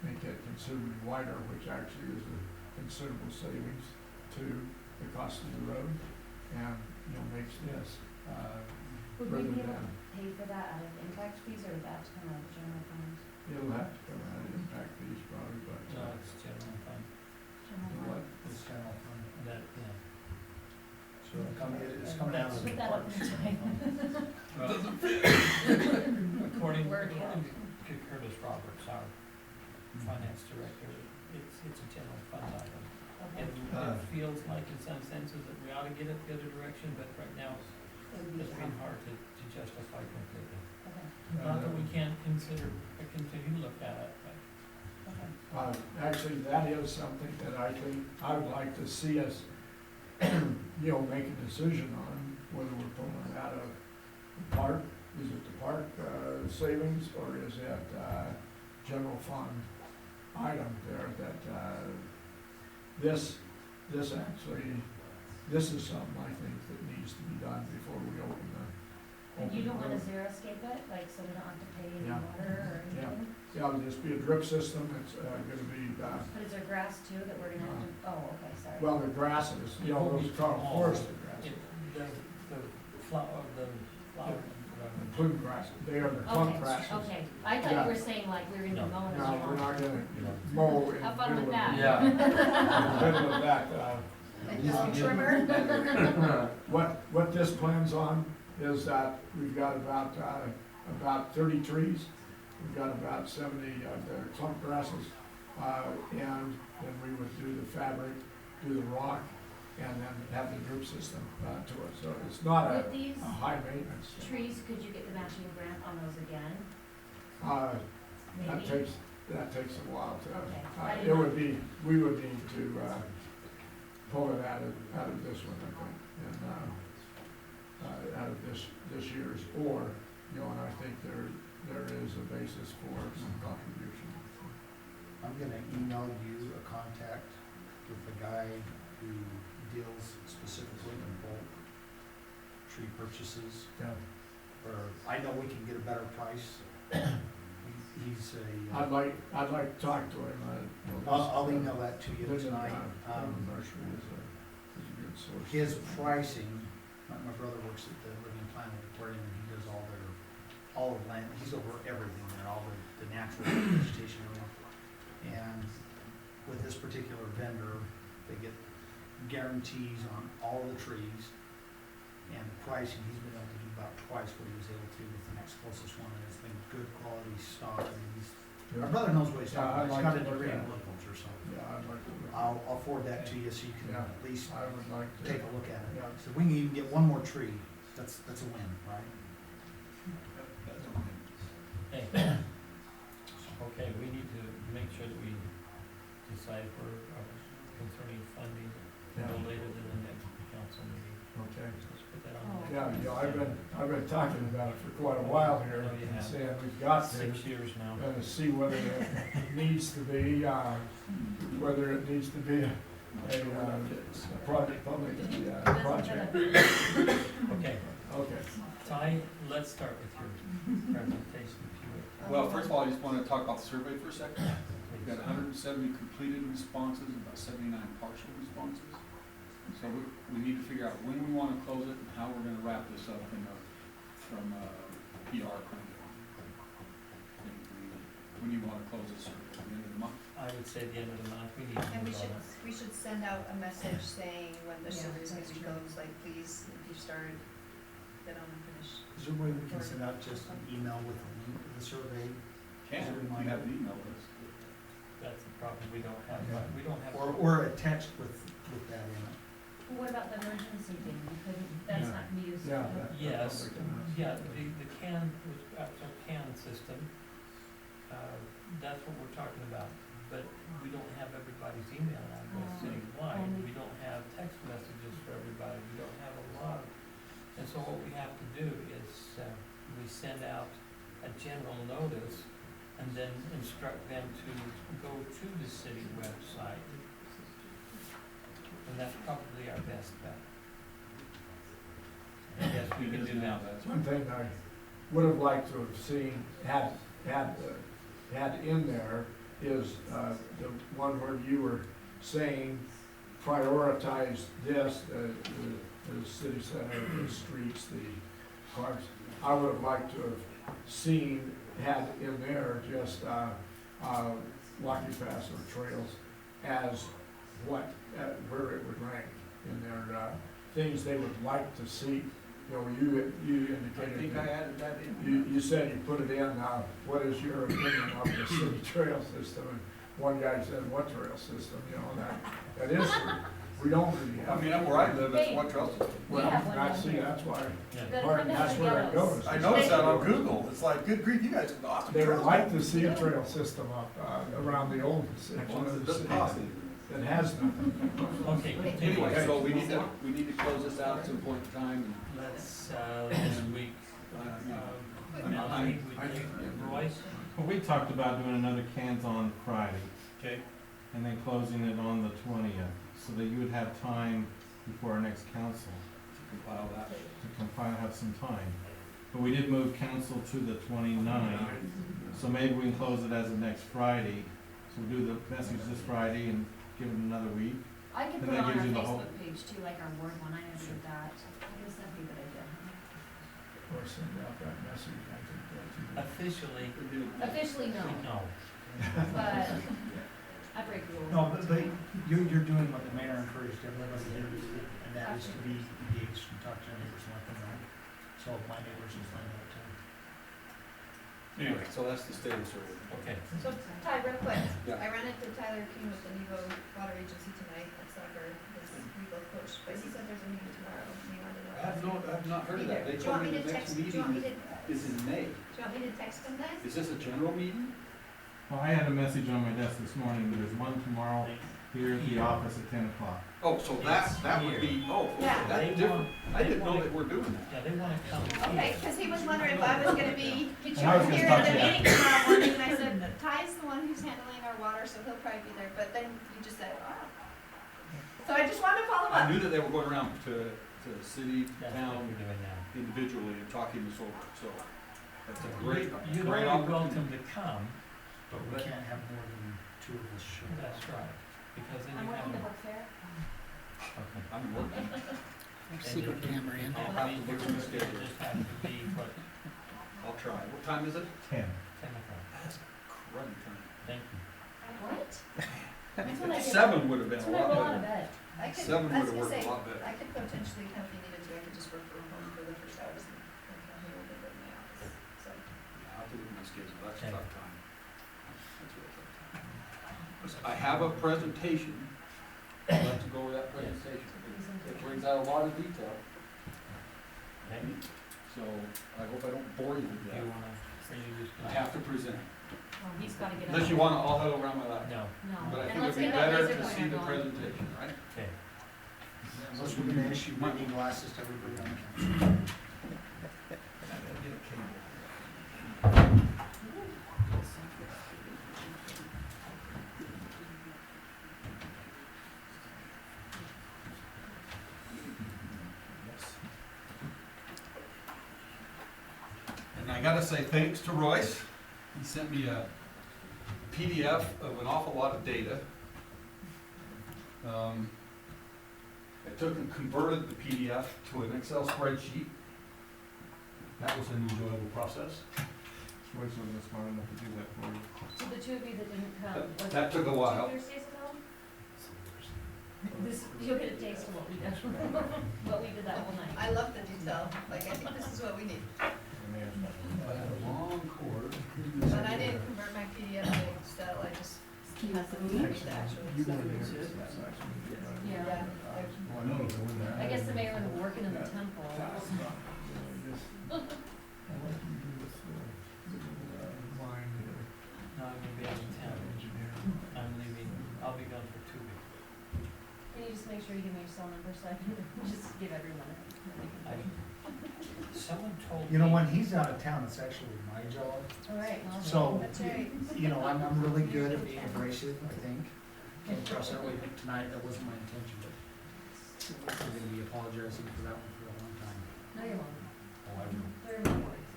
make it considerably wider, which actually is a considerable savings to the cost of the road, and, you know, makes this, Would rather we be able than, to pay for that out of impact fees, or would that come out of general fund? it'll have to come out of impact fees probably, but, No, it's general fund, General what? fund. it's general fund. that, yeah. So it's coming down to the Put that up parks. in time. According Word to Curtis Roberts, our finance director, it's a general fund item. Okay. And it feels like in some senses that we ought to get it the other direction, but right now, it's been hard to justify completely. Okay, Not that we can't continue to look at it, but. okay. Actually, that is something that I think, I would like to see us, you know, make a decision on, whether we're pulling it out of the park. Is it the park, savings, or is it, general fund item there that, this actually, this is something I think that needs to be done before we open the. And you don't wanna road. xeriscape it, like, so we don't have to pay any Yeah. water or Yeah. anything? Yeah, it'll just be a drip system, it's, gonna be, But is there grass too that we're gonna have to, oh, okay, sorry. well, the grasses, you know, those Carl Forest grasses. The flower, The plume grass, they are the clump grasses. Okay, I thought you were saying like we were gonna be mowing No, all we're along. not gonna mow in the Have fun with middle of that. the, in the middle of that, Like just a trimmer? what this plans on is that we've got about 30 trees. We've got about 70 of the clump grasses, and then we would do the fabric, do the rock, and then have the drip system, to it. So it's not With these a high maintenance. trees, could you get the matching grant on those again? That Maybe? takes a while to, Okay. I didn't it know. would be, we would need to, pull it out of this one, I think, and, out of this year's, or, you know, and I think there is a basis for some contribution. I'm gonna email you a contact with the guy who deals specifically in bulk tree purchases. Yeah. Or I know we can get a better price. He's a, I'd like to talk to him, I'll email that to you tonight. Nursery is a good source. His pricing, my brother works at the Living Planet Aquarium, and he does all of land, he's over everything there, all the natural vegetation area. And with this particular vendor, they get guarantees on all the trees, and the pricing, he's been able to do about twice what he was able to with the next closest one, and it's been good quality stock. I mean, my brother knows what he's talking about, he's got a degree in horticulture, so. Yeah, I'd like to. I'll forward that to you so you can Yeah. at least I would like to. take a look at it. Yeah. So we can even get one more tree, that's a win, right? Hey, okay, we need to make sure that we decide for concerning funding Yeah. no later than the next council meeting. Okay. Let's put that on. Oh. Yeah, you know, I've been talking about it for quite a while here, Oh, you and have. saying we've got to, 6 years now. see whether it needs to be, whether it needs to be project, public, project. Okay, Okay. Ty, let's start with your presentation, if you would. Well, first of all, I just wanna talk about the survey for a second. We've got 170 completed responses and about 79 partial responses. So we need to figure out when we wanna close it and how we're gonna wrap this up from a PR point of view. When do you wanna close this, at the end of the month? I would say the end of the month, we need to And move on it. we should send out a message saying when the Yeah, survey's gonna that's be true. closed, like, please, if you started, get on and finish. Is there a way we can send out just an email with a link to the survey? Can, you have the email list. That's the problem, we don't have, Or a text with that in it? What about the emergency thing? You couldn't, that's not gonna be used. Yeah. Yes, yeah, the CAN, our CAN system, that's what we're talking about. But we don't have everybody's email address citywide, we don't have text messages for everybody, we don't have a lot of. And so what we have to do is, we send out a general notice and then instruct them to go to the city website. And that's probably our best bet. Yes, we can do that. One thing I would have liked to have seen, had in there is, the one where you were saying prioritize this, the city center, the streets, the parks. I would have liked to have seen, had in there just, walking paths or trails as what, where it would rank in their, things they would like to see. You know, you I indicated. think I added that in. You said you put it in, what is your opinion of the city trail system? And one guy said, what trail system, you know, that is, we don't really I have. mean, up where I live, that's what trail system. We Well, have one I down see, here. that's why, Yeah. part, that's where it goes. I noticed that on Google, it's like, good grief, you guys have awesome They would trails. like to see a trail system up, around the old, one of the Just cities possible. that has nothing. Okay, continue. Anyway, so we need to close this out at some point in time. Let's, this week, Melanie, would you, Royce? Well, we talked about doing another cans on Friday. Okay. And then closing it on the 20th, so that you would have time before our next council Compile that. to compile, have some time. But we did move council to the 29th, so maybe we can close it as of next Friday. So we'll do the message this Friday and give it another week. I could And put that it on gives our you the whole- Facebook page too, like our ward one, I never did that. I guess that'd be a good idea. Or send out that message, I think that's. Officially, Officially, no, no. but I break rules. No, but you're doing what the mayor encouraged everybody to do, and that is to be engaged and talk to your neighbors and let them know. So my neighbors will find out too. Anyway, so that's the status of it. Okay. So, Ty, real quick, Yeah. I ran into Tyler King with the Nevo Water Agency tonight, at soccer, his legal coach, but he said there's a meeting tomorrow, and he wanted to know. I've not heard of that. They Do you want told me me to the text, next do you want me meeting to, is in May. do you want me to text him then? Is this a general meeting? Well, I had a message on my desk this morning, there's one tomorrow here at the office at 10 o'clock. Oh, so that would be, oh, okay, Yeah. that's different. I didn't know that we're doing that. Yeah, they wanna come. Okay, cause he was wondering if I was gonna be And I was gonna here talk at the to you. meeting tomorrow morning, and I said, Ty's the one who's handling our water, so he'll probably be there, but then you just said, wow. So I just wanted to follow I up. knew that they were going around to city, That's what town, we're doing now. individually and talking this over, so that's a great, You're great only opportunity. welcome to come, But we can't have more than two of us show up. that's right, because then I'm you have. working the book fair. Okay. I'm working. Secret camera in. I'll have to look at the schedule. Just have to be, what, I'll try. What time is it? 10. 10 o'clock. Cruddy time. Thank you. What? That's when I get. 7 would have been That's a when I roll lot out of better. bed. I could, 7 I was would have gonna worked say, a lot better. I could potentially come if you needed to, I could just work from home for the first hours and come here and go to my office, so. Yeah, I'll have to look at my schedule. That's a Okay. tough time. That's a real tough time. I have a presentation. I'd like to go over that presentation. It brings out a lot of detail, Okay. so I hope I don't bore you with Do that. you wanna, are you just? I have to present. Oh, he's gotta get. Unless up. you wanna all huddle around my lap. No, No. But I And think let's it'd be get that better laser to see pointer the going. presentation, right? okay. Unless we're gonna issue reading glasses to everybody on the council. gotta say thanks to Royce. He sent me a PDF of an awful lot of data. I took and converted the PDF to an Excel spreadsheet. That was an enjoyable process. Royce wasn't smart enough to do that for you. So the two of you that didn't come, was That took a while. 2 Thursdays ago? This, you'll get a taste of what we did, what we did that whole night. I love the detail, like, I think this is what we need. I had a long cord. But I didn't convert my PDF to Excel, I just had them read the actual Excel. Yeah. Oh, I know, they were there. I guess the mayor was working in the temple. No, I'm gonna be out of town. I'm leaving, I'll be gone for 2 weeks. Can you just make sure you give me your cell number so I can just give everyone a? Someone told me. You know, when he's out of town, it's actually my job. All right, well. So, That's right. you know, I'm really good at being abrasive, I think. Came across that way tonight, that wasn't my intention, but I'm gonna be apologizing for that one for a long time. No, you're wrong. Oh, I will. There are no worries.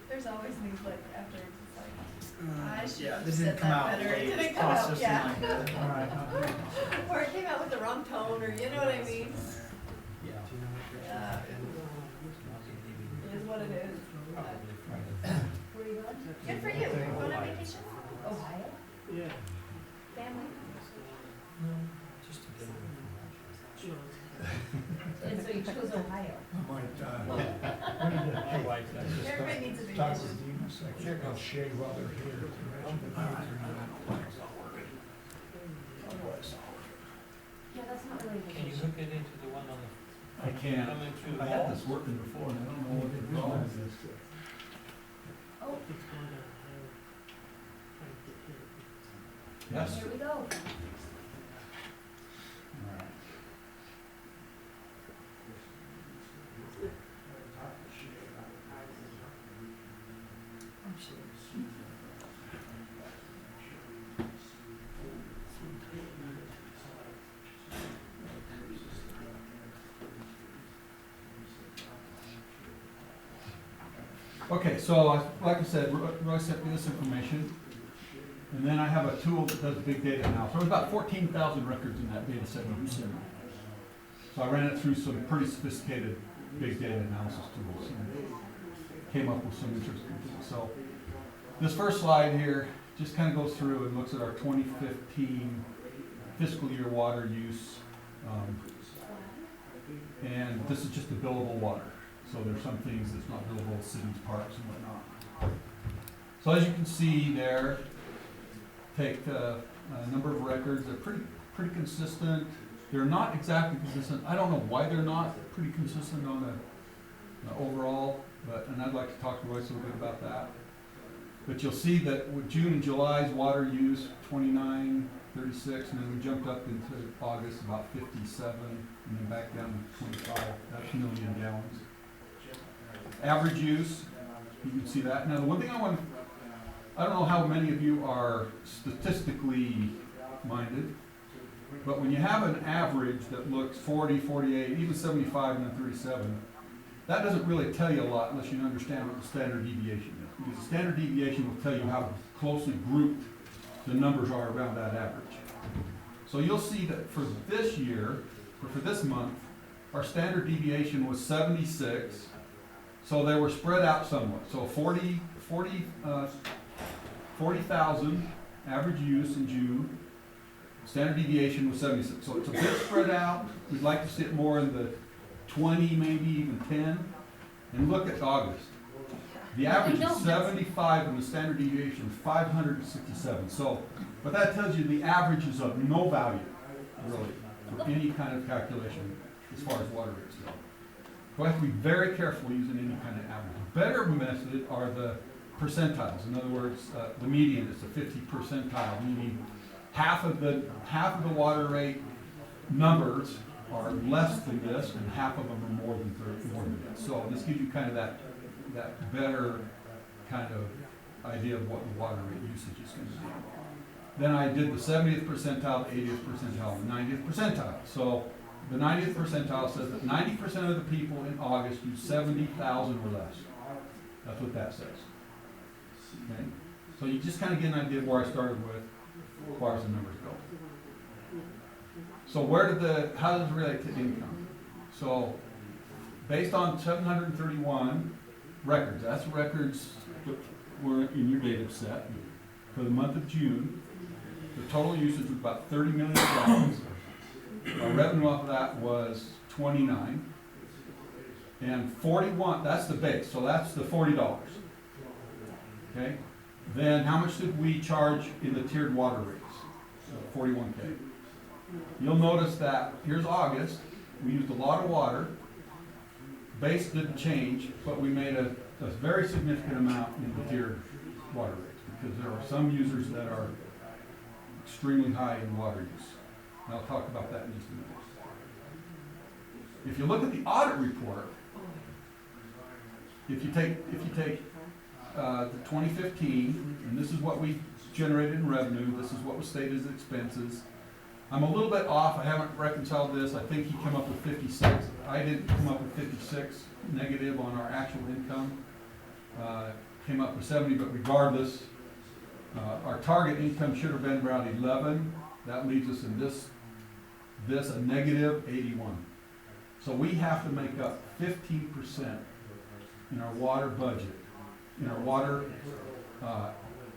There's always things like after it's just like, I should Yeah, have this said didn't come that out the better. way It it didn't was come out, processed in yeah. my head. All right, Or it came out with the wrong tone, or you know what I mean? yeah. Yeah. It is what it is. Where are you going? Good for you. Going on vacation? Ohio? Yeah. Family? No, just a bit of And so you chose Ohio? My wife, Everybody needs a Talk vacation. with Dean a second, I'll shave while they're here to mention the kids are not. Yeah, that's not really Can you vacation. hook it into the one on the, I can't. coming through the I had wall? this working before and I don't know what the problem is. Oh, Yes. here we go. Okay, so like I said, Roy sent me this information, and then I have a tool that does big data analysis. There's about 14,000 records in that data set when you sent it. So I ran it through some pretty sophisticated big data analysis tools and came up with some interesting things. So this first slide here just kind of goes through and looks at our 2015 fiscal year water use. And this is just the billable water. So there's some things that's not billable, cities, parks, and whatnot. So as you can see there, take a number of records. They're pretty consistent. They're not exactly consistent. I don't know why they're not pretty consistent on the overall, and I'd like to talk to Royce a little bit about that. But you'll see that with June and July's water use, 29, 36, and then we jumped up into August about 57, and then back down to 25. That's million gallons. Average use, you can see that. Now, the one thing I don't know how many of you are statistically minded, but when you have an average that looks 40, 48, even 75, and then 37, that doesn't really tell you a lot unless you understand what the standard deviation is. Because the standard deviation will tell you how closely grouped the numbers are around that average. So you'll see that for this year, or for this month, our standard deviation was 76. So they were spread out somewhat. So 40,000 average use in June. Standard deviation was 76. So it's a bit spread out. We'd like to see it more in the 20, maybe even 10. And look at August. The average is 75 and the standard deviation is 567. So what that tells you, the average is of no value, really, for any kind of calculation as far as water rates go. So we have to be very careful using any kind of average. A better method are the percentiles. In other words, the median is the 50 percentile, meaning half of the water rate numbers are less than this, and half of them are more than this. So this gives you kind of that better kind of idea of what the water rate usage is going to be. Then I did the 70th percentile, the 80th percentile, and the 90th percentile. So the 90th percentile says that 90% of the people in August use 70,000 or less. That's what that says. Okay? So you just kind of get an idea of where I started with as far as the numbers go. So how does it relate to income? So based on 731 records, that's records that were in your data set for the month of June. The total usage was about $30 million. Our revenue off of that was 29. And 41, that's the base, so that's the $40. Okay? Then how much did we charge in the tiered water rates? 41K. You'll notice that here's August, we used a lot of water. Base didn't change, but we made a very significant amount in the tiered water rates because there are some users that are extremely high in water use. And I'll talk about that in just a minute. If you look at the audit report, if you take the 2015, and this is what we generated in revenue, this is what was stated as expenses. I'm a little bit off, I haven't reconciled this, I think he came up with 56. I didn't come up with 56 negative on our actual income. Came up with 70, but regardless, our target income should have been around 11. That leaves us in this a negative 81. So we have to make up 15% in our water budget, in our water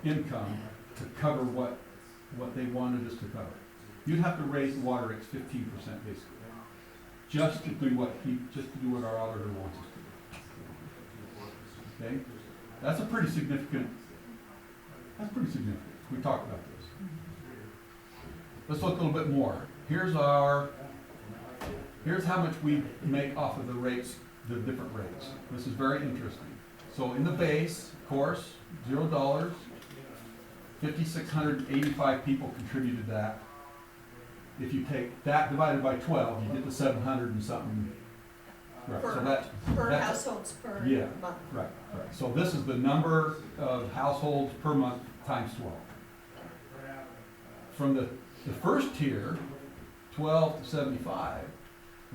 income to cover what they wanted us to cover. You'd have to raise the water rates 15% basically, just to do what our auditor wants us to do. Okay, that's pretty significant. We talked about this. Let's look a little bit more. Here's how much we make off of the rates, the different rates. This is very interesting. So in the base, of course, $0. 5,685 people contributed that. If you take that divided by 12, you get the 700 and something. Right, so that's households per yeah, month. Right. So this is the number of households per month times 12. From the first tier, 12 to 75,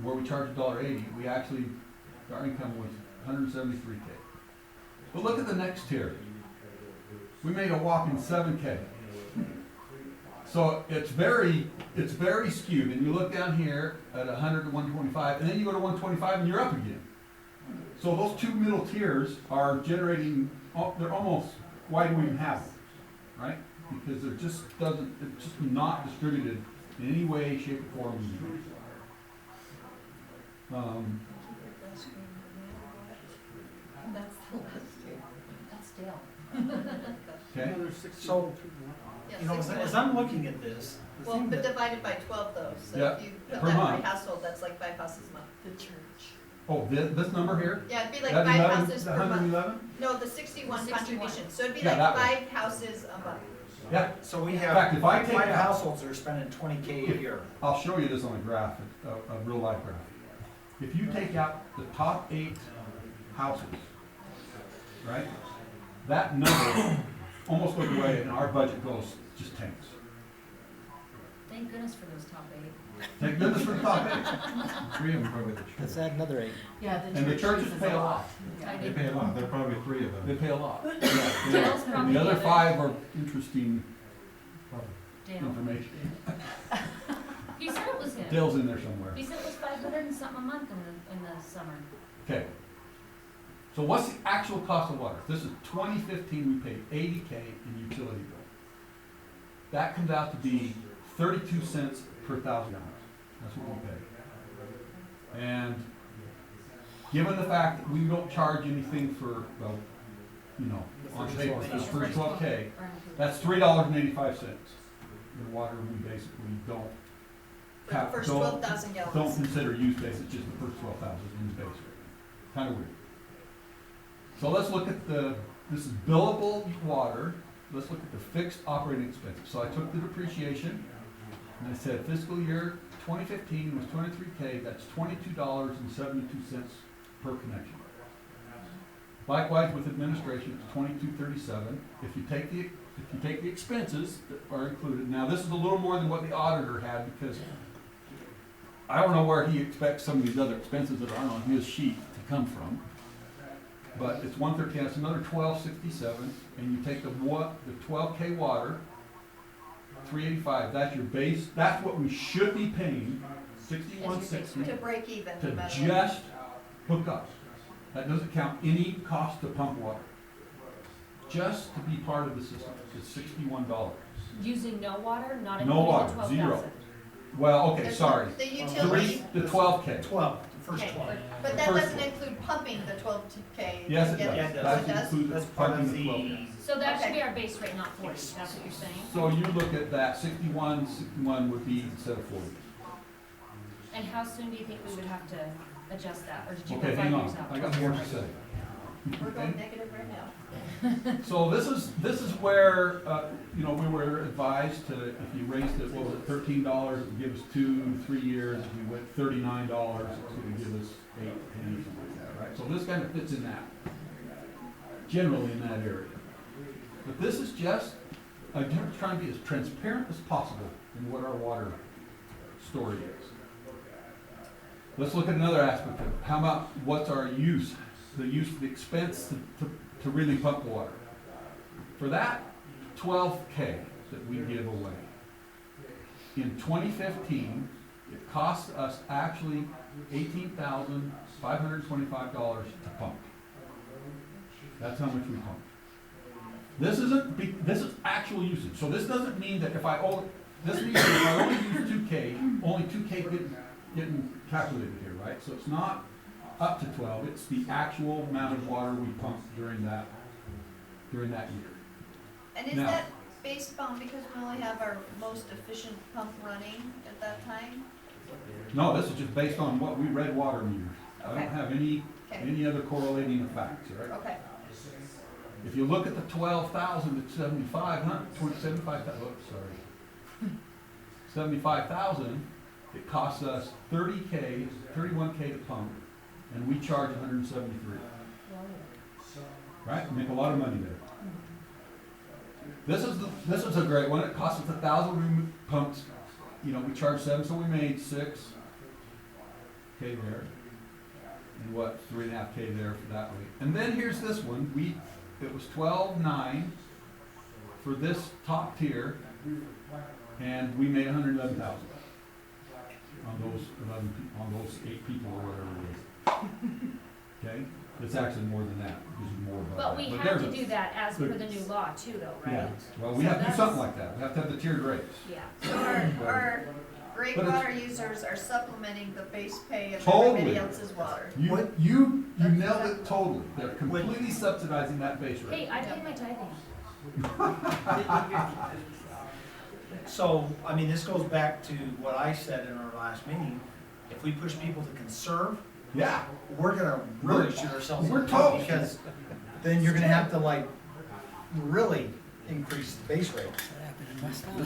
where we charge $1.80, our income was 173K. But look at the next tier. We made a whopping 7K. So it's very skewed. And you look down here at 100 to 125, and then you go to 125 and you're up again. So those two middle tiers are generating, they're almost, why do we even have them, right? Because it's just not distributed in any way, shape, or form. That's the last year. That's Dale. Okay. So, Yeah, you know, 61. as I'm looking at this, the Well, thing but that, divided by 12 though, so Yeah, if you put per that month. by household, that's like 5 houses a month. The church. Oh, this number here? Yeah, it'd be like That 5 11, houses the per month. 111? No, the 61 The 61. contribution, so it'd be Yeah, like that one. 5 houses a month. Yeah. so we In have fact, if I take 5 out, households that are spending 20K a year. I'll show you this on a graph, a real life graph. If you take out the top 8 houses, right? That number almost goes away and our budget just tanks. Thank goodness for those top 8. Thank goodness for the top 8. 3 of them probably the church. Let's add another 8. Yeah, And the churches pay a lot. They pay a lot, there are probably 3 of them. They pay a lot. Yeah, Dale's and probably the other the 5 are interesting Dale. information. He said it was him. Dale's in there somewhere. He said it was 500 and something a month in the summer. Okay. So what's the actual cost of water? This is 2015, we paid $80K in utility bill. That comes out to be 32 cents per 1,000 gallons. That's what we pay. And given the fact that we don't charge anything for, well, you know, on paper, for the first 12K, that's $3.85. The water we basically don't For the first 12,000 don't gallons. consider use base, it's just the first 12,000 in the base rate. Kind of weird. So let's look at this is billable water. Let's look at the fixed operating expenses. So I took the depreciation and I said fiscal year 2015 was 23K, that's $22.72 per connection. Likewise with administration, it's $22.37. If you take the expenses that are included, now this is a little more than what the auditor had because I don't know where he expects some of these other expenses that aren't on his sheet to come from. but it's 113, that's another 1267, and you take the 12K water, 385, that's your base, that's what we should be paying, 6160, To break even, no to matter what. just hook up. That doesn't count any cost to pump water. Just to be part of the system is $61. Using no water, not No including the water, 12,000. zero. Well, okay, There's sorry. The utility, The 12K. 12, the first Okay, 12. but that First doesn't one. include pumping the 12K. Yes, it Yeah, does. Yeah, it does. Oh, it That does? includes That's part pumping of the the, 12K. So that should Okay. be our base rate, not 40, that's what you're saying? So you look at that, 61 would be instead of 40. And how soon do you think we would have to adjust that, or did you go Okay, 5 hang years on, out? I got more to say. We're going negative right now. So this is where, you know, we were advised to, if you raised it, what was it, $13, it would give us 2-3 years. If we went $39, it's gonna give us 8, 10, something like that, right? So this kind of fits in that, generally in that area. But this is just, again, trying to be as transparent as possible in what our water story is. Let's look at another aspect of it. How about what's our use? The use, the expense to really pump water. For that 12K that we give away, in 2015, it cost us actually $18,525 to pump. That's how much we pump. This is actual usage. So this doesn't mean that this means that if I only use 2K, only 2K getting calculated here, right? So it's not up to 12, it's the actual amount of water we pumped during that year. And is Now- that based on, because we only have our most efficient pump running at that time? No, this is just based on what we read water meters. I Okay. don't have Okay, any other correlating effects, all right? okay. If you look at the 12,000 to 75,000, oops, sorry. 75,000, it costs us 31K to pump, and we charge 173. Right, make a lot of money there. This is a great one, it costs us 1,000 pumps, you know, we charge 7, so we made 6K there. And what, 3.5K there for that rate. And then here's this one, it was 12.9 for this top tier, and we made 111,000 on those 8 people or whatever it is. Okay, it's actually more than that, because more about But that. we have there's to a- do that as per the new law too, though, Yeah, right? well, we So have to do something that's- like that, we have to have the tiered rates. Yeah. So our great But it's- water users are supplementing the base pay of Totally. everybody else's water. You nailed it totally, they're completely subsidizing that base rate. Hey, I pay my tithing. So, I mean, this goes back to what I said in our last meeting. If we push people to conserve, Yeah, we're gonna really shoot ourselves in we're the foot, toast. because then you're gonna have to like really increase the base rate.